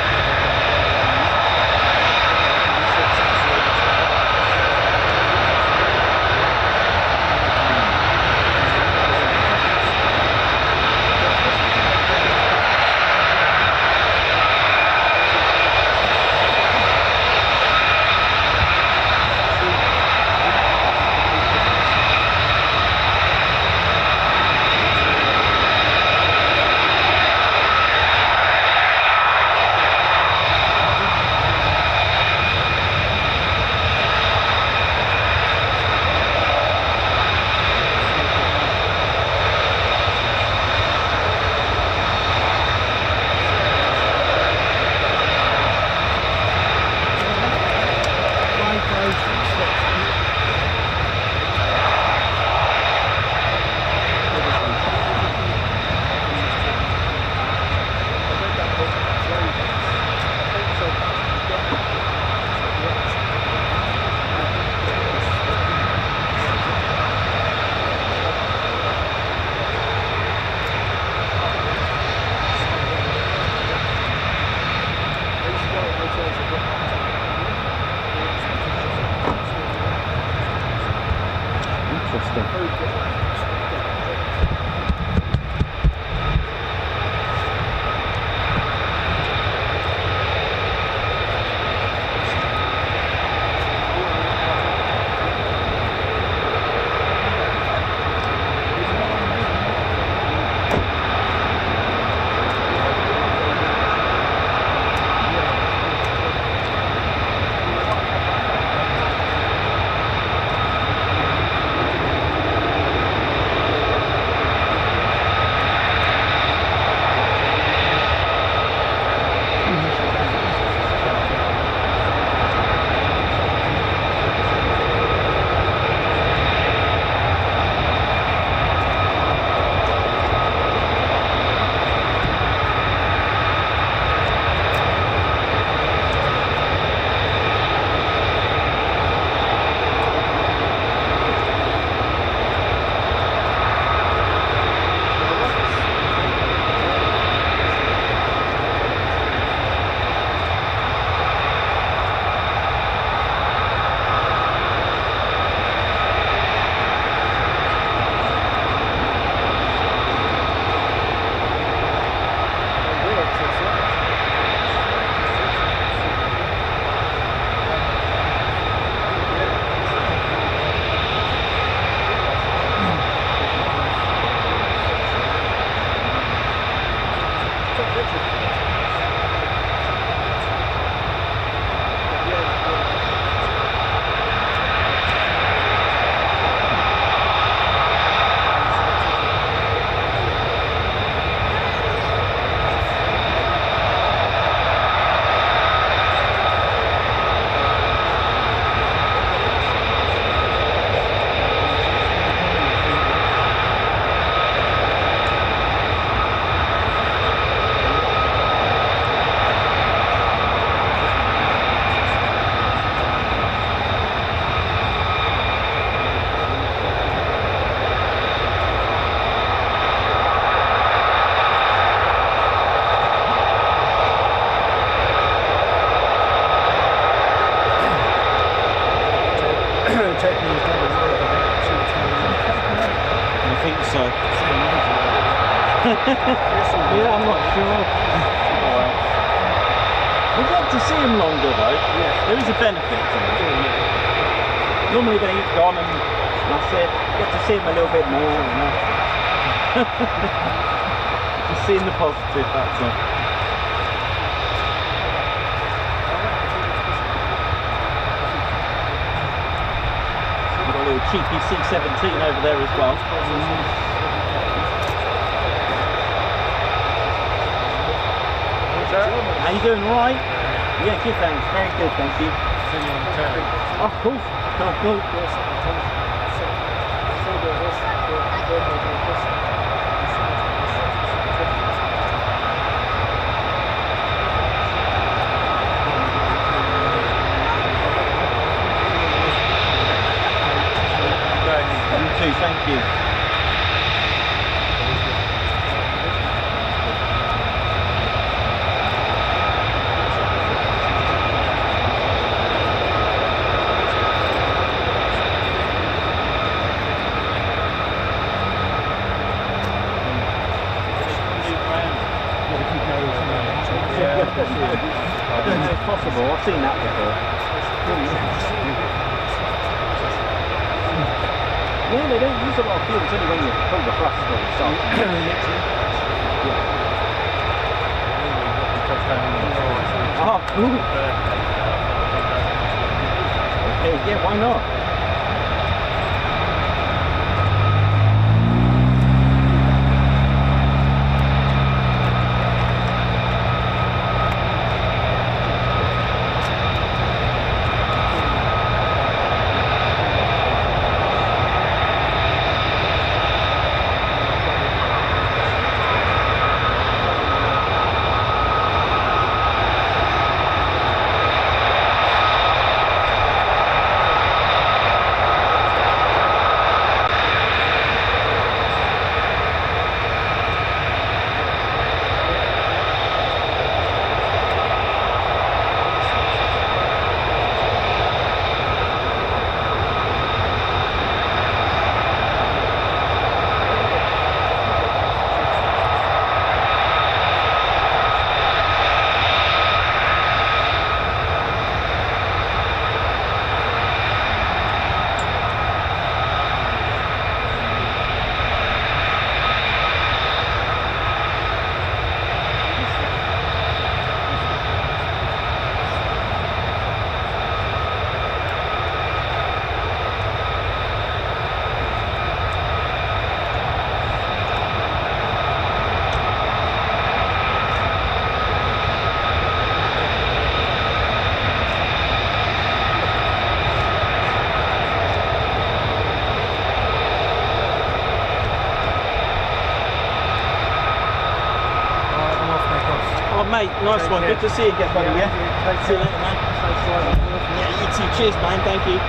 I think so. Yeah, I'm not sure. Oh, well. We get to see him longer though. Yeah. There is a benefit to it. Normally they've gone and that's it. Get to see him a little bit more. You know? Just seeing the positive, that's it. We've got a little cheeky C-17 over there as well. How you doing? All right? Yeah, good, thanks. Very good, thank you. See you on the telly. Oh, cool. Cool. You too, thank you. It's possible, I've seen that before. Yeah, they don't use a lot of fuel, it's only when you pull the thrust or something. Oh, cool. Okay, yeah, why not? Mate, nice one. Good to see you again, buddy. Yeah. See you later, man. Yeah, you too. Cheers, man. Thank you.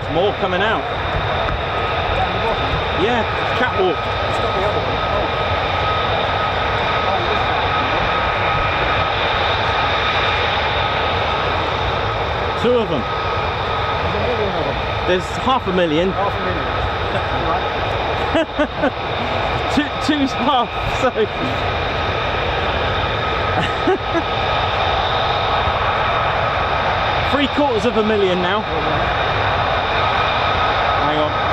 there's more coming out. Yeah, catwalk. It's got the other one. Two of them. There's a million of them. There's 500,000. 500,000. Two's half, so. $750,000 now. Hang on.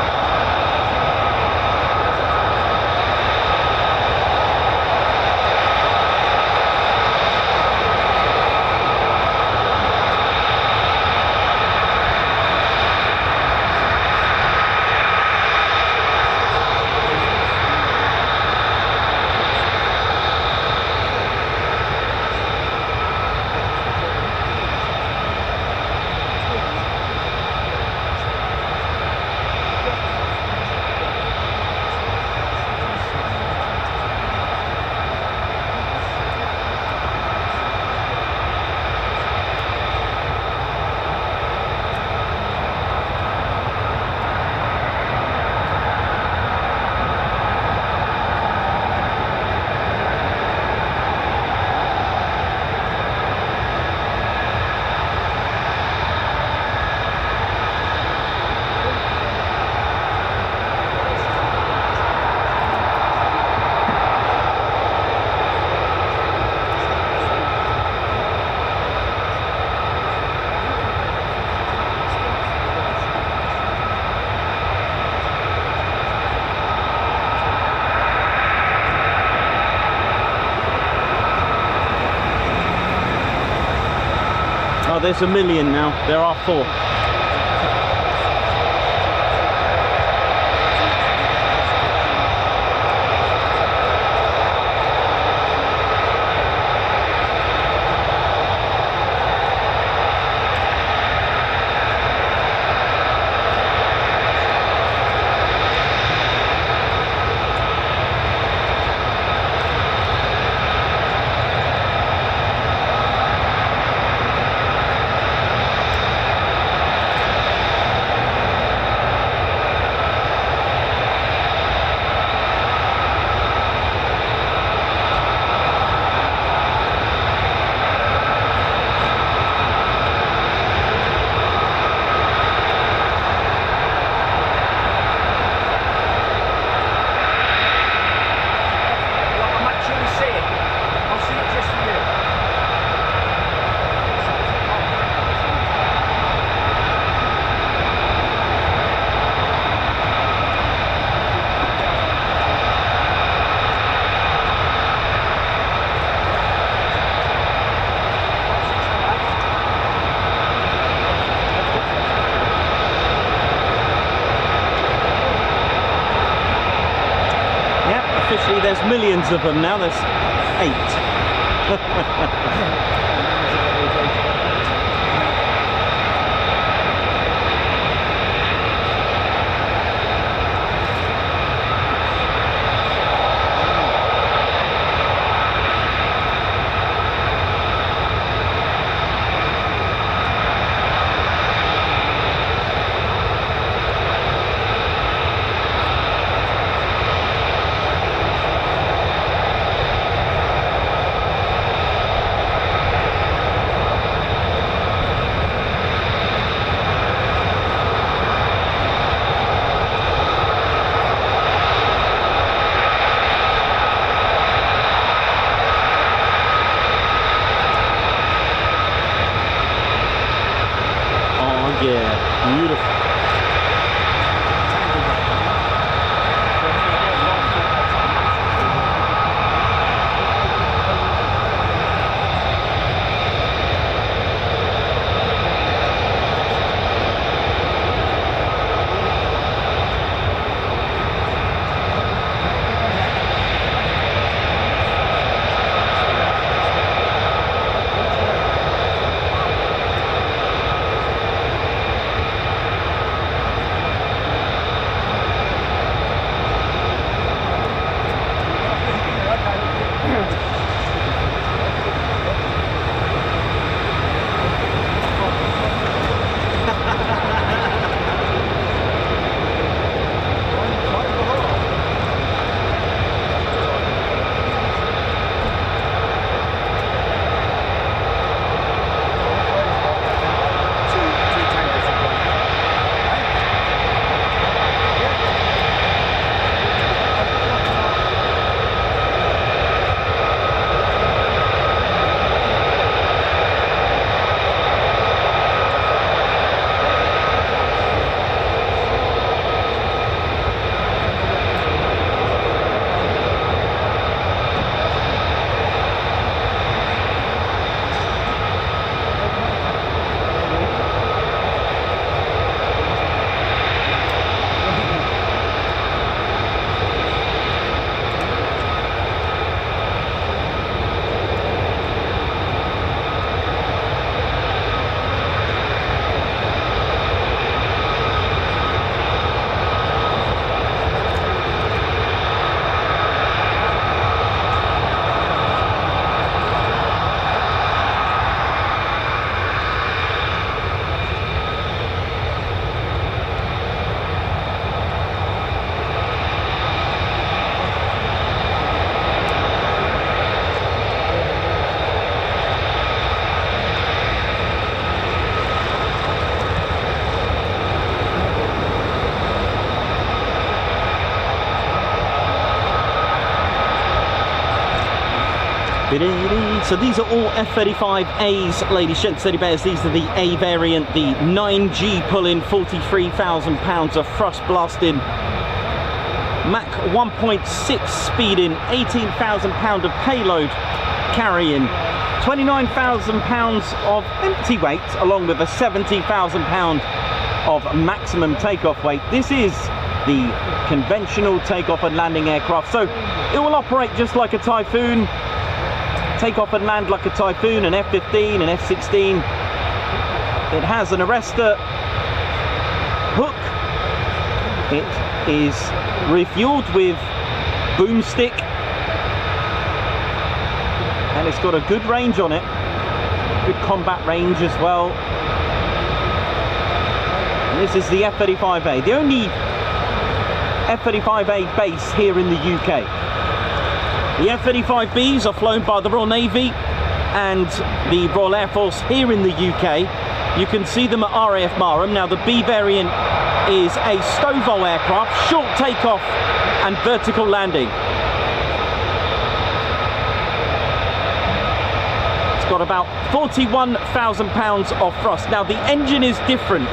Oh, there's 1 million now. There are 4. Officially there's millions of them now, there's 8. So these are all F-35As, ladies, gents, teddy bears. These are the A variant, the 9G pulling, 43,000 pounds of thrust blasting, Mach 1.6 speeding, 18,000 pound of payload carrying, 29,000 pounds of empty weight, along with a 70,000 pound of maximum takeoff weight. This is the conventional takeoff and landing aircraft, so it will operate just like a Typhoon, take off and land like a Typhoon, an F-15, an F-16. It has an arrestor hook. It is refueled with boomstick, and it's got a good range on it, good combat range as well. And this is the F-35A, the only F-35A base here in the UK. The F-35Bs are flown by the Royal Navy and the Royal Air Force here in the UK. You can see them at RAF Marham. Now the B variant is a STOVL aircraft, short takeoff and vertical landing. It's got about 41,000 pounds of thrust. Now the engine is different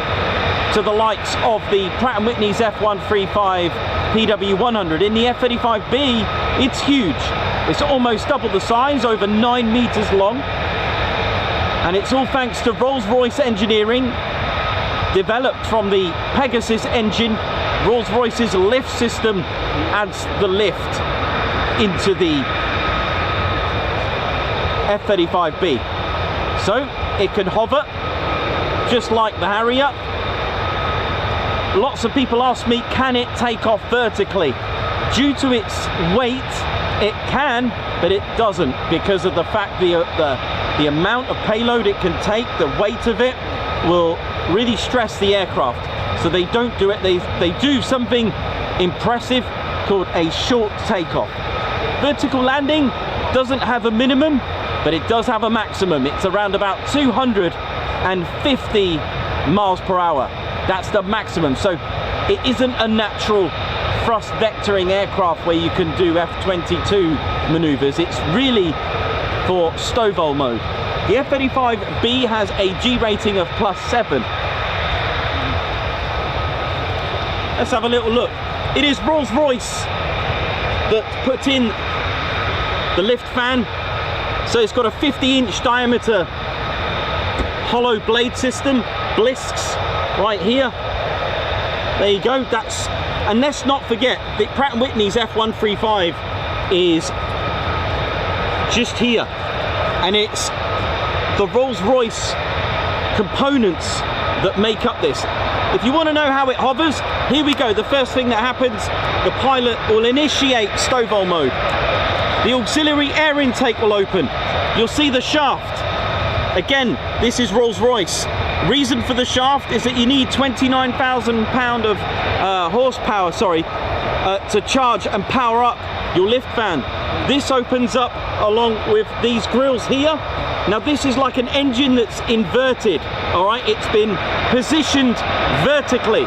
to the likes of the Pratt & Whitney's F-135 PW100. In the F-35B, it's huge. It's almost double the size, over 9 meters long. And it's all thanks to Rolls-Royce engineering, developed from the Pegasus engine. Rolls-Royce's lift system adds the lift into the F-35B. So it can hover, just like the Harrier. Lots of people ask me, can it take off vertically? Due to its weight, it can, but it doesn't, because of the fact the amount of payload it can take, the weight of it will really stress the aircraft. So they don't do it. They do something impressive called a short takeoff. Vertical landing doesn't have a minimum, but it does have a maximum. It's around about 250 miles per hour. That's the maximum. So it isn't a natural thrust vectoring aircraft where you can do F-22 maneuvers. It's really for STOVL mode. The F-35B has a G rating of +7. Let's have a little look. It is Rolls-Royce that put in the lift fan. So it's got a 50-inch diameter hollow blade system, blisks right here. There you go. And let's not forget that Pratt & Whitney's F-135 is just here, and it's the Rolls-Royce components that make up this. If you want to know how it hovers, here we go. The first thing that happens, the pilot will initiate STOVL mode. The auxiliary air intake will open. You'll see the shaft. Again, this is Rolls-Royce. Reason for the shaft is that you need 29,000 pound of horsepower, to charge and power up your lift fan. This opens up along with these grills here. Now this is like an engine that's inverted, all right? It's been positioned vertically.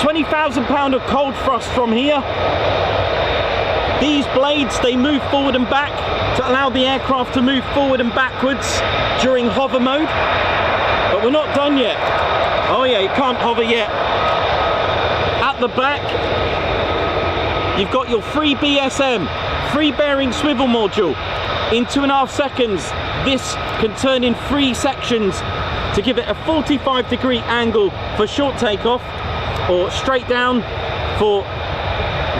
20,000 pound of cold thrust from here. These blades, they move forward and back to allow the aircraft to move forward and backwards during hover mode. But we're not done yet. Oh yeah, you can't hover yet. At the back, you've got your free BSM, free bearing swivel module. In 2.5 seconds, this can turn in 3 sections to give it a 45-degree angle for short takeoff, or straight down for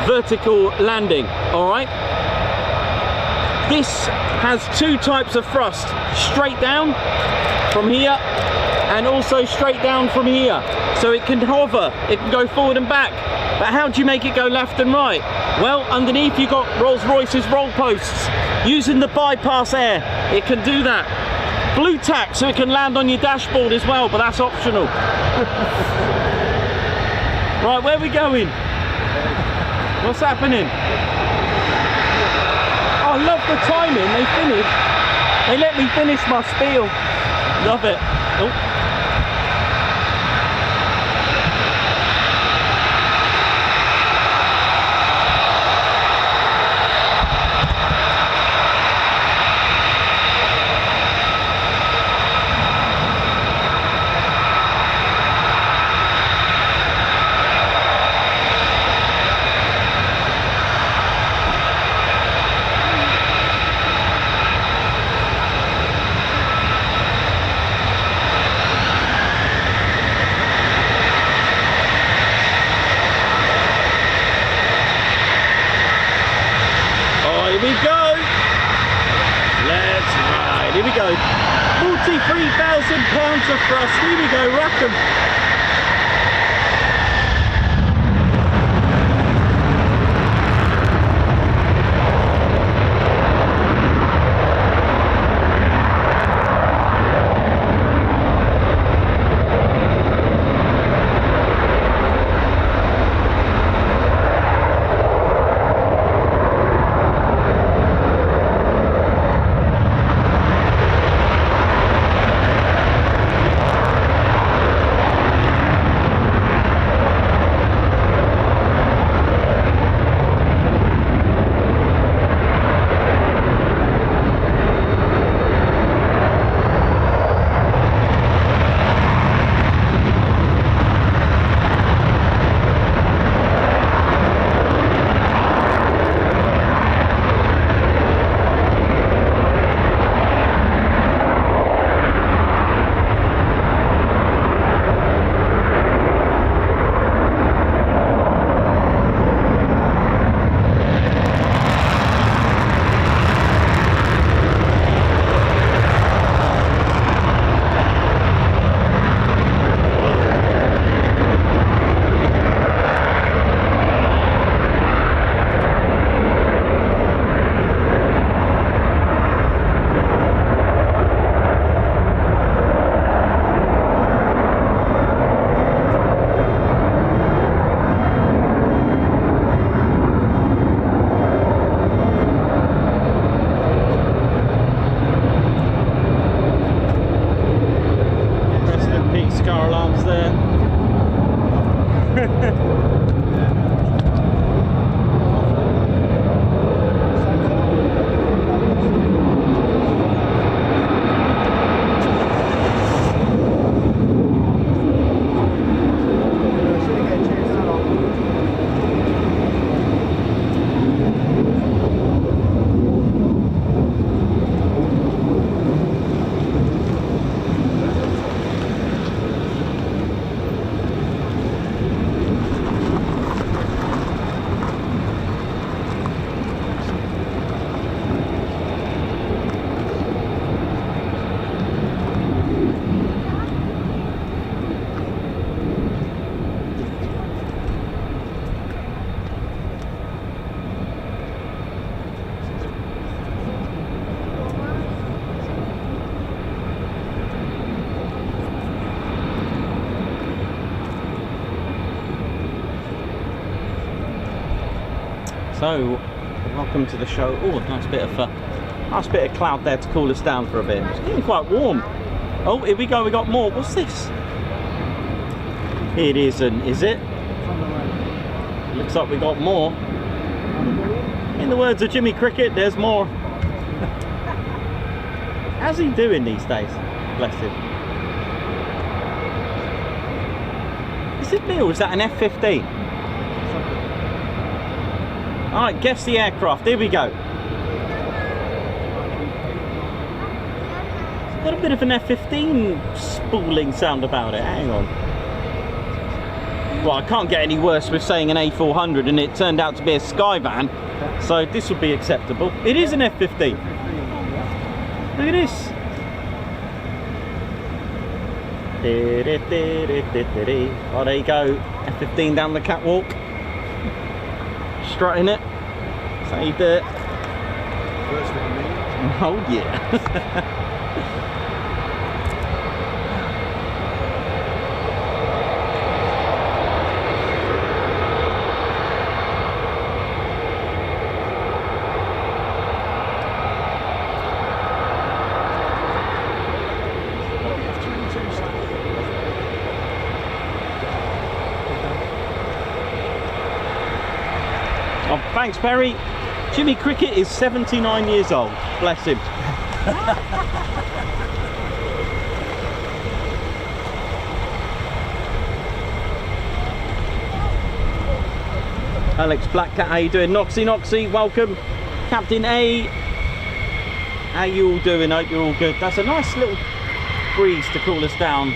vertical landing. All right, this has 2 types of thrust: straight down from here and also straight down from here. So it can hover, it can go forward and back. But how do you make it go left and right? Well, underneath you've got Rolls-Royce's roll posts. Using the bypass air, it can do that. Blue tack, so it can land on your dashboard as well, but that's optional. Right, where are we going? What's happening? Oh, I love the timing. They finished. They let me finish my spiel. Love it. Oh. Here we go. Let's ride. Here we go. 43,000 pounds of thrust. Here we go. Rack 'em. So, welcome to the show. Oh, nice bit of cloud there to cool us down for a bit. It's getting quite warm. Oh, here we go. We got more. What's this? It isn't, is it? Looks like we got more. In the words of Jimmy Cricket, there's more. How's he doing these days? Bless him. Is it me or is that an F-15? Alright, guess the aircraft. Here we go. It's got a bit of an F-15 spooling sound about it. Hang on. Well, I can't get any worse with saying an A400 and it turned out to be a Skyvan. So this would be acceptable. It is an F-15. Look at this. Oh, there you go. F-15 down the catwalk. Strutting it. That's how you do it. First with me. Oh yeah. Oh, thanks, Perry. Jimmy Cricket is 79 years old. Bless him. Alex Blackcat, how you doing? Noxy, welcome. Captain A, how you all doing? Hope you're all good. That's a nice little breeze to cool us down.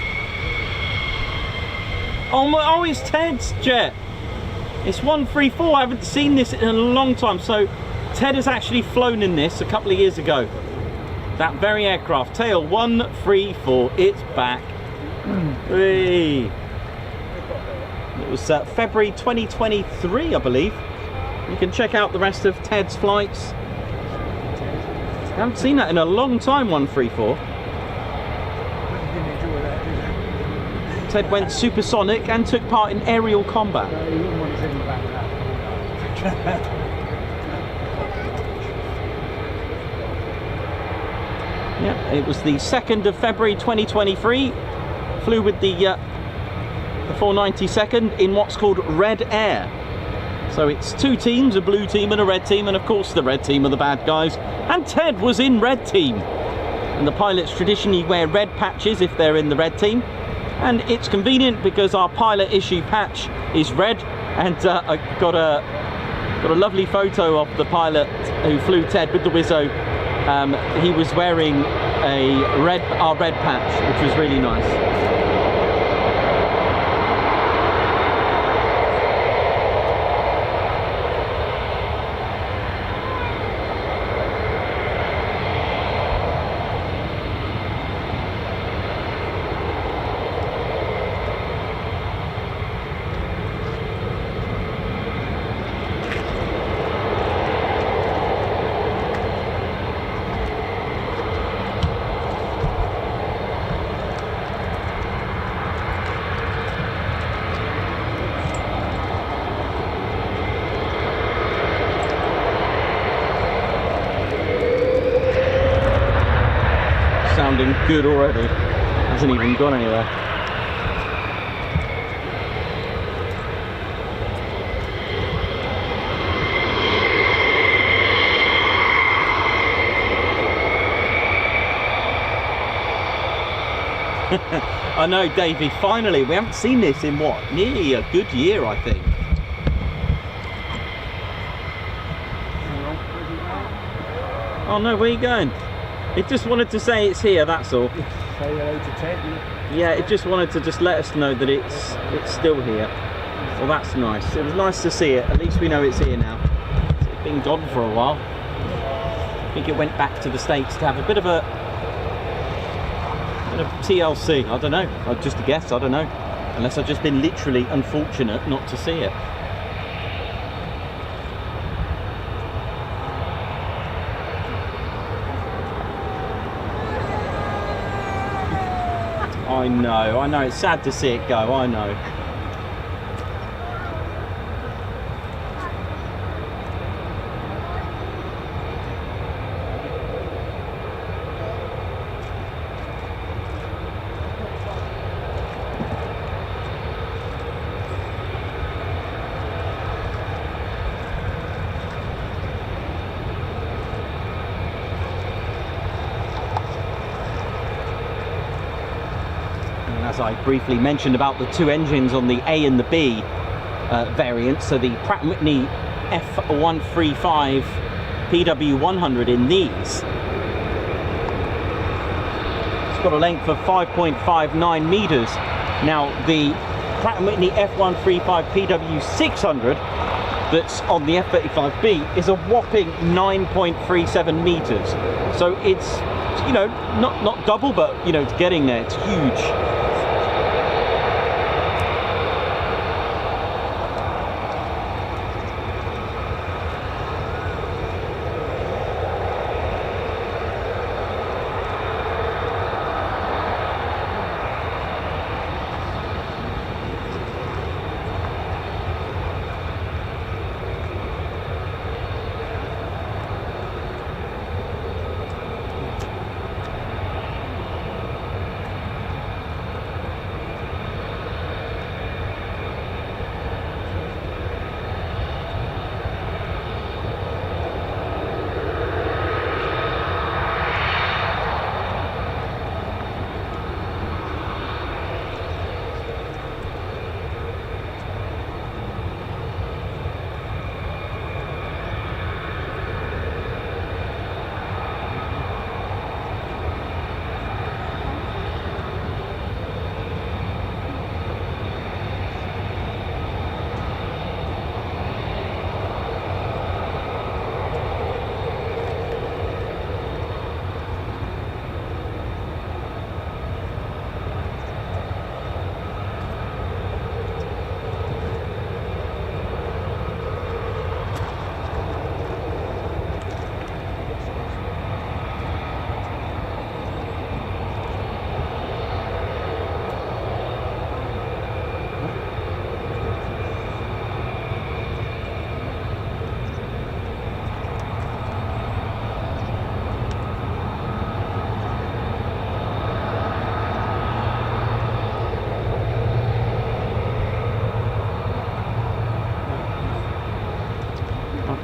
Oh, it's Ted's jet. It's 134. I haven't seen this in a long time, so Ted has actually flown in this a couple of years ago. That very aircraft, tail 134, it's back. Whee. It was February 2023, I believe. You can check out the rest of Ted's flights. I haven't seen that in a long time, 134. Ted went supersonic and took part in aerial combat. Yeah, it was the 2nd of February 2023. Flew with the 492nd in what's called Red Air. So it's 2 teams, a blue team and a red team, and of course the red team are the bad guys. And Ted was in red team. And the pilots traditionally wear red patches if they're in the red team. And it's convenient because our pilot issue patch is red. And I got a lovely photo of the pilot who flew Ted with the Wizzo. He was wearing our red patch, which was really nice. Sounding good already. Hasn't even gone anywhere. I know, Davey, finally. We haven't seen this in what? Nearly a good year, I think. Oh no, where are you going? It just wanted to say it's here, that's all. Say hello to Ted. Yeah, it just wanted to just let us know that it's still here. Well, that's nice. It was nice to see it. At least we know it's here now. It's been gone for a while. I think it went back to the States to have a bit of TLC. I don't know. Just a guess. I don't know. Unless I've just been literally unfortunate not to see it. I know, it's sad to see it go, I know. As I briefly mentioned about the 2 engines on the A and the B variants, so the Pratt & Whitney F-135 PW100 in these. It's got a length of 5.59 meters. Now the Pratt & Whitney F-135 PW600 that's on the F-35B is a whopping 9.37 meters. So it's, you know, not double, but you know, it's getting there. It's huge.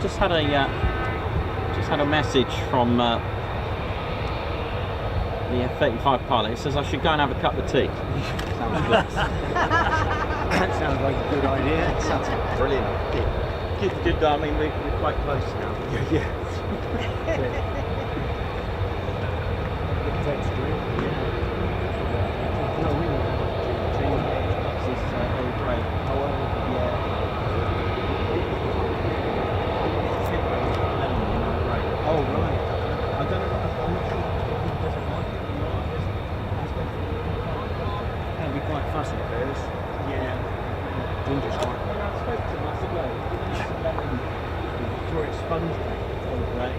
just had a message from the F-35 pilot. It says I should go and have a cup of tea. Sounds good. That sounds like a good idea. Sounds brilliant. Good. I mean, we're quite close now. Yeah. No, we know. This is very great. Oh, right. I don't know. I'm not sure if he doesn't like it or not. That'd be quite fussy, bears. Yeah. Ginger's quite. I spoke to him, I said, well, it's sponge cake. Oh, right.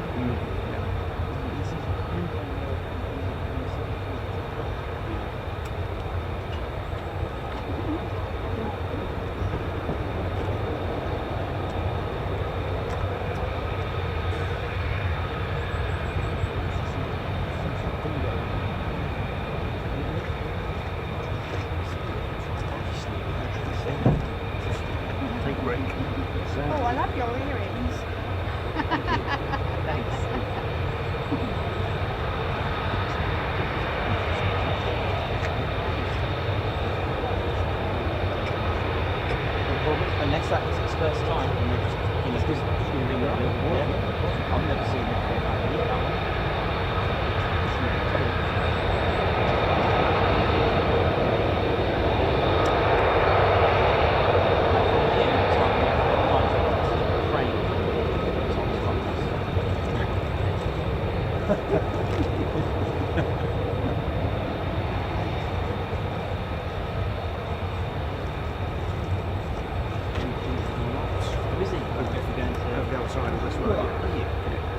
Oh, I love your earrings. Thanks. Unless that was his first time, and we're just I've never seen it for about a year.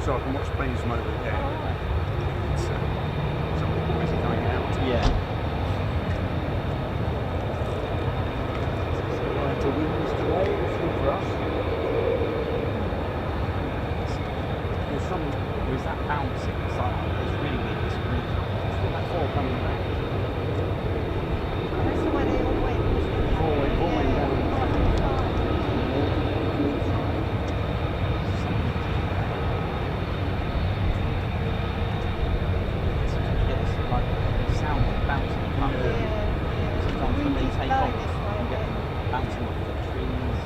So I can watch planes from over there. It's some of the boys are going out. Yeah. To win this today, it's good for us. There's some, there's that bouncing, it's like, it's really weird, it's really, it's that four coming back. That's the way they all went. Four went down. Bouncing off the trees.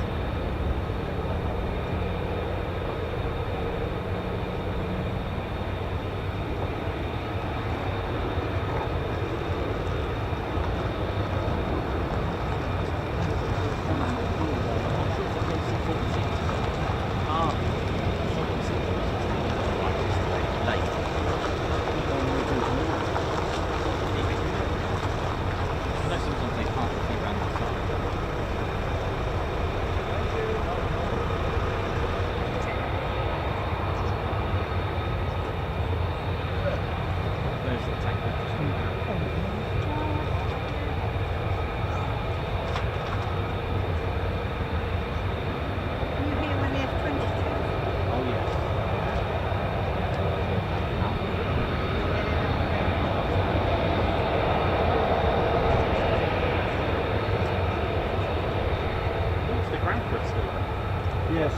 Yes.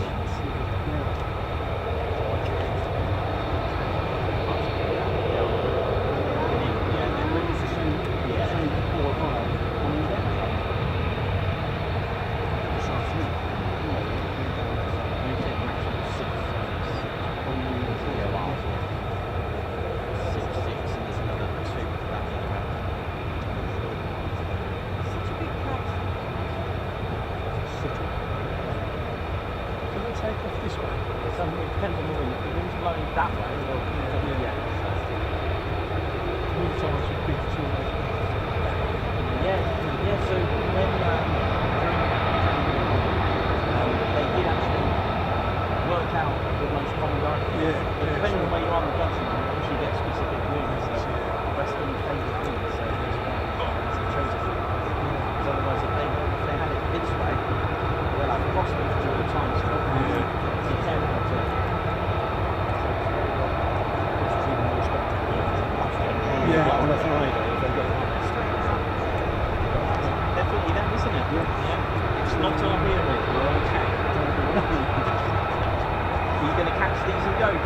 joking?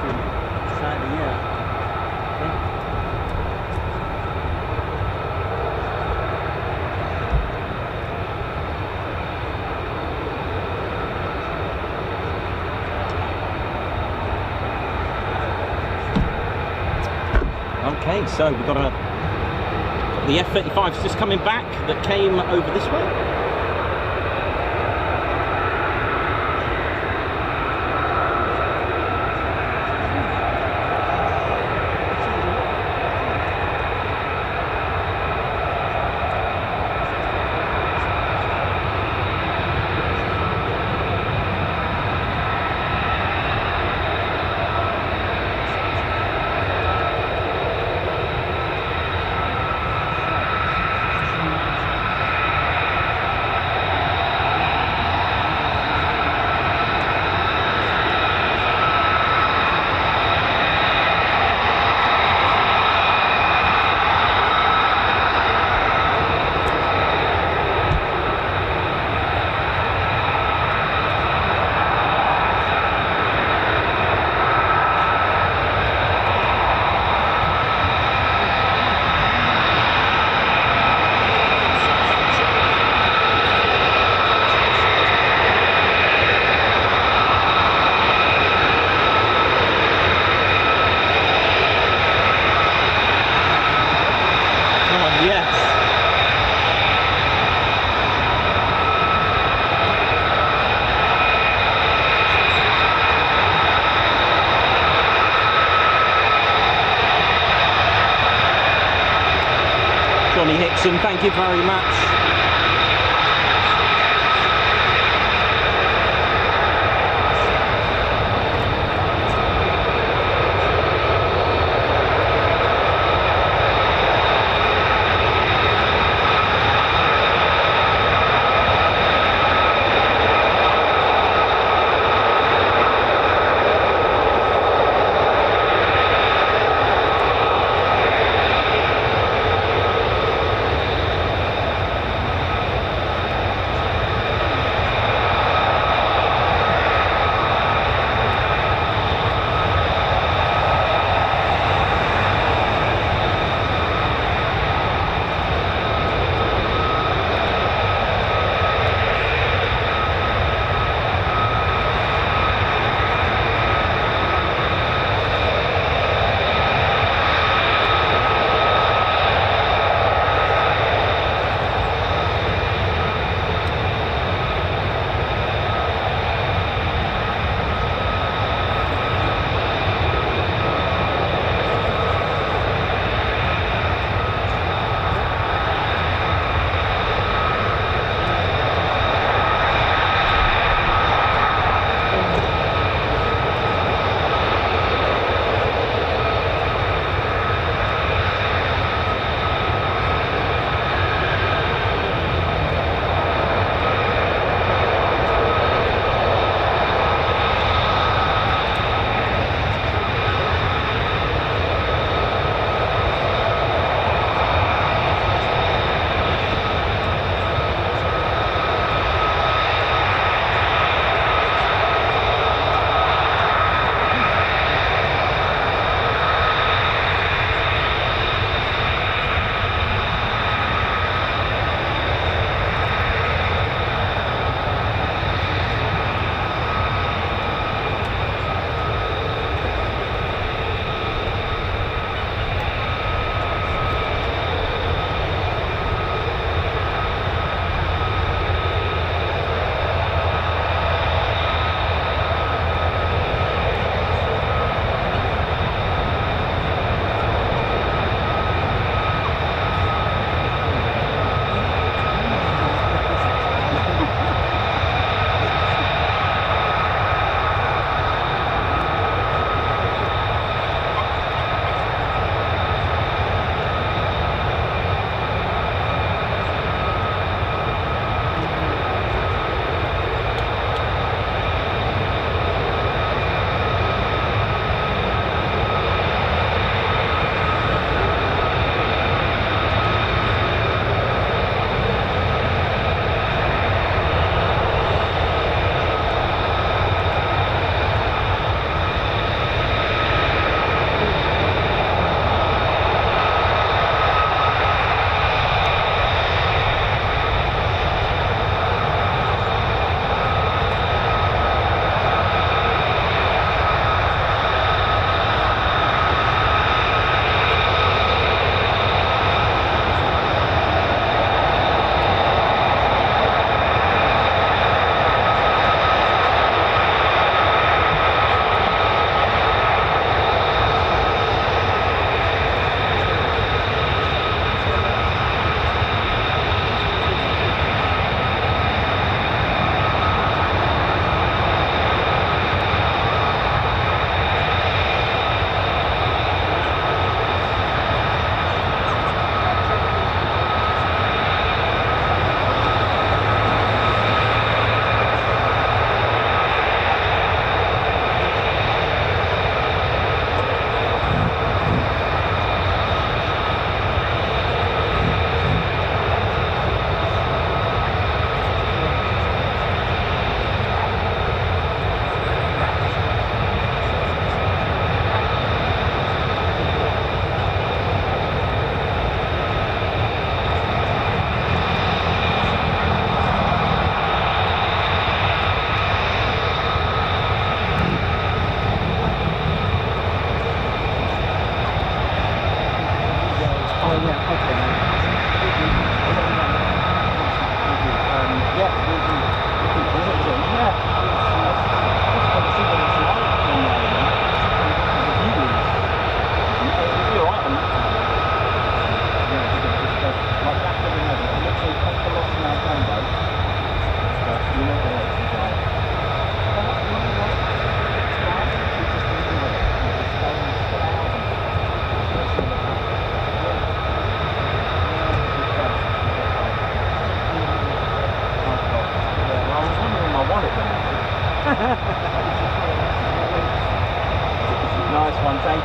Sadly, yeah. Okay, so we've got the F-35 is just coming back that came over this way. Johnny Hickson, thank you very much.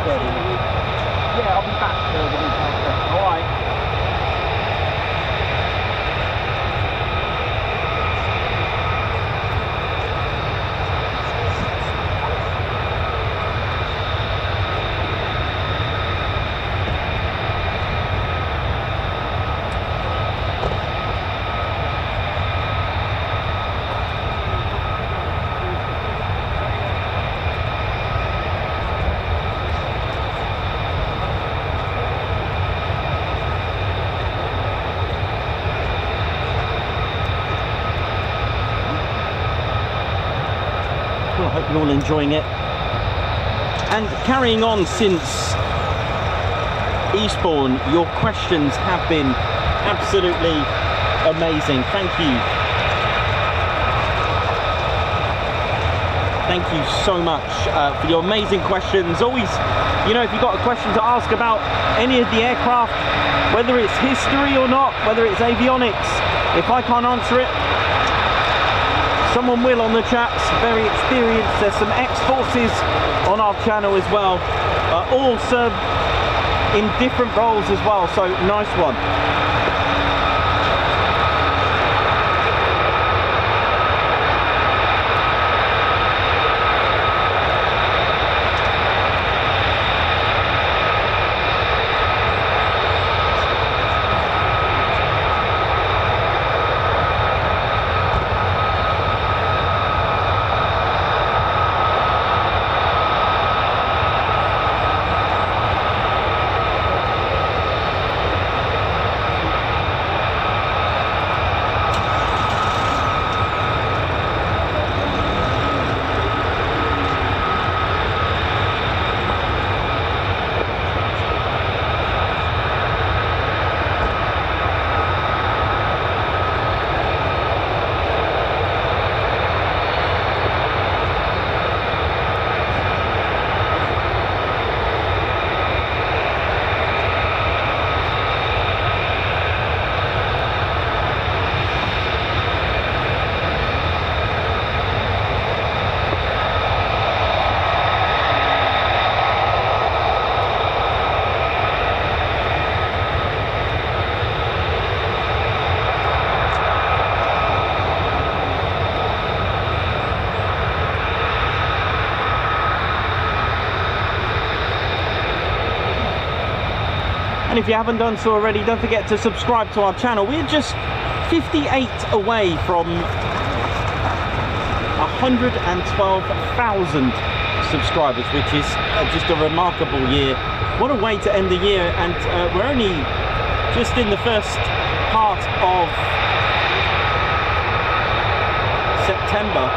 Yeah, I'll be back the week after. All right. Well, I hope you're all enjoying it. And carrying on since Eastbourne, your questions have been absolutely amazing. Thank you. Thank you so much for your amazing questions. Always, you know, if you've got a question to ask about any of the aircraft, whether it's history or not, whether it's avionics, if I can't answer it, someone will on the chats, very experienced. There's some ex-forces on our channel as well, all serve in different roles as well, so nice one. And if you haven't done so already, don't forget to subscribe to our channel. We're just 58 away from 112,000 subscribers, which is just a remarkable year. What a way to end the year, and we're only just in the first part of September.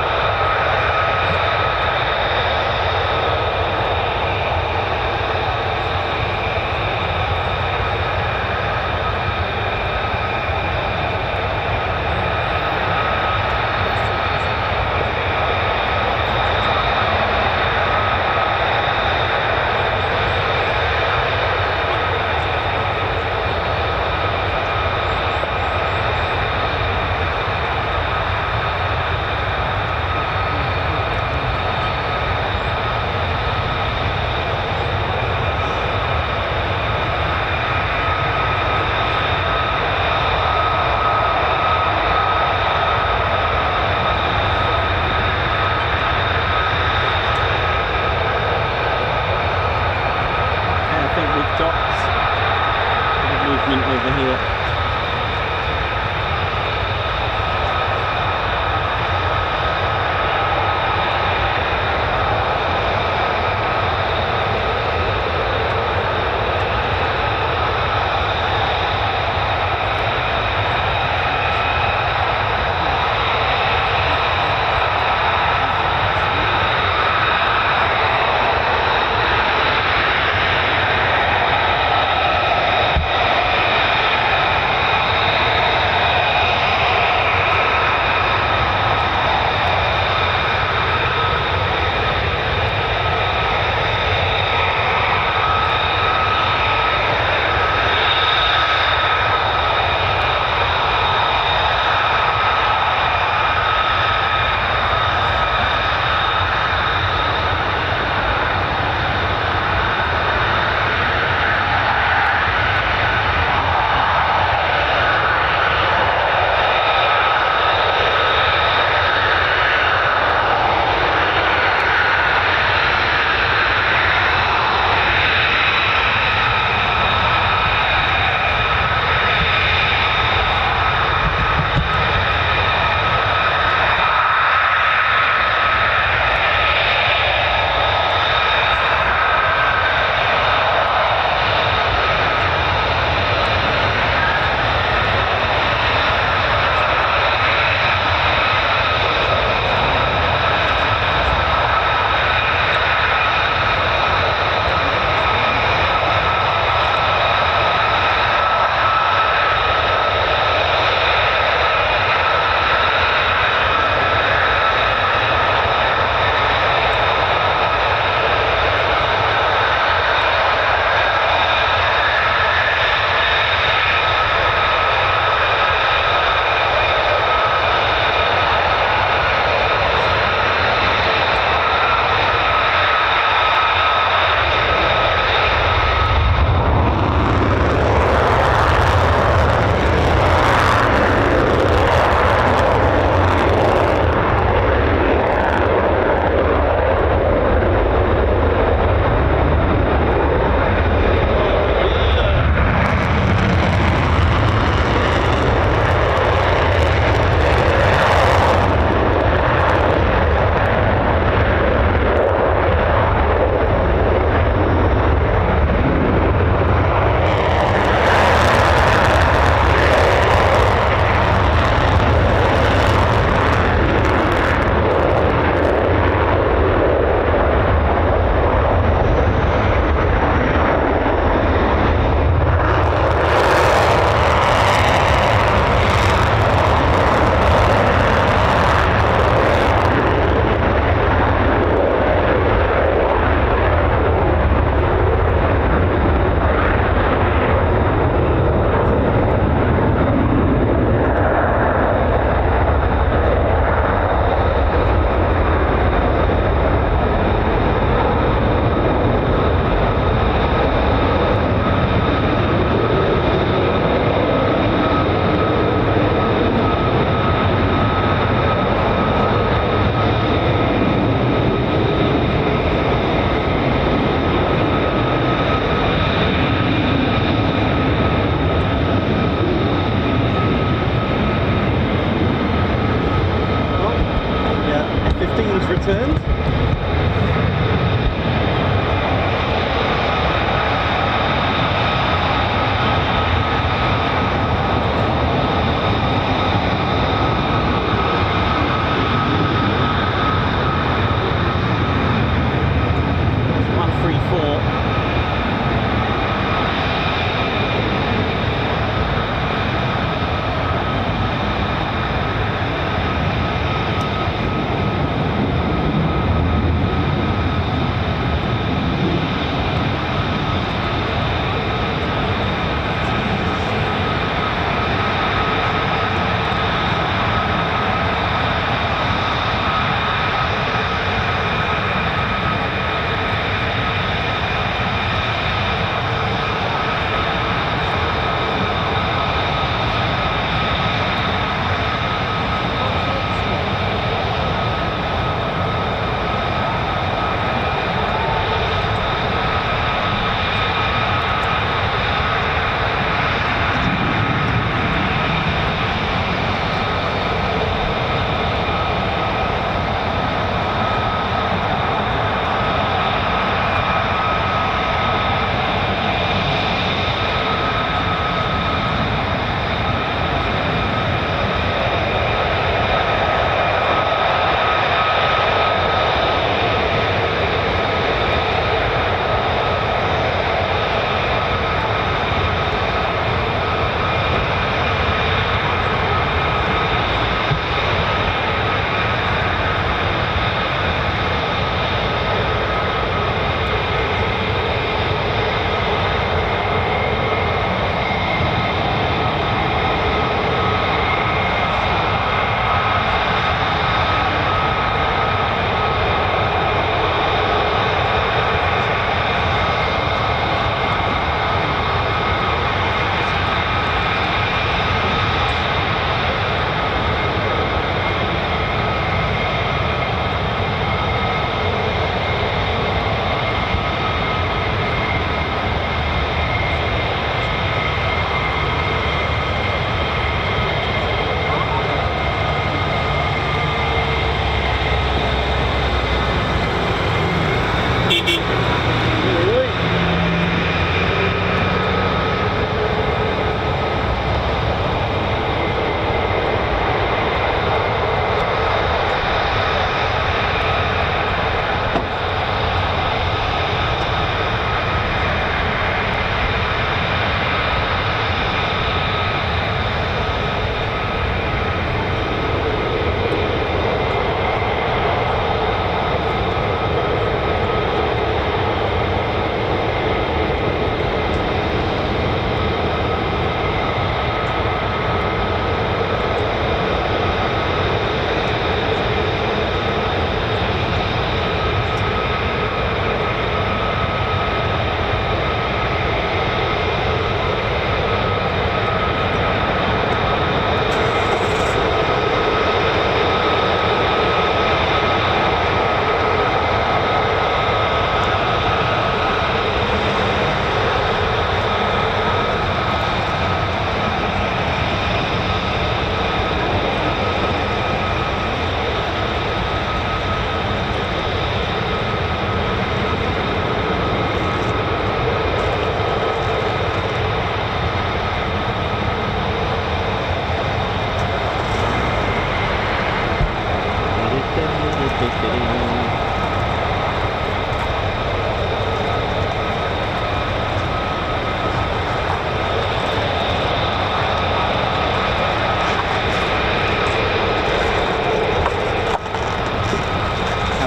F-34.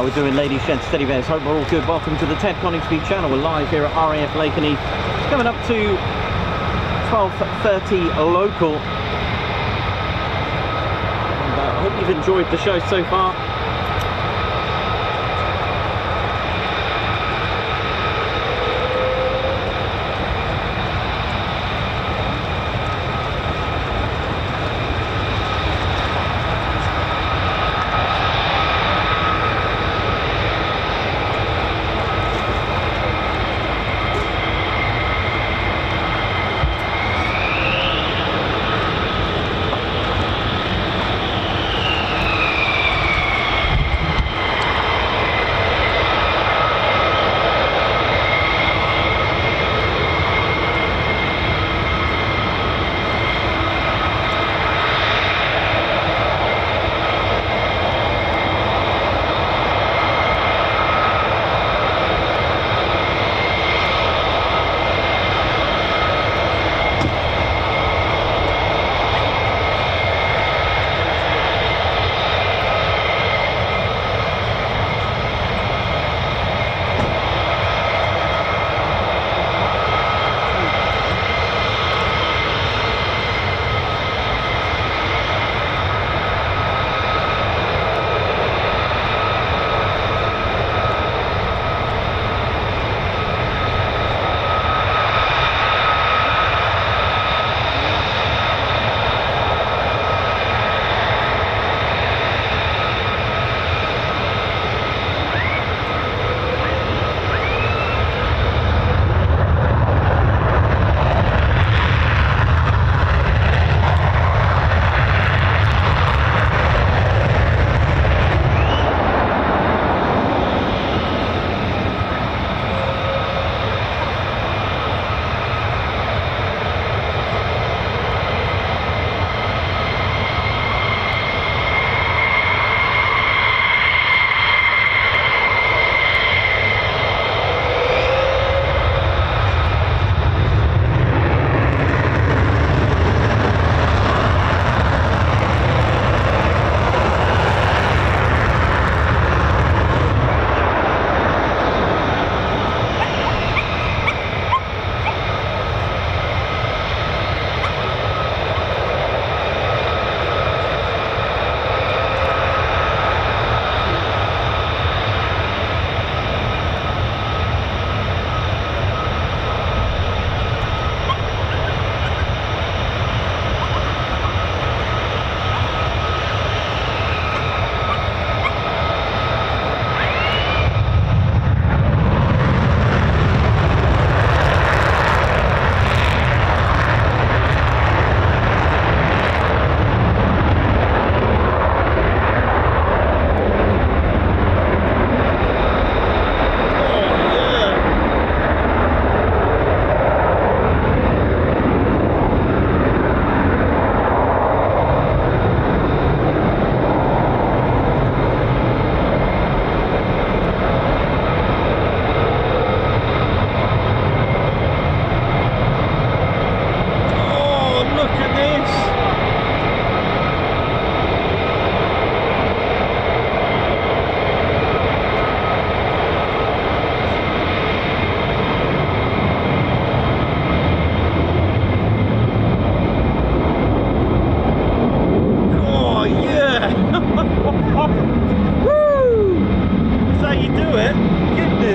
How we're doing, ladies, gents, teddy bears? Hope we're all good. Welcome to the Ted Coningsby channel. We're live here at RAF Lakenheath. It's coming up to 12:30 local. And, I hope you've enjoyed the show so far.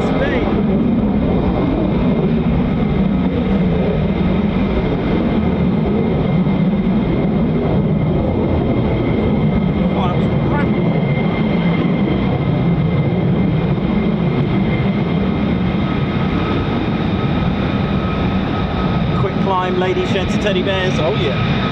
this be? Oh, that was rapid. Quick climb, lady sheds and teddy bears. Oh yeah.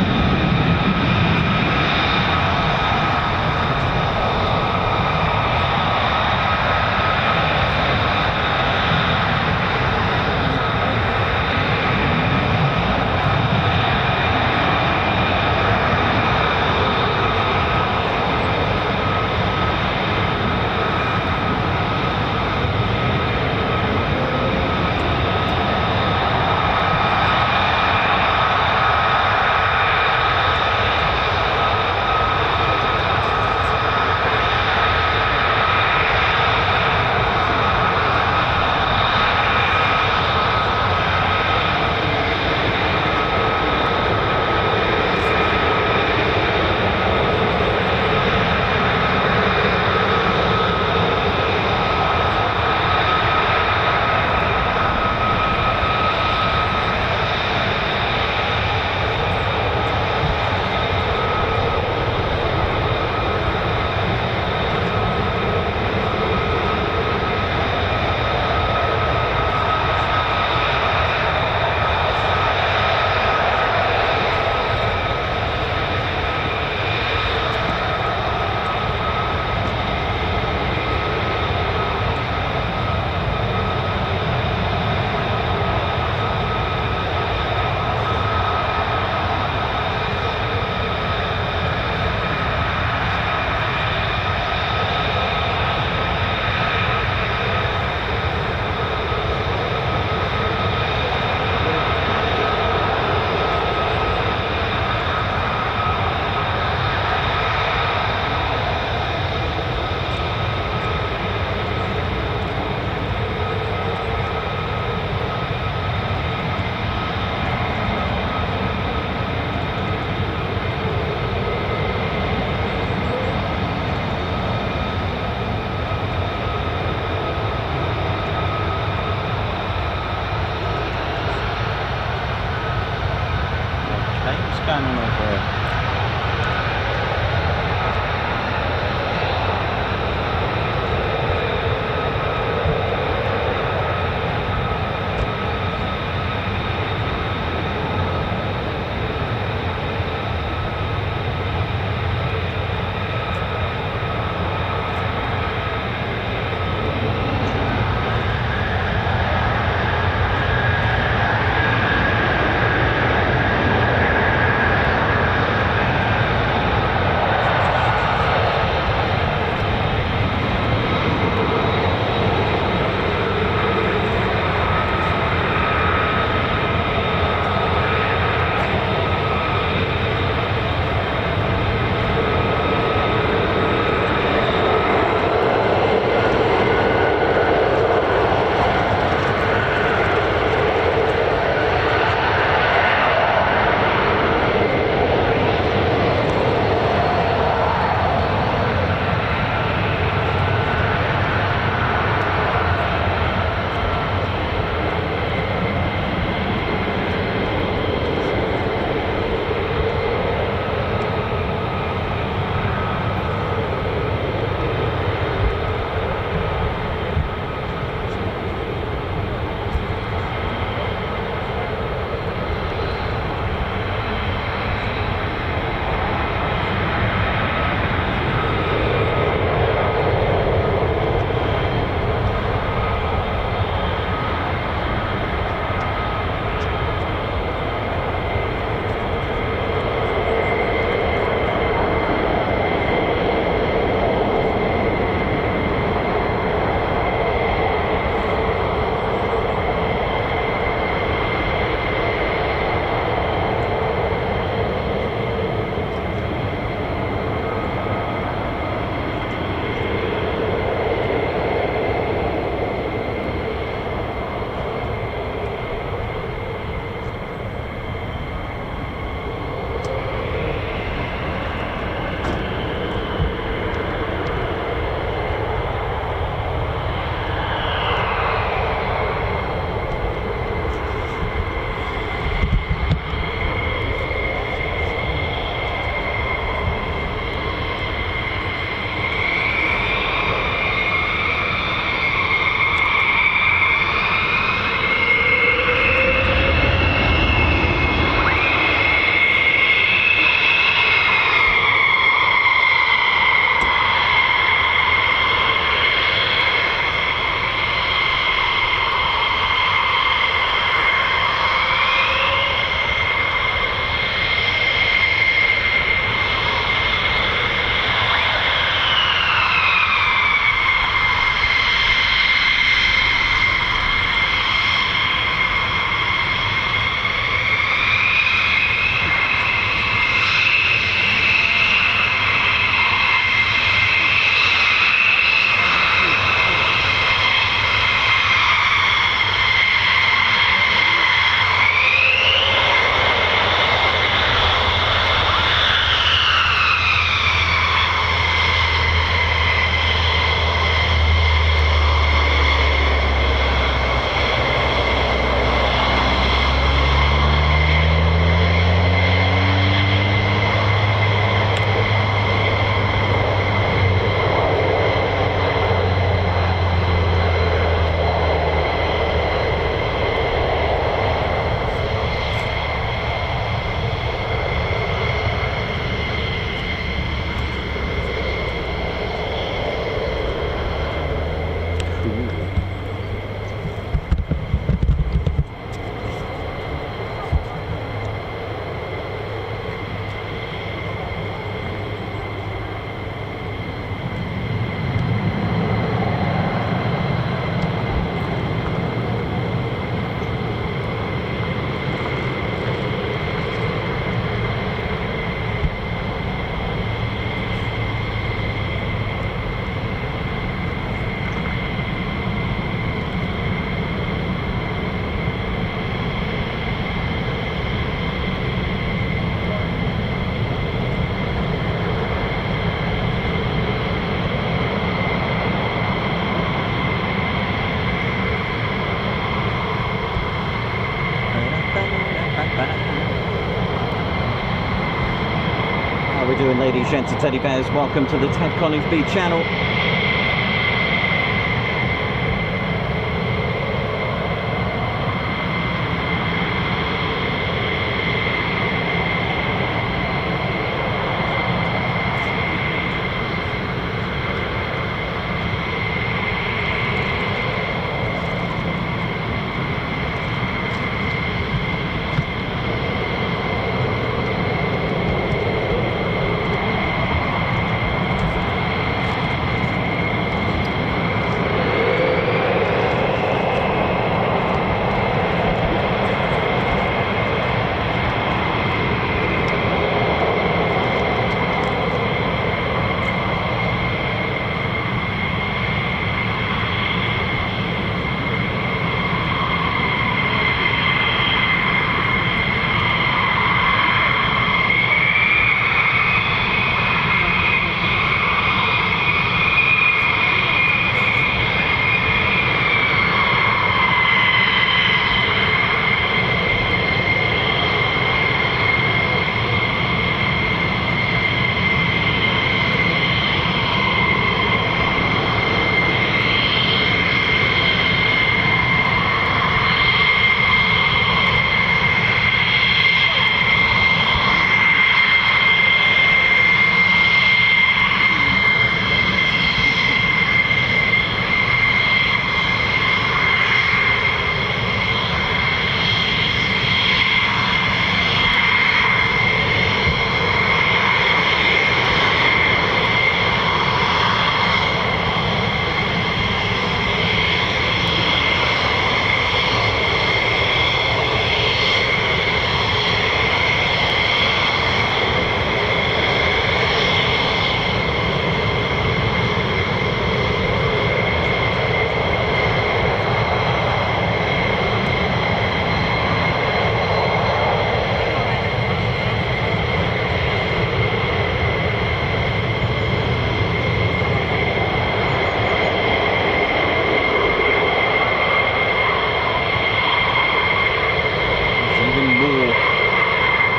we doing, ladies, gents and teddy bears? Welcome to the Ted Coningsby channel.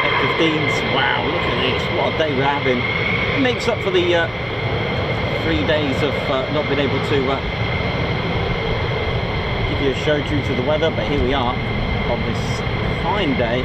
F-15s. Wow, look at this. What a day we're having. It makes up for the 3 days of not being able to give you a show due to the weather, but here we are on this fine day.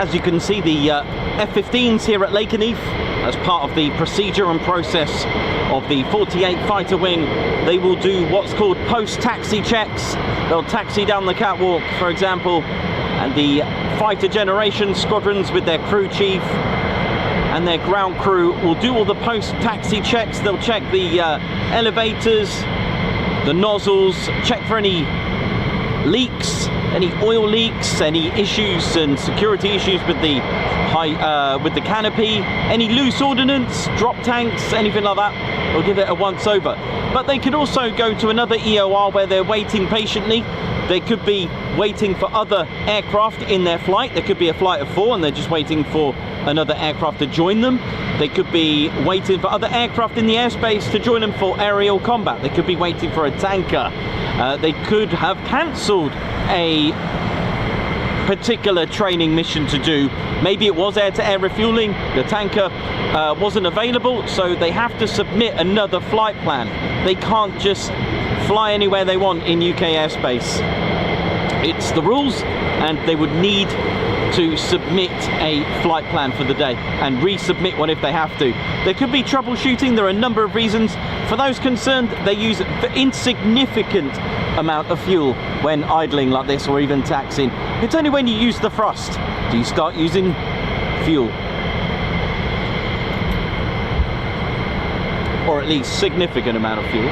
As you can see, the F-15s here at Lakenheath, as part of the procedure and process of the 48 Fighter Wing, they will do what's called post-taxi checks. They'll taxi down the catwalk, for example, and the fighter generation squadrons with their crew chief and their ground crew will do all the post-taxi checks. They'll check the elevators, the nozzles, check for any leaks, any oil leaks, any issues and security issues with the with the canopy, any loose ordnance, drop tanks, anything like that. They'll give it a once over. But they could also go to another EOR where they're waiting patiently. They could be waiting for other aircraft in their flight. There could be a flight of 4 and they're just waiting for another aircraft to join them. They could be waiting for other aircraft in the airspace to join them for aerial combat. They could be waiting for a tanker. They could have cancelled a particular training mission to do. Maybe it was air-to-air refueling, the tanker wasn't available, so they have to submit another flight plan. They can't just fly anywhere they want in UK airspace. It's the rules, and they would need to submit a flight plan for the day and resubmit one if they have to. There could be troubleshooting. There are a number of reasons. For those concerned, they use an insignificant amount of fuel when idling like this or even taxiing. It's only when you use the thrust do you start using fuel, or at least significant amount of fuel.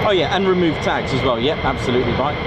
Oh yeah, and remove tags as well. Yep, absolutely right.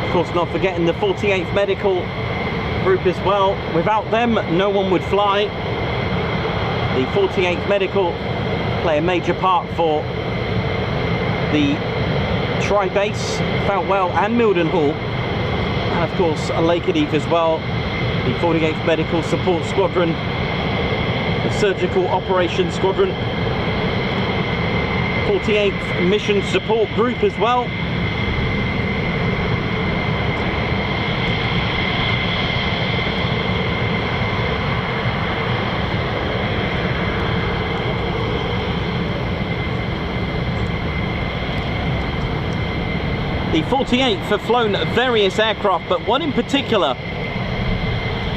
Of course, not forgetting the 48th Medical Group as well. Without them, no one would fly. The 48th Medical play a major part for the Tri-Base, Feltwell and Mildenhall, and of course Lakenheath as well. The 48th Medical Support Squadron, the Surgical Operations Squadron, 48th Mission Support Group as well. The 48th have flown various aircraft, but one in particular,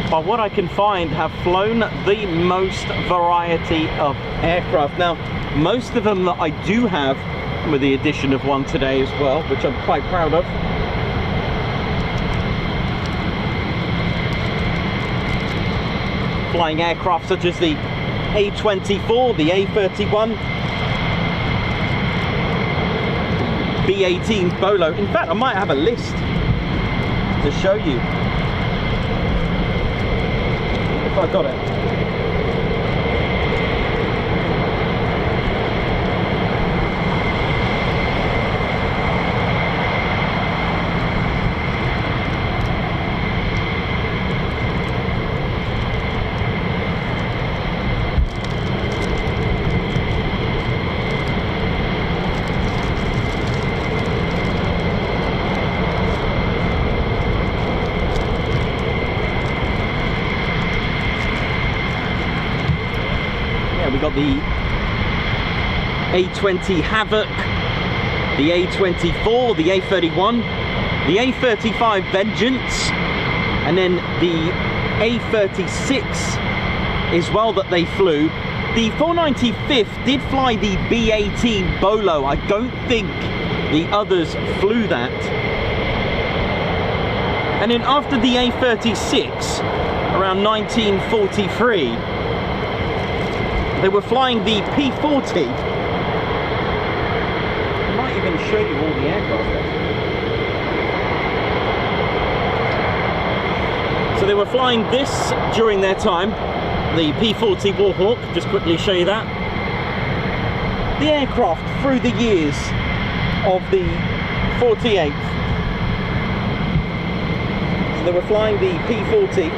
by what I can find, have flown the most variety of aircraft. Now, most of them that I do have, with the addition of one today as well, which I'm quite proud of. Flying aircraft such as the A-24, the A-31, B-18 Bolo. In fact, I might have a list to show you if I got it. We got the A-20 Havoc, the A-24, the A-31, the A-35 Vengeance, and then the A-36 as well that they flew. The 495th did fly the B-18 Bolo. I don't think the others flew that. And then after the A-36, around 1943, they were flying the P-40. I might even show you all the aircraft. So they were flying this during their time, the P-40 Warhawk. Just quickly show you that. The aircraft through the years of the 48th. So they were flying the P-40.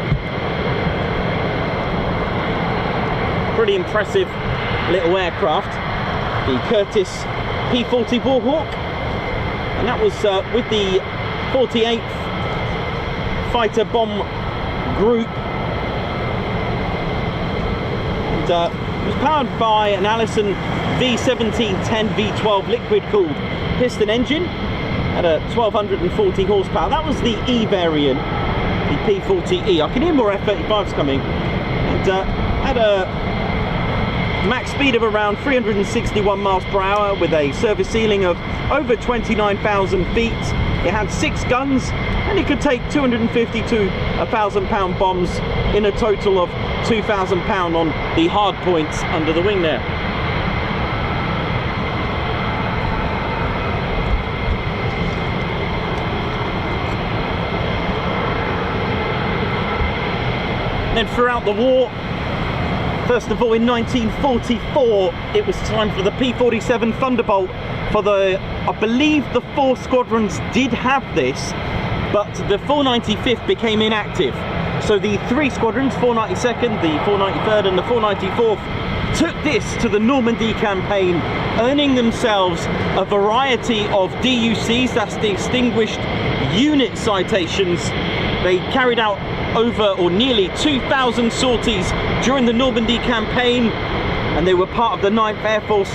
Pretty impressive little aircraft, the Curtiss P-40 Warhawk, and that was with the 48th Fighter Bomb Group, and it was powered by an Allison V1710 V12 liquid-cooled piston engine at a 1240 horsepower. That was the E variant, the P-40E. I can hear more F-35s coming, and had a max speed of around 361 miles per hour with a service ceiling of over 29,000 feet. It had 6 guns and it could take 250 to 1,000 pound bombs in a total of 2,000 pound on the hard points under the wing there. Then throughout the war, first of all, in 1944, it was time for the P-47 Thunderbolt. For the, I believe the 4 squadrons did have this, but the 495th became inactive. So the 3 squadrons, 492nd, the 493rd and the 494th, took this to the Normandy campaign, earning themselves a variety of DUCs, that's Distinguished Unit Citations. They carried out over or nearly 2,000 sorties during the Normandy campaign, and they were part of the 9th Air Force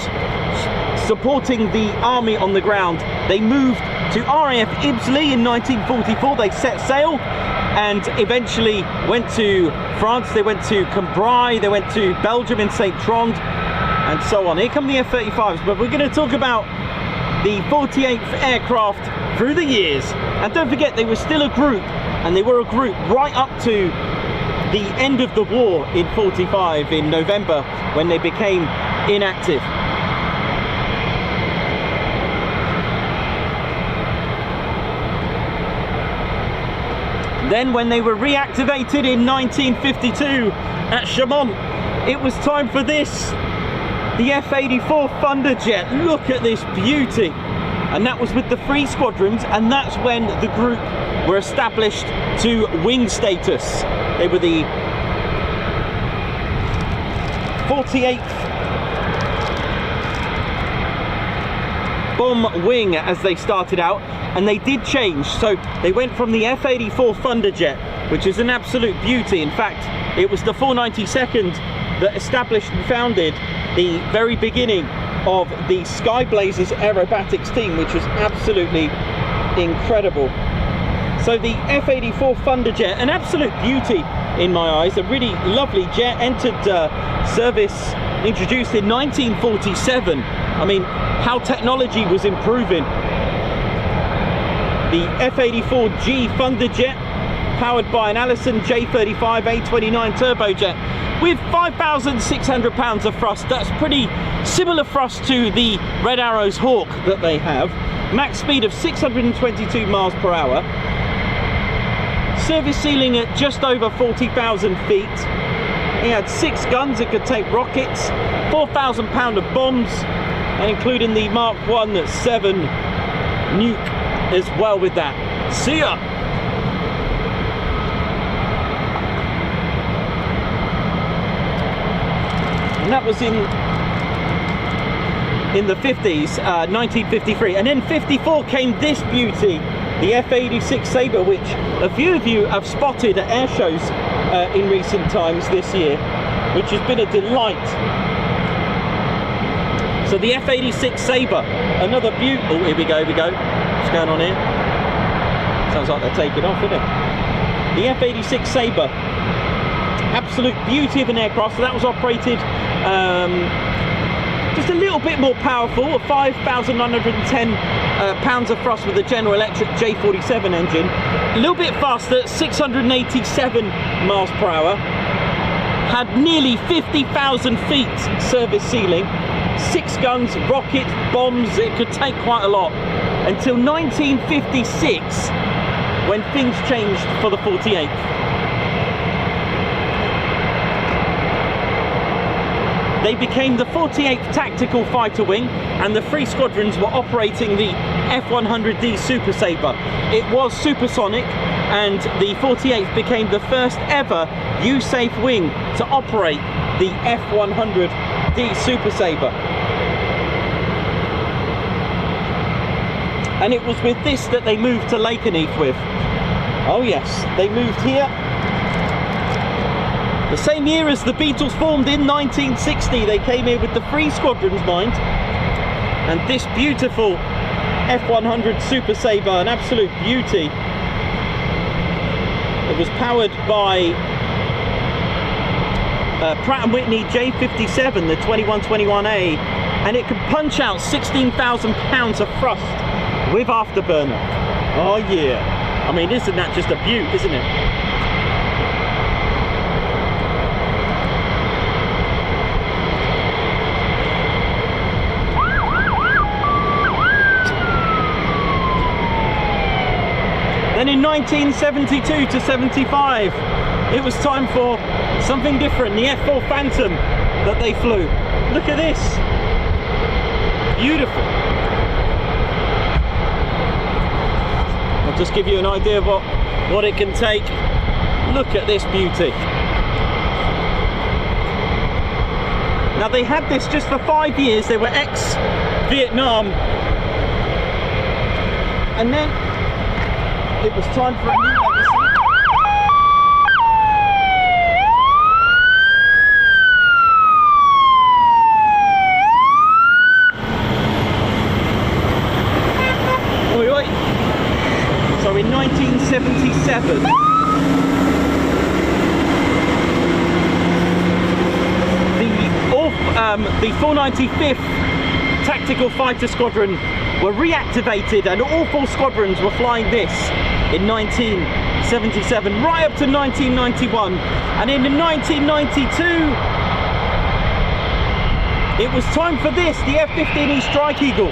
supporting the army on the ground. They moved to RAF Ibsley in 1944. They set sail and eventually went to France, they went to Cambrai, they went to Belgium in St. Trond, and so on. Here come the F-35s, but we're going to talk about the 48th aircraft through the years. And don't forget, they were still a group, and they were a group right up to the end of the war in 45 in November, when they became inactive. Then when they were reactivated in 1952 at Chaumont, it was time for this, the F-84 Thunderjet. Look at this beauty. And that was with the 3 squadrons, and that's when the group were established to wing status. They were the 48th Bomb Wing as they started out, and they did change. So they went from the F-84 Thunderjet, which is an absolute beauty. In fact, it was the 492nd that established and founded the very beginning of the Sky Blazers aerobatics team, which was absolutely incredible. So the F-84 Thunderjet, an absolute beauty in my eyes, a really lovely jet, entered service, introduced in 1947. I mean, how technology was improving. The F-84G Thunderjet, powered by an Allison J35 A29 turbojet with 5,600 pounds of thrust. That's pretty similar thrust to the Red Arrow's Hawk that they have. Max speed of 622 miles per hour. Service ceiling at just over 40,000 feet. He had 6 guns. It could take rockets, 4,000 pound of bombs, and including the Mark 1-7 nuke as well with that. See ya! And that was in the 50s, 1953. And then 54 came this beauty, the F-86 Sabre, which a few of you have spotted at air shows in recent times this year, which has been a delight. So the F-86 Sabre, another beauty. Oh, here we go, What's going on here? Sounds like they're taking off, isn't it? The F-86 Sabre, absolute beauty of an aircraft. So that was operated just a little bit more powerful, 5,910 pounds of thrust with a General Electric J47 engine. A little bit faster, 687 miles per hour. Had nearly 50,000 feet service ceiling. 6 guns, rockets, bombs. It could take quite a lot. Until 1956, when things changed for the 48th. They became the 48th Tactical Fighter Wing, and the 3 squadrons were operating the F-100D Super Sabre. It was supersonic, and the 48th became the first ever USAF wing to operate the F-100D Super Sabre. And it was with this that they moved to Lakenheath with. Oh yes, they moved here. The same year as the Beatles formed in 1960, they came here with the 3 squadrons, mind. And this beautiful F-100 Super Sabre, an absolute beauty. It was powered by Pratt & Whitney J57, the 2121A, and it could punch out 16,000 pounds of thrust with afterburner. Oh yeah. I mean, isn't that just a beaut, isn't it? Then in 1972 to 75, it was time for something different, the F-4 Phantom that they flew. Look at this. Beautiful. I'll just give you an idea of what it can take. Look at this beauty. Now they had this just for 5 years. They were ex-Vietnam. And then it was time for a new legacy. Oi, oi. So in 1977, the 495th Tactical Fighter Squadron were reactivated, and all 4 squadrons were flying this in 1977 right up to 1991. And in 1992 it was time for this, the F-15E Strike Eagle.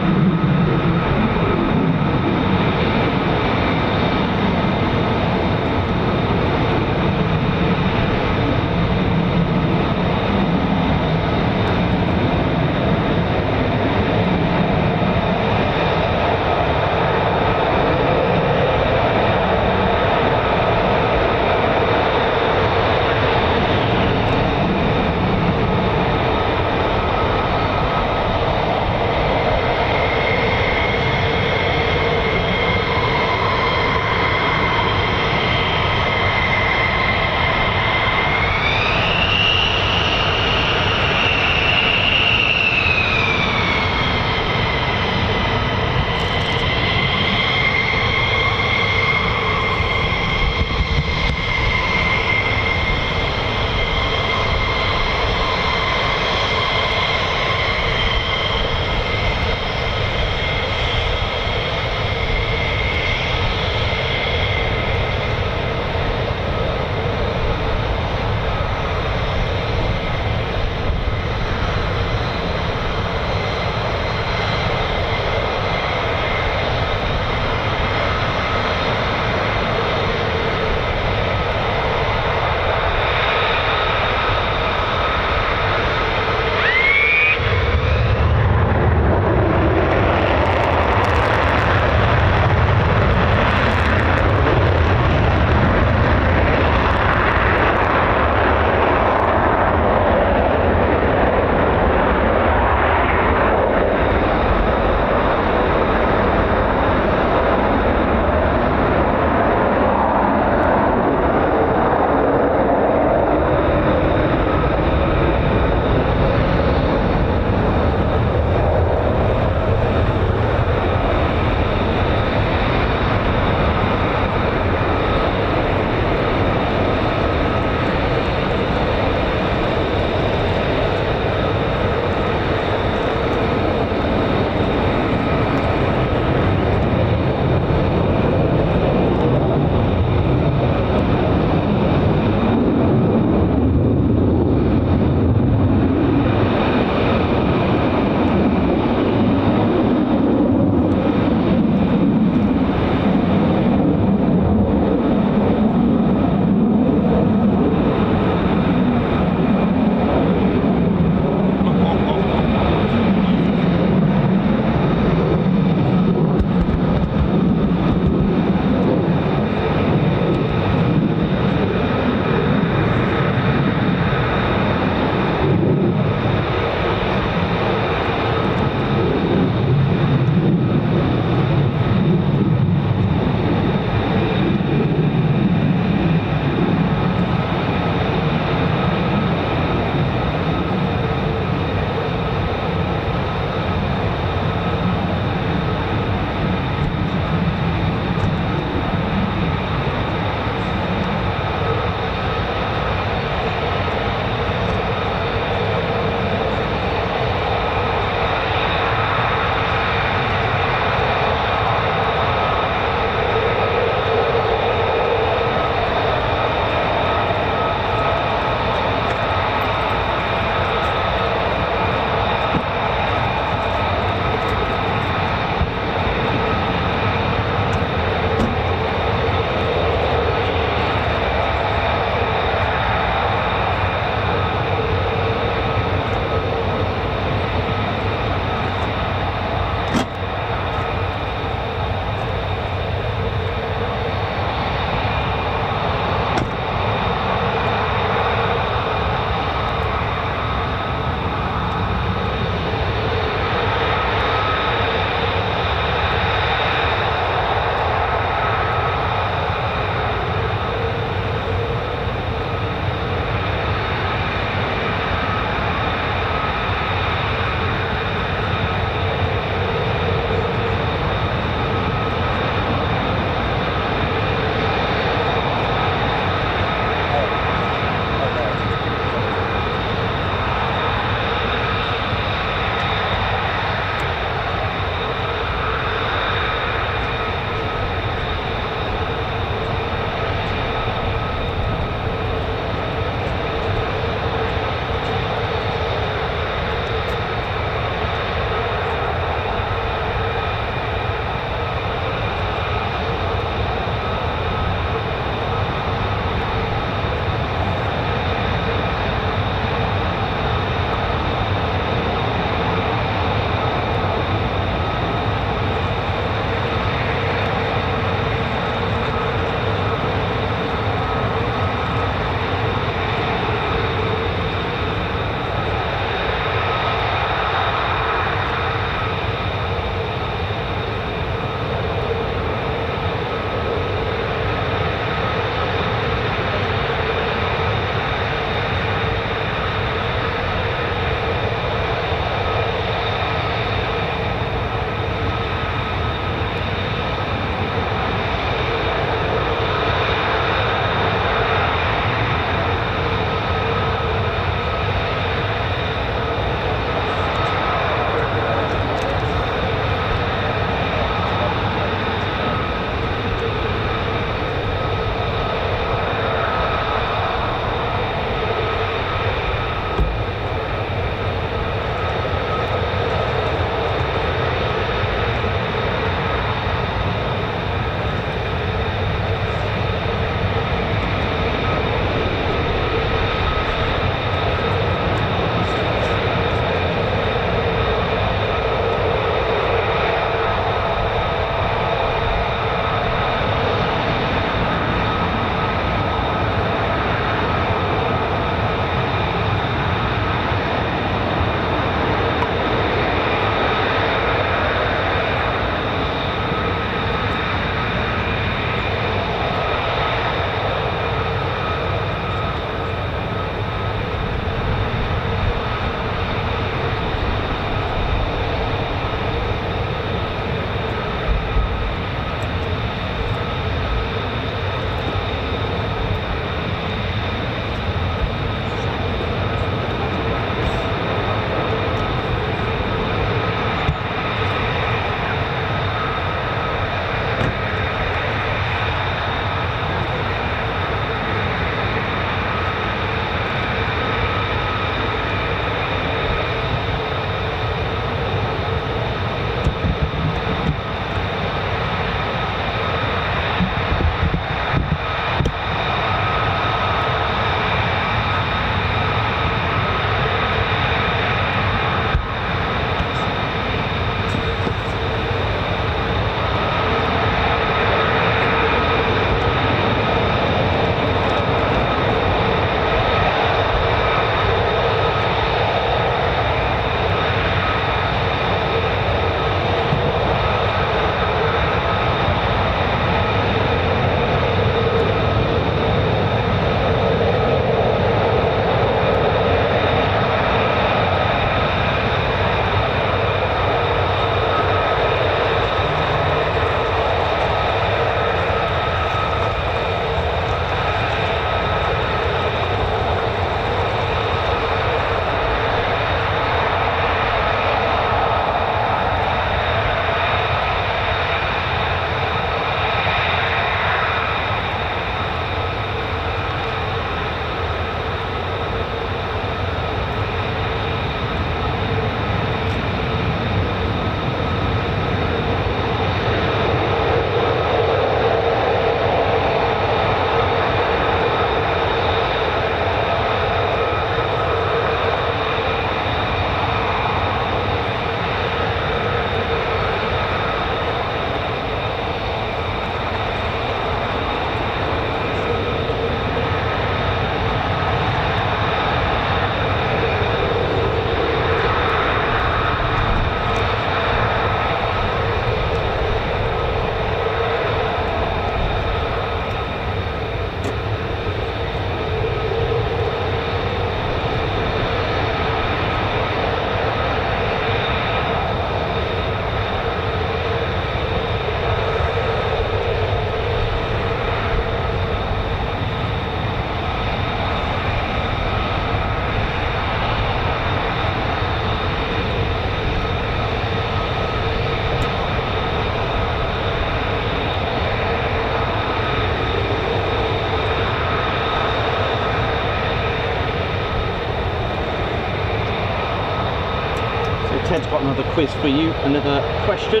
Ted's got another quiz for you, another question.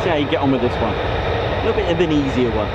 See how you get on with this one. A little bit of an easier one.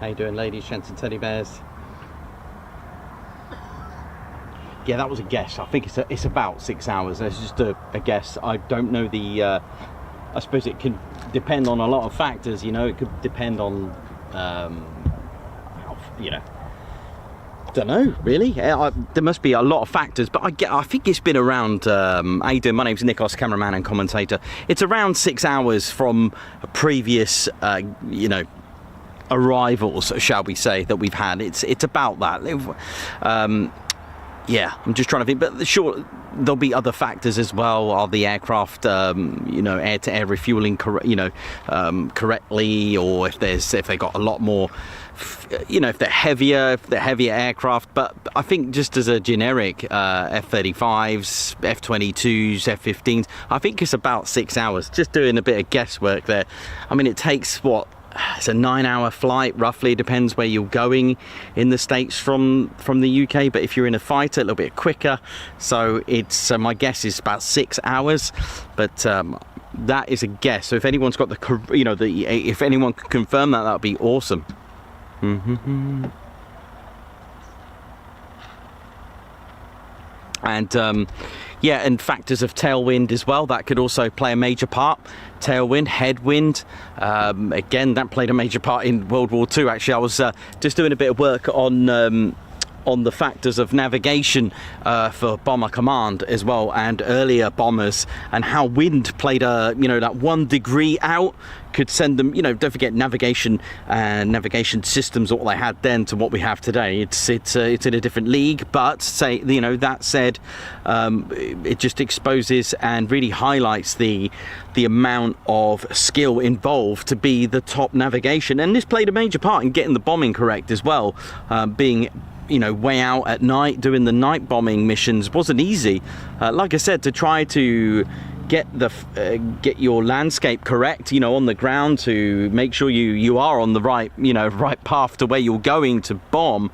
How you doing, ladies, gents and teddy bears? Yeah, that was a guess. I think it's about 6 hours. It's just a guess. I don't know the. I suppose it can depend on a lot of factors. You know, it could depend on. You know. Don't know really. There must be a lot of factors, but I think it's been around. How you doing? My name's Nikos, cameraman and commentator. It's around 6 hours from a previous. You know. Arrivals, shall we say, that we've had. It's about that. Yeah, I'm just trying to think, but sure, there'll be other factors as well. Are the aircraft, you know, air-to-air refueling, correctly, or if they got a lot more, you know, if they're heavier aircraft. But I think just as a generic, F-35s, F-22s, F-15s, I think it's about 6 hours. Just doing a bit of guesswork there. I mean, it takes what? It's a 9-hour flight, roughly. Depends where you're going in the States from the UK. But if you're in a fighter, a little bit quicker. So it's my guess is about 6 hours. But that is a guess. So if anyone's got if anyone can confirm that, that would be awesome. And yeah, and factors of tailwind as well, that could also play a major part. Tailwind, headwind, again, that played a major part in World War II. Actually, I was just doing a bit of work on the factors of navigation for bomber command as well, and earlier bombers, and how wind played that 1 degree out could send them, don't forget navigation systems, what they had then to what we have today. It's in a different league, but that said, it just exposes and really highlights the amount of skill involved to be the top navigation, and this played a major part in getting the bombing correct as well. Being way out at night, doing the night bombing missions wasn't easy. Like I said, to try to get your landscape correct, on the ground, to make sure you are on the right path to where you're going to bomb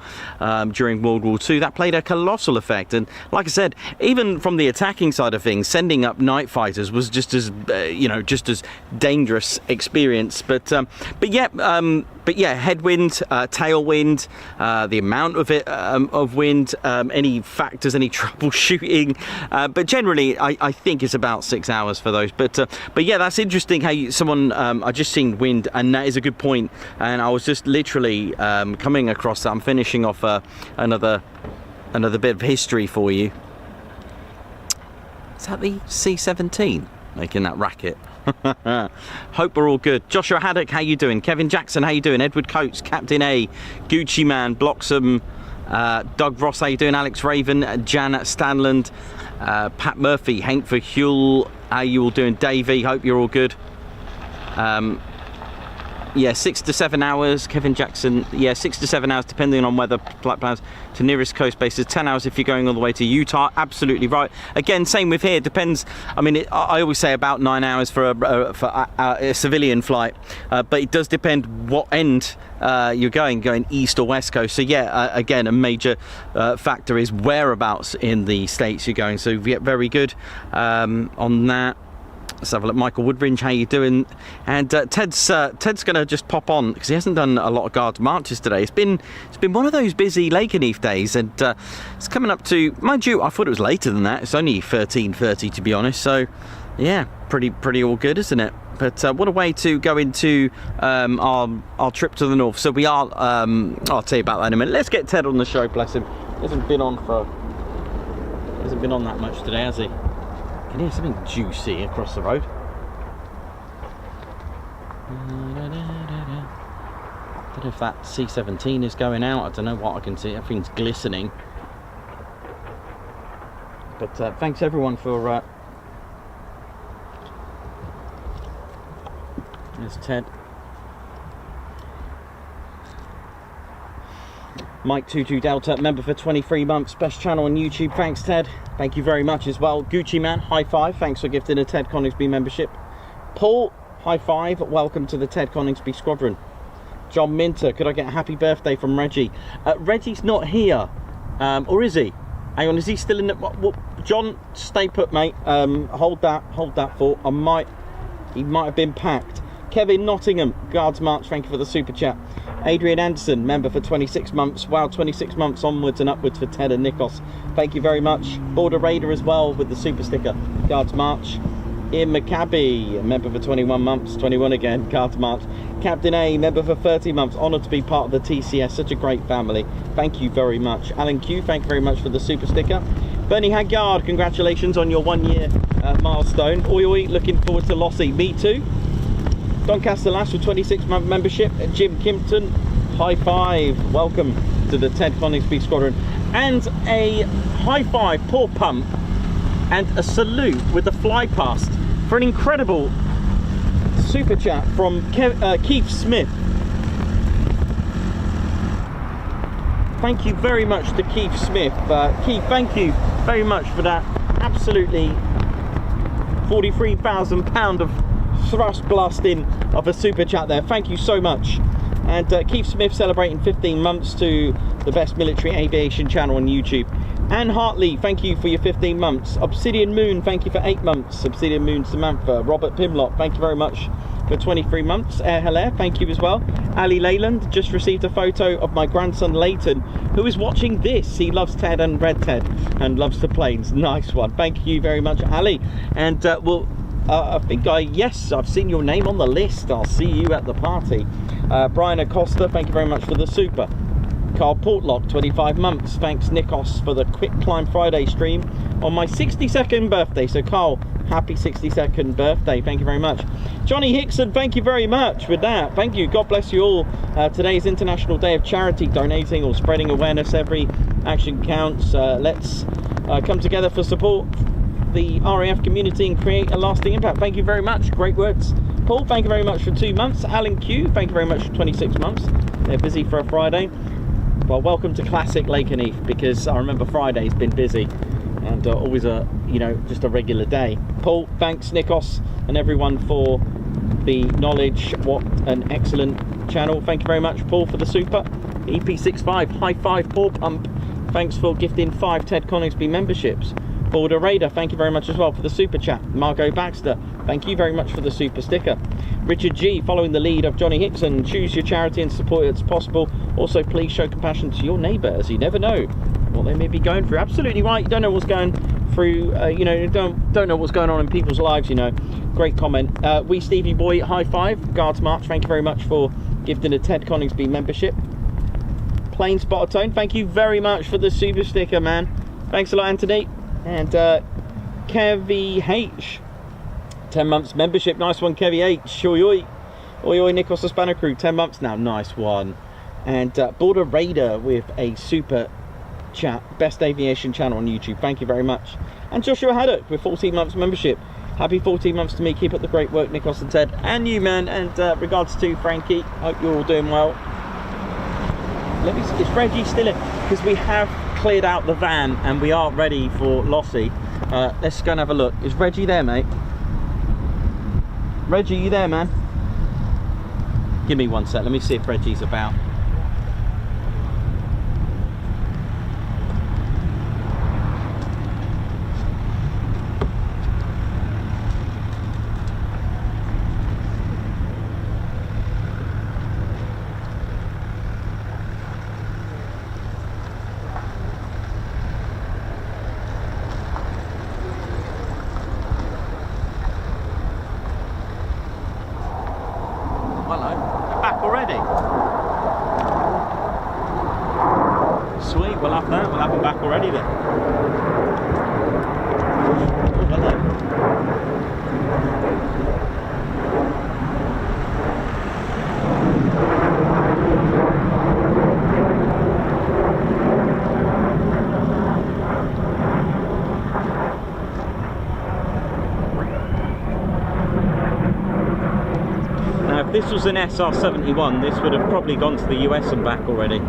during World War II. That played a colossal effect. And like I said, even from the attacking side of things, sending up night fighters was just as dangerous experience. But yeah, headwind, tailwind, the amount of it of wind, any factors, any troubleshooting, but generally I think it's about 6 hours for those. But yeah, that's interesting how someone I just seen wind, and that is a good point. And I was just literally coming across that. I'm finishing off another bit of history for you. Is that the C-17 making that racket? Hope we're all good. Joshua Haddock, how you doing? Kevin Jackson, how you doing? Edward Coates, Captain A, Gucci Man, Bloxham, Doug Ross, how you doing? Alex Raven, Jan Stanland, Pat Murphy, Hank for Huel, how you all doing? Davey, hope you're all good. Yeah, 6 to 7 hours. Kevin Jackson, yeah, 6 to 7 hours depending on weather plans to nearest coast bases. 10 hours if you're going all the way to Utah. Absolutely right. Again, same with here. Depends. I mean, I always say about 9 hours for a civilian flight, but it does depend what end you're going east or west coast. So yeah, again, a major factor is whereabouts in the States you're going. So yeah, very good on that. Let's have a look. Michael Woodringe, how you doing? And Ted's going to just pop on because he hasn't done a lot of guards marches today. It's been one of those busy Lakenheath days, and it's coming up to, mind you, I thought it was later than that. It's only 13:30 to be honest. So yeah, pretty all good, isn't it? But what a way to go into our trip to the north. So we are. I'll tell you about that in a minute. Let's get Ted on the show. Bless him. He hasn't been on that much today, has he? I can hear something juicy across the road. Don't know if that C-17 is going out. I don't know what I can see. Everything's glistening. But thanks everyone for... There's Ted. Mike 22 Delta, member for 23 months, best channel on YouTube. Thanks Ted, thank you very much as well. Gucci Man, high five, thanks for gifting a Ted Coningsby membership. Paul, high five, welcome to the Ted Coningsby Squadron. John Minter, could I get a happy birthday from Reggie? Reggie's not here, or is he? Hang on, is he still in the... John, stay put mate, hold that thought. He might have been packed. Kevin Nottingham, Guards March, thank you for the super chat. Adrian Anderson, member for 26 months. Wow, 26 months onwards and upwards for Ted and Nikos. Thank you very much. Border Raider as well with the super sticker. Guards March. Ian McCabe, member for 21 months, 21 again, Guards March. Captain A, member for 30 months, honoured to be part of the TCS, such a great family. Thank you very much. Alan Q, thank you very much for the super sticker. Bernie Haggard, congratulations on your 1 year milestone. Oi oi, looking forward to Lossie. Me too. Don Castellash with 26-month membership. Jim Kimpton, high five. Welcome to the Ted Coningsby Squadron. And a high five, Paul Pump, and a salute with the fly past for an incredible super chat from Keith Smith. Thank you very much to Keith Smith. Keith, thank you very much for that absolutely £43,000 of thrust blasting of a super chat there. Thank you so much. And Keith Smith celebrating 15 months to the best military aviation channel on YouTube. Anne Hartley, thank you for your 15 months. Obsidian Moon, thank you for 8 months. Obsidian Moon Samantha. Robert Pimlock, thank you very much for 23 months. Air Hilaire, thank you as well. Ali Leyland just received a photo of my grandson Leighton, who is watching this. He loves Ted and Red Ted and loves the planes. Nice one. Thank you very much, Ali. And I think yes, I've seen your name on the list. I'll see you at the party. Brian Acosta, thank you very much for the super. Carl Portlock, 25 months. Thanks Nikos for the Quick Climb Friday stream on my 62nd birthday. So Carl, happy 62nd birthday. Thank you very much. Johnny Hickson, thank you very much with that. Thank you. God bless you all. Today is International Day of Charity, donating or spreading awareness. Every action counts. Let's come together for support the RAF community and create a lasting impact. Thank you very much. Great words. Paul, thank you very much for 2 months. Alan Q, thank you very much for 26 months. They're busy for a Friday. Well, welcome to Classic Lakenheath, because I remember Friday's been busy and always a, just a regular day. Paul, thanks Nikos and everyone for the knowledge. What an excellent channel. Thank you very much, Paul, for the super. EP65, high five, Paul Pump. Thanks for gifting 5 Ted Coningsby memberships. Border Raider, thank you very much as well for the super chat. Margot Baxter, thank you very much for the super sticker. Richard G, following the lead of Johnny Hickson, choose your charity and support it as possible. Also, please show compassion to your neighbour, as you never know what they may be going through. Absolutely right. You don't know what's going through. Don't know what's going on in people's lives. Great comment. We Stevie Boy, high five. Guards March, thank you very much for gifting a Ted Coningsby membership. Plain Spotter Tone, thank you very much for the super sticker, man. Thanks a lot, Anthony. And Kevy H, 10 months membership. Nice one, Kevy H. Oi oi. Oi oi, Nikos the Spanner Crew, 10 months now. Nice one. And Border Raider with a super chat. Best aviation channel on YouTube. Thank you very much. And Joshua Haddock with 14 months membership. Happy 14 months to me. Keep up the great work, Nikos and Ted. And you, man. And regards to Frankie. Hope you're all doing well. Let me see. Is Reggie still in? Because we have cleared out the van and we are ready for Lossie. Let's go and have a look. Is Reggie there, mate? Reggie, you there, man? Give me 1 sec. Let me see if Reggie's about. If this was an SR-71, this would have probably gone to the US and back already.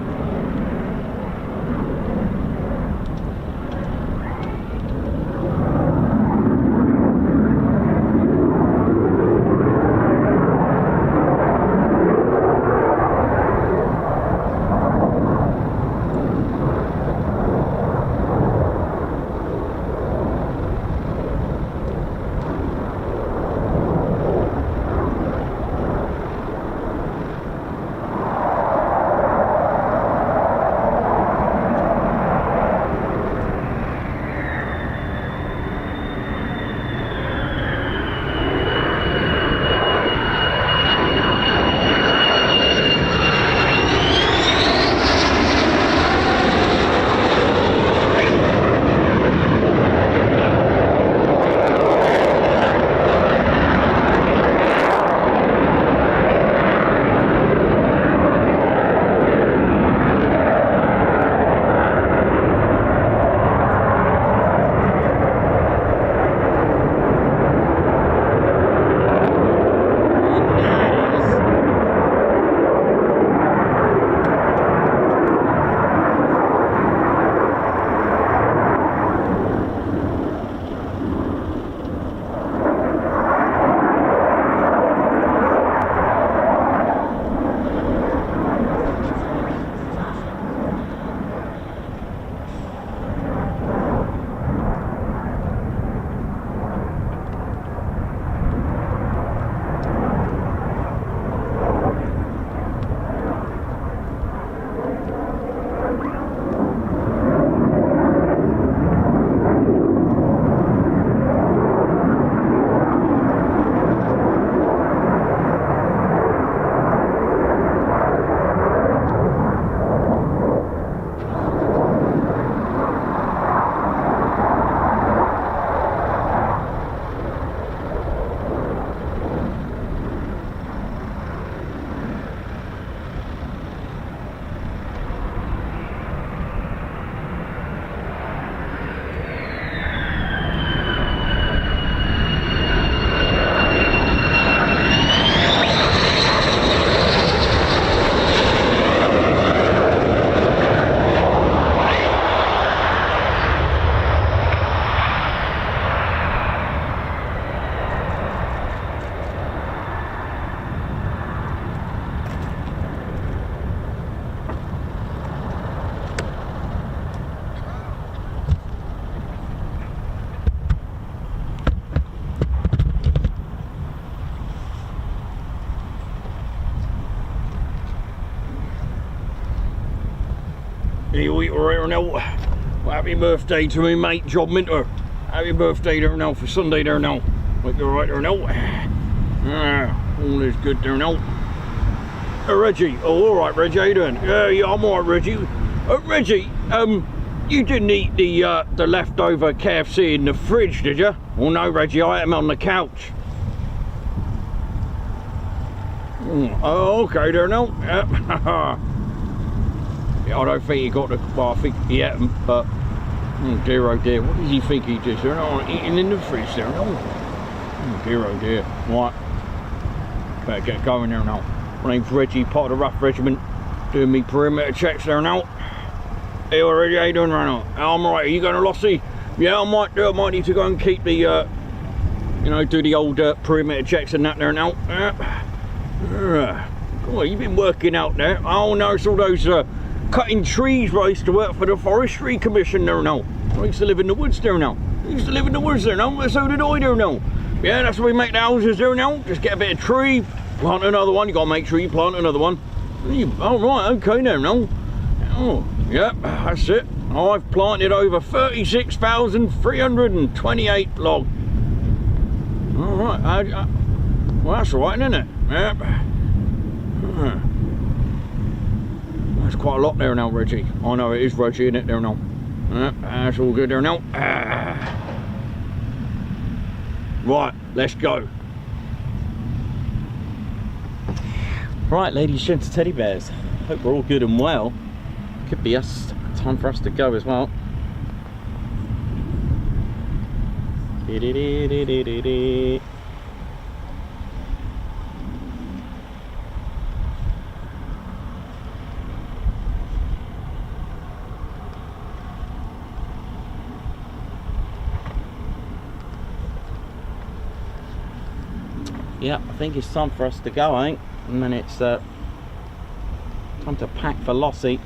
You eat right now. Well, happy birthday to me, mate, Job Minter. Happy birthday there now for Sunday there now. Hope you're right there now. All is good there now. Reggie. Oh, all right, Reggie. How you doing? Yeah, I'm all right, Reggie. Reggie, you didn't eat the leftover KFC in the fridge, did you? Oh no, Reggie, I ate them on the couch. Oh, okay there now. Yeah, I don't think he got the. Well, I think he ate them, but oh dear, what does he think he did? They're not eating in the fridge there, no. Oh dear. Right, better get going there now. My name's Reggie, part of the RAF regiment, doing me perimeter checks there now. Hey, already, how you doing right now? I'm alright. Are you going to Lossie? Yeah, I might do. I might need to go and keep the, you know, do the old perimeter checks and that there now. Oh, you've been working out there. Oh no, it's all those cutting trees where I used to work for the Forestry Commission there now. I used to live in the woods there now. So did I there now. Yeah, that's where we make the houses there now. Just get a bit of tree, plant another one. You got to make sure you plant another one. Oh right, okay there now. Oh, yep, that's it. I've planted over 36,328 log. All right, well that's all right, isn't it? Yep. That's quite a lot there now, Reggie. I know it is Reggie, isn't it there now? Yep, that's all good there now. Right, let's go. Right, ladies, gents, teddy bears. Hope we're all good and well. Could be us. Time for us to go as well. Yeah, I think it's time for us to go, I think. And then it's time to pack for Lossie.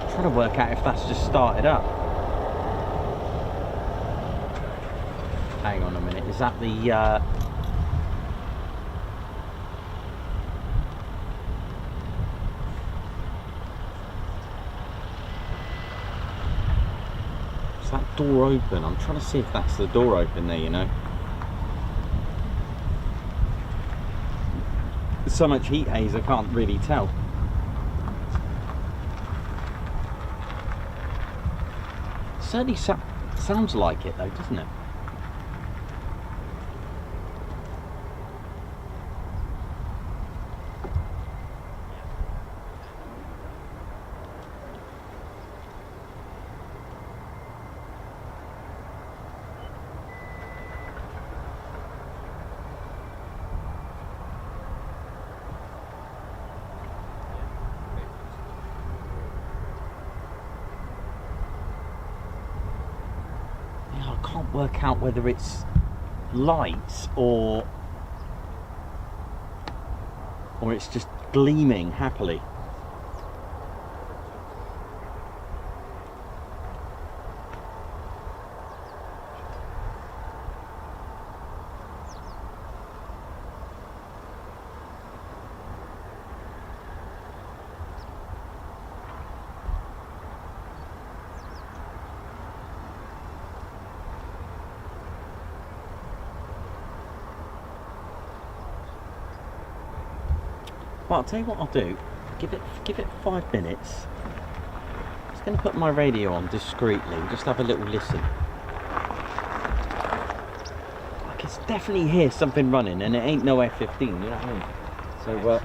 Trying to work out if that's just started up. Hang on a minute, is that the is that door open? I'm trying to see if that's the door open there, you know. There's so much heat haze I can't really tell. Certainly sounds like it though, doesn't it? can't work out whether it's lights or it's just gleaming happily. Well, I'll tell you what I'll do. Give it 5 minutes. I'm just going to put my radio on discreetly, just have a little listen. I can definitely hear something running, and it ain't no F-15. You know what I mean? So.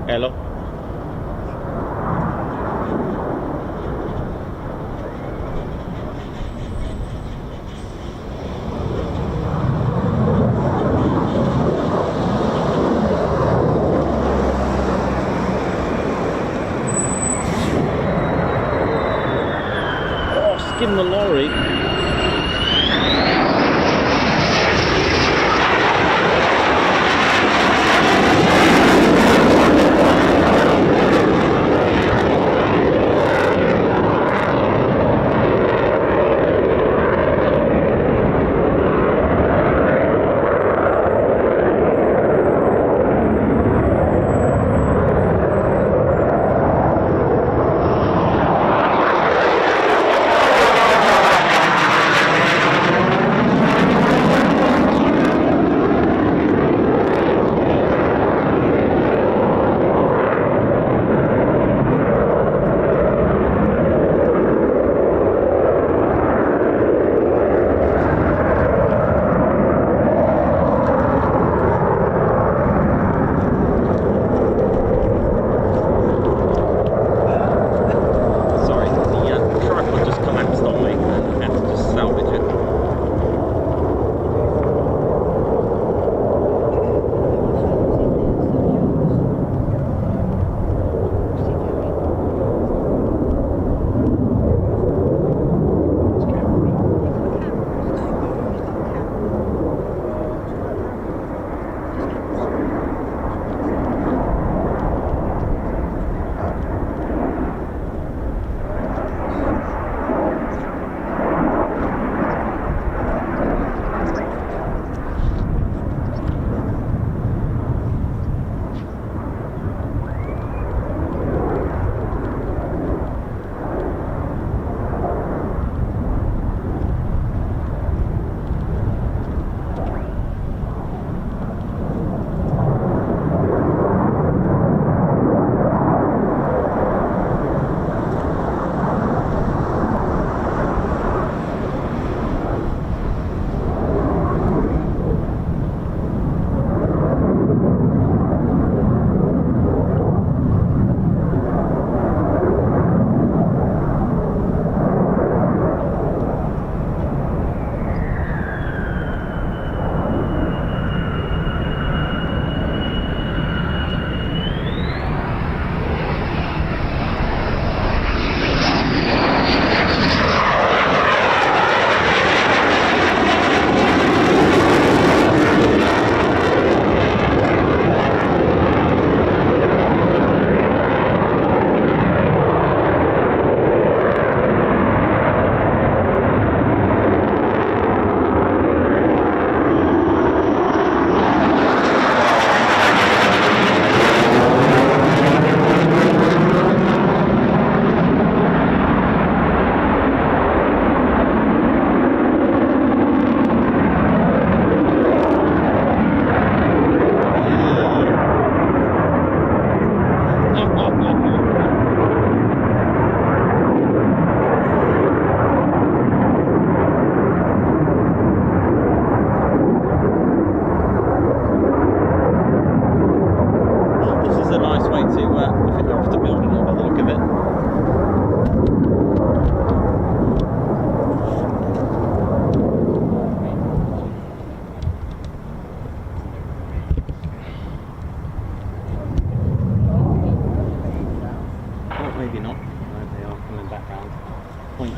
Hello. Oh, skim the lorry.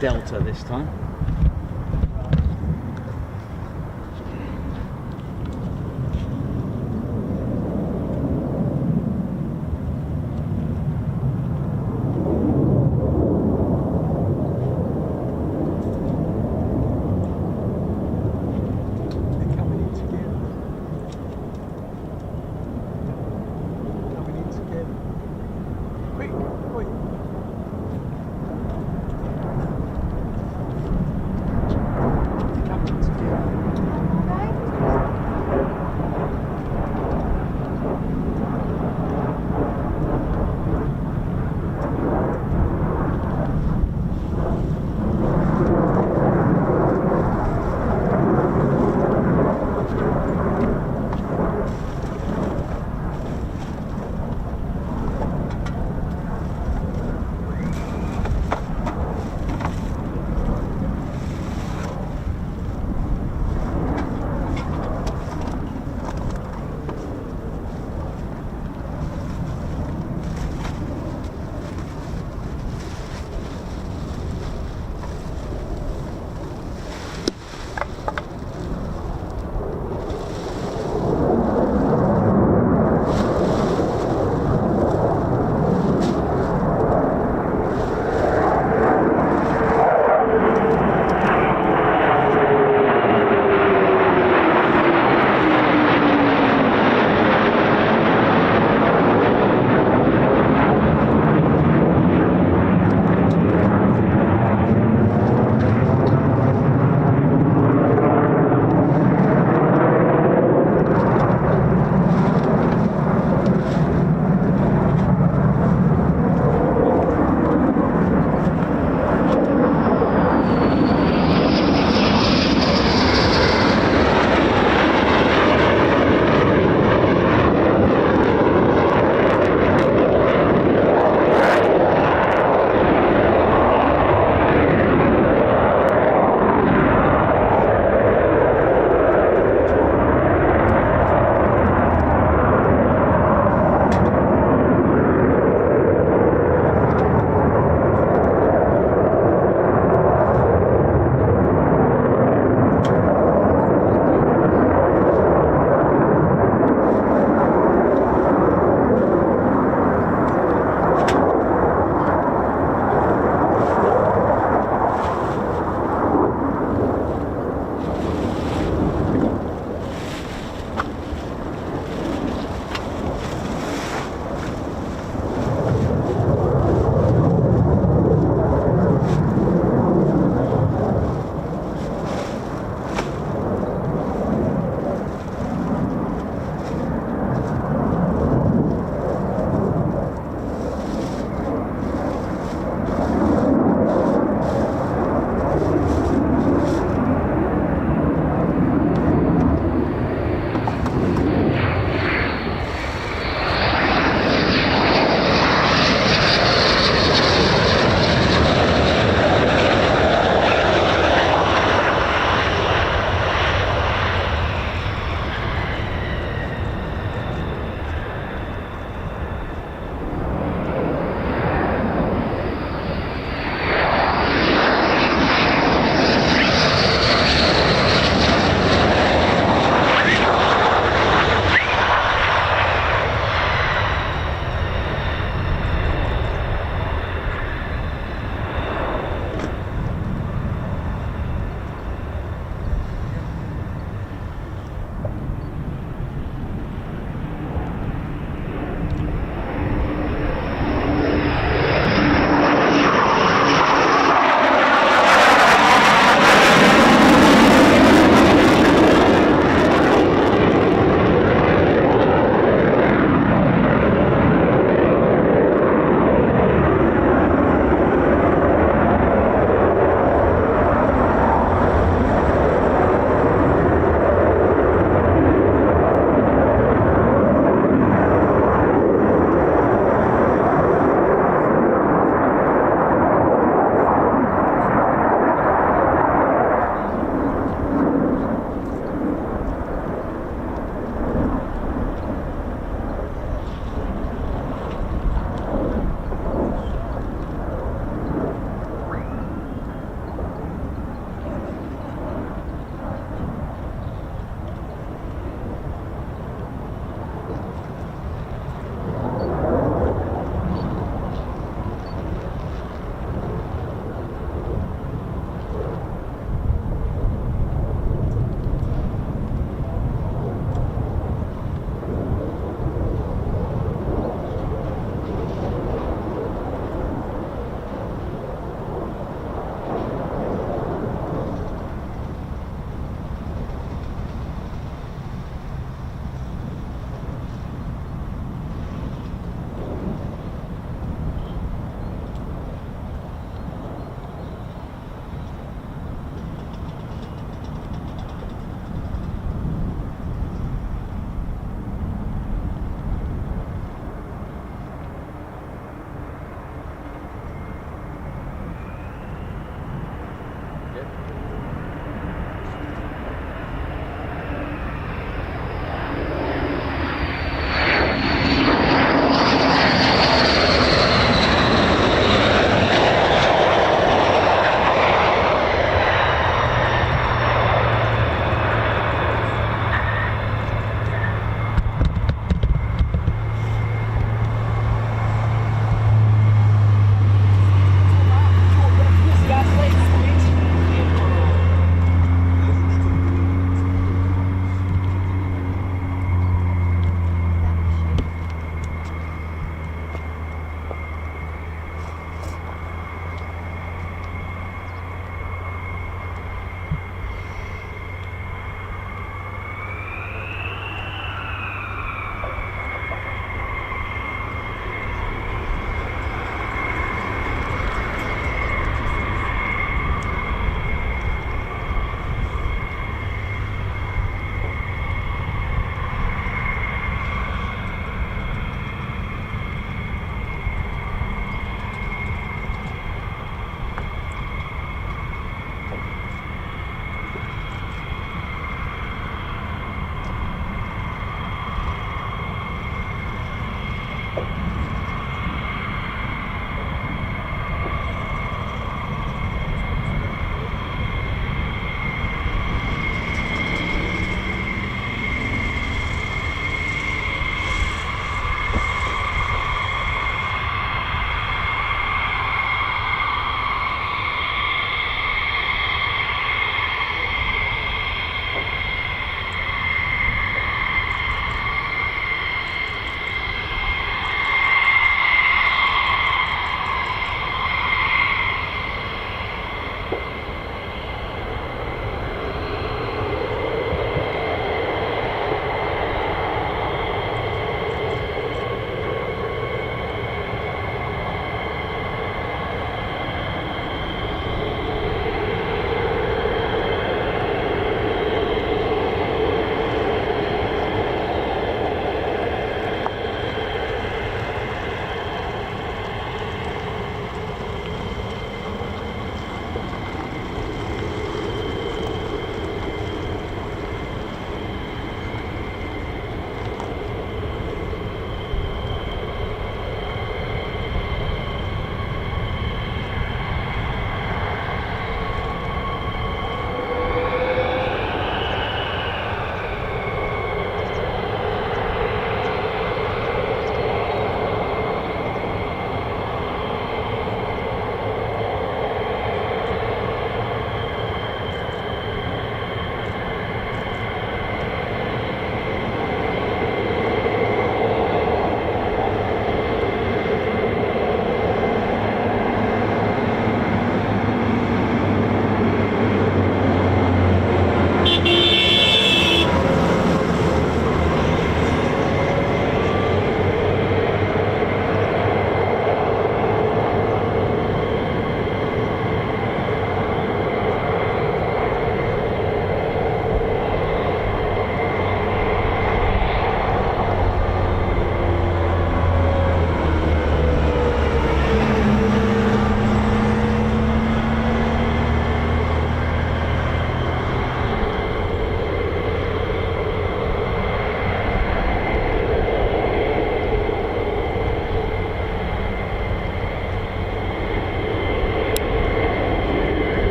Delta this time.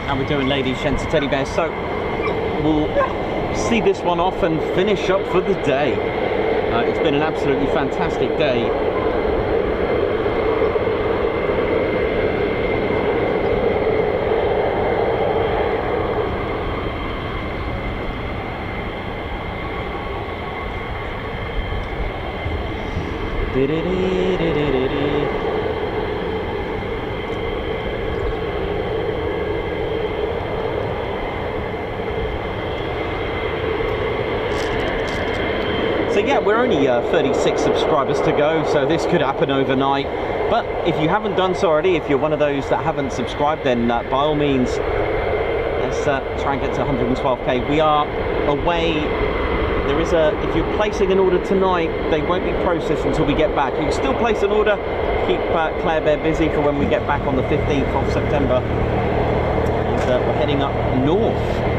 How we doing, ladies, gents, and teddy bears? So we'll see this one off and finish up for the day. It's been an absolutely fantastic day. So yeah, we're only 36 subscribers to go, so this could happen overnight. But if you haven't done so already, if you're one of those that haven't subscribed, then by all means, let's try and get to 112k. We are away. There is if you're placing an order tonight, they won't be processed until we get back. You can still place an order, keep Claire Bear busy for when we get back on the 15th of September. And we're heading up north.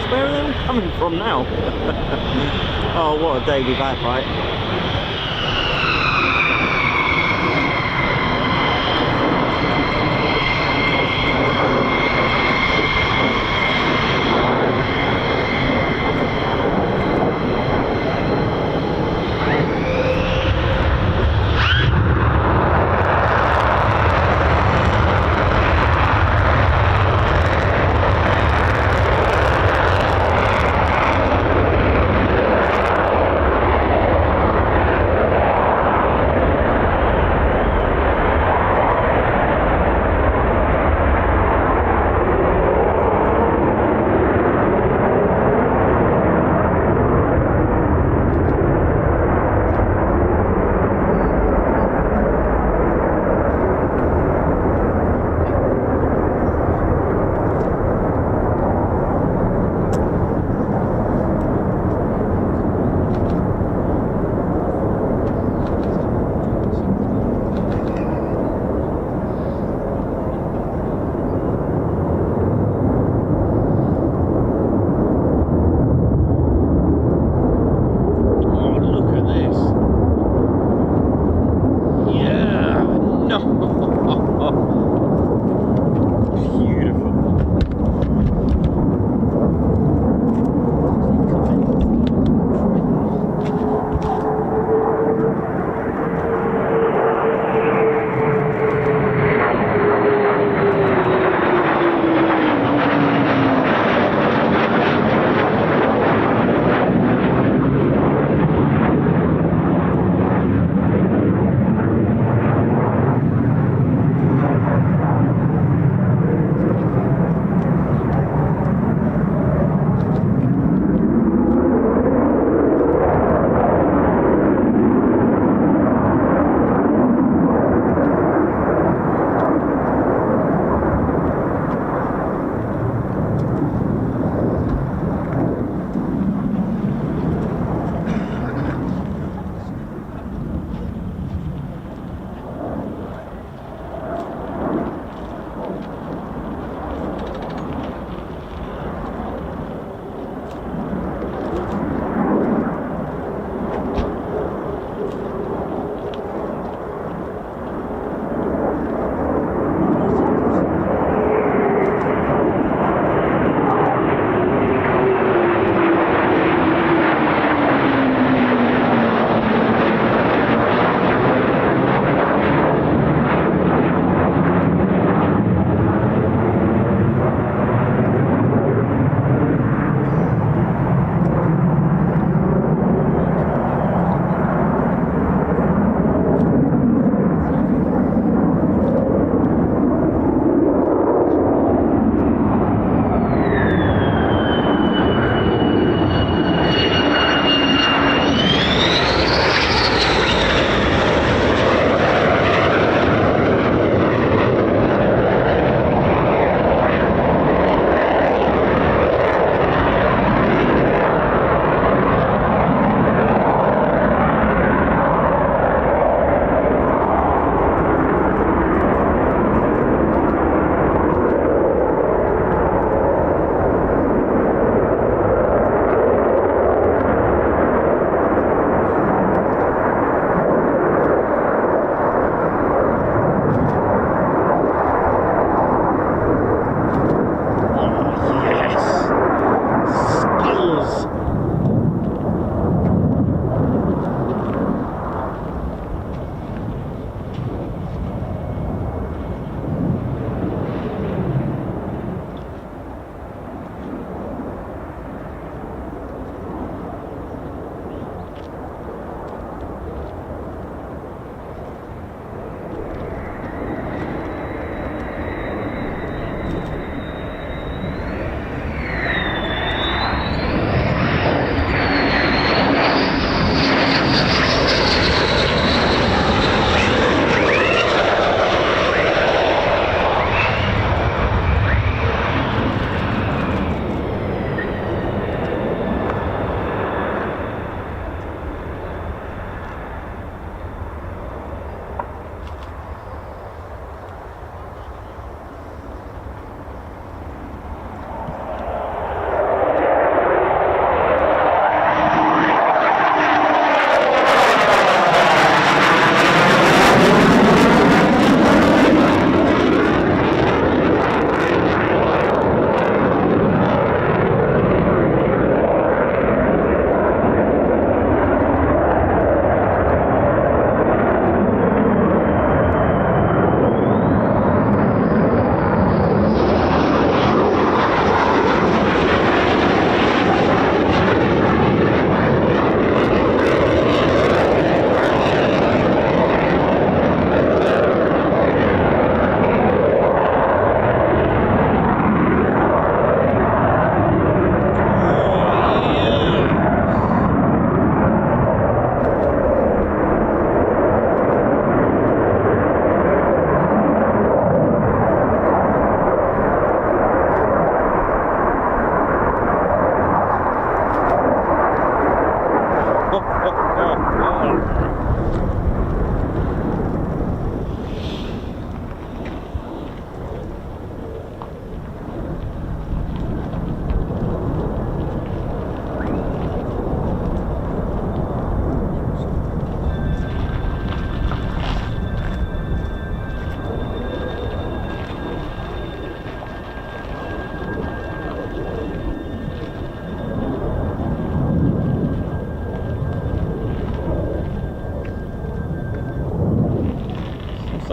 Where are they all coming from now? Oh, what a day we've had, right?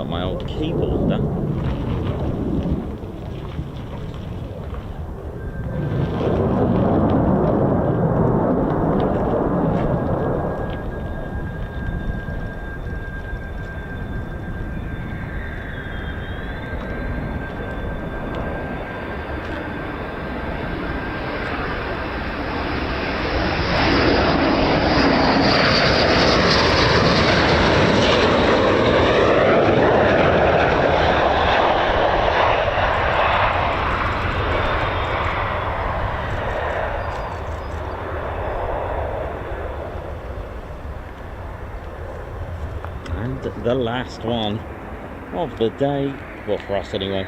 like my old keyboard done. The last one of the day, well, for us anyway.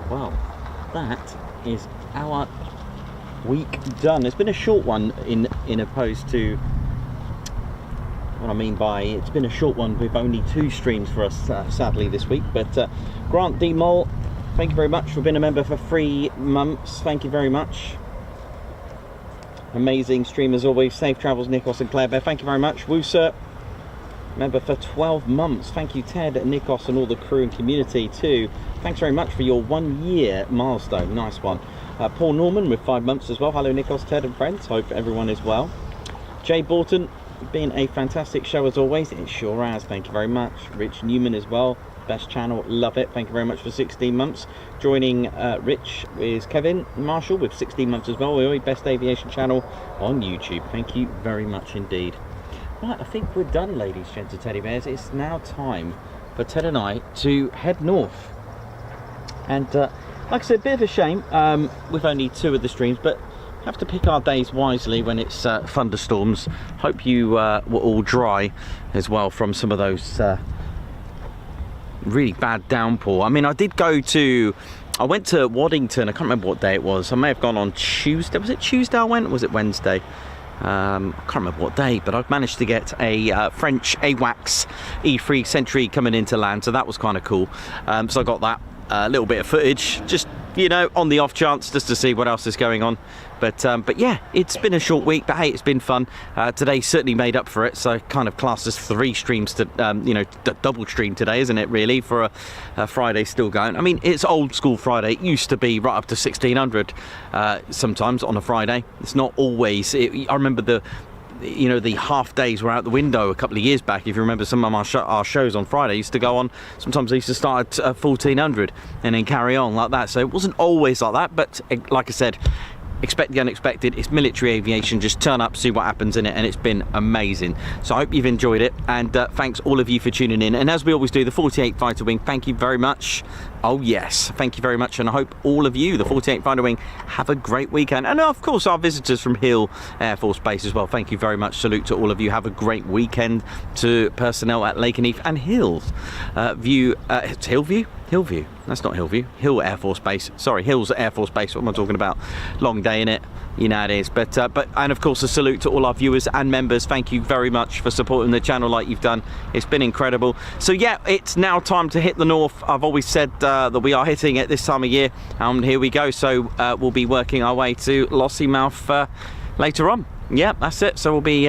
Well, that is our week done. It's been a short one in opposed to what I mean by it's been a short one with only 2 streams for us sadly this week. But Grant D. Mole, thank you very much for being a member for 3 months. Thank you very much. Amazing stream as always. Safe travels, Nikos and Claire Bear. Thank you very much. Woo sir, member for 12 months. Thank you Ted, Nikos and all the crew and community too. Thanks very much for your 1 year milestone. Nice one. Paul Norman with 5 months as well. Hello Nikos, Ted and friends. Hope everyone is well. Jay Borton, been a fantastic show as always. It sure has. Thank you very much. Rich Newman as well. Best channel. Love it. Thank you very much for 16 months. Joining Rich is Kevin Marshall with 16 months as well. We're best aviation channel on YouTube. Thank you very much indeed. Right, I think we're done, ladies, gents and teddy bears. It's now time for Ted and I to head north. And like I said, a bit of a shame with only 2 of the streams, but have to pick our days wisely when it's thunderstorms. Hope you were all dry as well from some of those really bad downpour. I mean, I went to Waddington. I can't remember what day it was. I may have gone on Tuesday. Was it Tuesday I went, or was it Wednesday? I can't remember what day, but I've managed to get a French AWACS E3 Sentry coming into land, so that was kind of cool. So I got that little bit of footage, just, you know, on the off chance, just to see what else is going on. But yeah, it's been a short week, but hey, it's been fun. Today certainly made up for it, so kind of classed as 3 streams to, you know, double stream today, isn't it, really, for a Friday still going. I mean, it's old school Friday. It used to be right up to 1600 sometimes on a Friday. It's not always. I remember the half days were out the window a couple of years back. If you remember, some of our shows on Friday used to go on, sometimes they used to start at 1400 and then carry on like that. So it wasn't always like that, but like I said, expect the unexpected. It's military aviation. Just turn up, see what happens in it, and it's been amazing. So I hope you've enjoyed it, and thanks all of you for tuning in. And as we always do, the 48 Fighter Wing, thank you very much. Oh yes, thank you very much, and I hope all of you, the 48 Fighter Wing, have a great weekend. And of course our visitors from Hill Air Force Base as well, thank you very much. Salute to all of you. Have a great weekend to personnel at Lakenheath and Hills it's Hillview, that's not Hillview, Hill Air Force Base, sorry, Hills Air Force Base. What am I talking about? Long day in it. You know it is. But and of course a salute to all our viewers and members. Thank you very much for supporting the channel like you've done. It's been incredible. So yeah, it's now time to hit the north. I've always said that we are hitting it this time of year, and here we go. So we'll be working our way to Lossiemouth later on. Yeah, that's it. So we'll be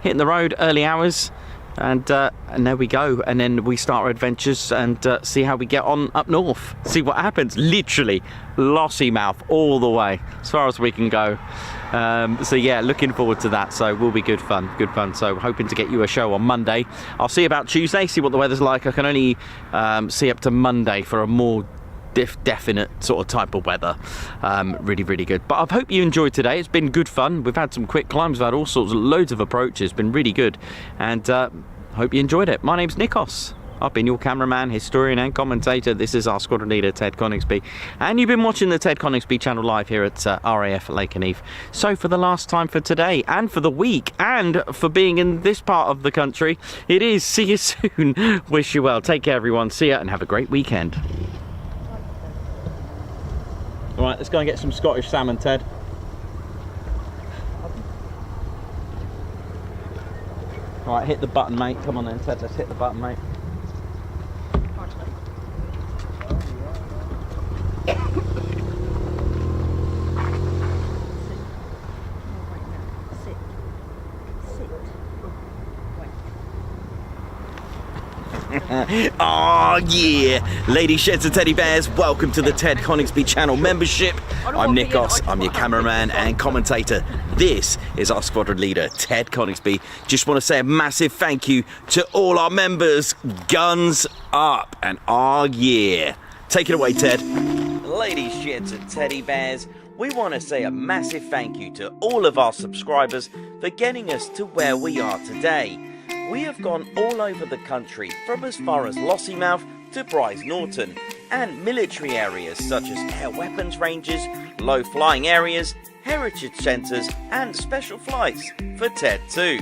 hitting the road early hours, and there we go. And then we start our adventures and see how we get on up north. See what happens. Literally Lossiemouth all the way as far as we can go. So yeah, looking forward to that. So will be good fun. So hoping to get you a show on Monday. I'll see about Tuesday, see what the weather's like. I can only see up to Monday for a more definite sort of type of weather. Really good. But I hope you enjoyed today. It's been good fun. We've had some quick climbs, we've had all sorts of loads of approaches. Been really good, and hope you enjoyed it. My name's Nikos. I've been your cameraman, historian and commentator. This is our squadron leader, Ted Coningsby, and you've been watching the Ted Coningsby channel live here at RAF Lakenheath. So for the last time for today, and for the week, and for being in this part of the country, it is see you soon. Wish you well. Take care everyone. See ya and have a great weekend. All right, let's go and get some Scottish salmon, Ted. All right, hit the button, mate. Come on then, Ted, let's hit the button, mate. Oh yeah, ladies, sheds and teddy bears, welcome to the Ted Coningsby channel membership. I'm Nikos, I'm your cameraman and commentator. This is our squadron leader, Ted Coningsby. Just want to say a massive thank you to all our members. Guns up and oh yeah. Take it away, Ted. Ladies, sheds and teddy bears, we want to say a massive thank you to all of our subscribers for getting us to where we are today. We have gone all over the country, from as far as Lossiemouth to Bryce Norton, and military areas such as air weapons ranges, low flying areas, heritage centres and special flights for TED 2.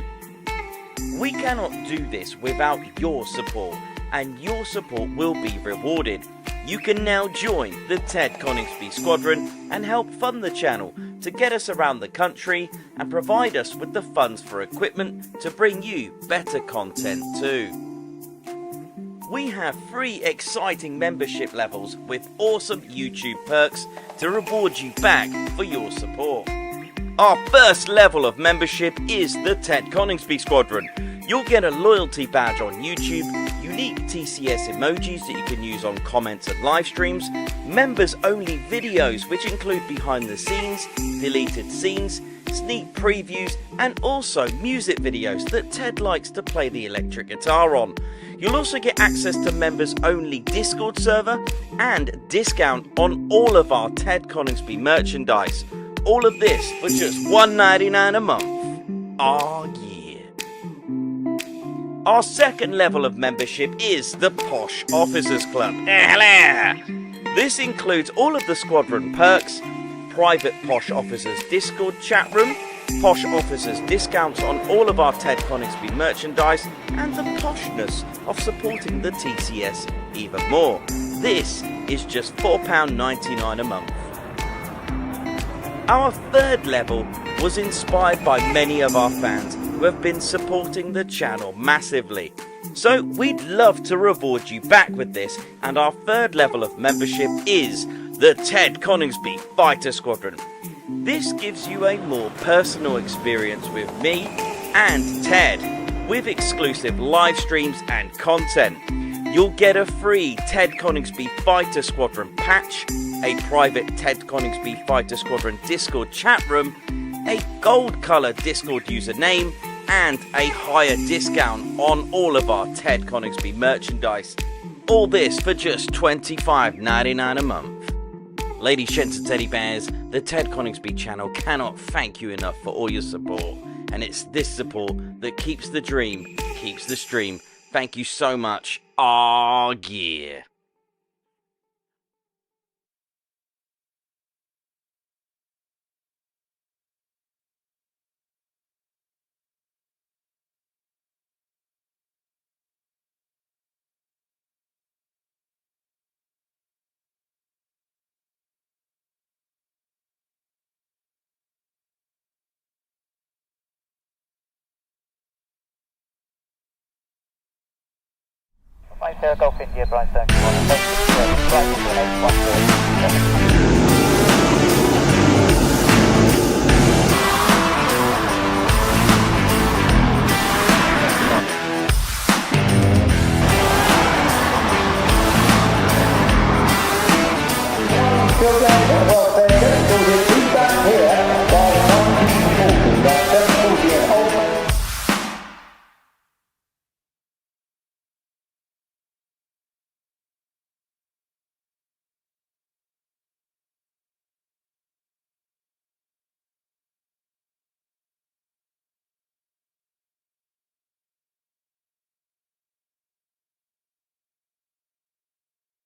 We cannot do this without your support, and your support will be rewarded. You can now join the Ted Coningsby Squadron and help fund the channel to get us around the country and provide us with the funds for equipment to bring you better content too. We have 3 exciting membership levels with awesome YouTube perks to reward you back for your support. Our first level of membership is the Ted Coningsby Squadron. You'll get a loyalty badge on YouTube, unique TCS emojis that you can use on comments and live streams, members only videos which include behind the scenes, deleted scenes, sneak previews and also music videos that Ted likes to play the electric guitar on. You'll also get access to members only Discord server and discount on all of our Ted Coningsby merchandise. All of this for just $1.99 a month. Oh yeah. Our second level of membership is the Posh Officers Club. This includes all of the squadron perks, private Posh Officers Discord chat room, Posh Officers discounts on all of our Ted Coningsby merchandise, and the poshness of supporting the TCS even more. This is just £4.99 a month. Our third level was inspired by many of our fans who have been supporting the channel massively. So we'd love to reward you back with this, and our third level of membership is the Ted Coningsby Fighter Squadron. This gives you a more personal experience with me and Ted, with exclusive live streams and content. You'll get a free Ted Coningsby Fighter Squadron patch, a private Ted Coningsby Fighter Squadron Discord chat room, a gold colour Discord username, and a higher discount on all of our Ted Coningsby merchandise. All this for just $25.99 a month. Ladies, gents and teddy bears, the Ted Coningsby channel cannot thank you enough for all your support. And it's this support that keeps the dream, keeps the stream. Thank you so much. Aw, yeah. Right, Golf India, Bright Circle 1, right, 814.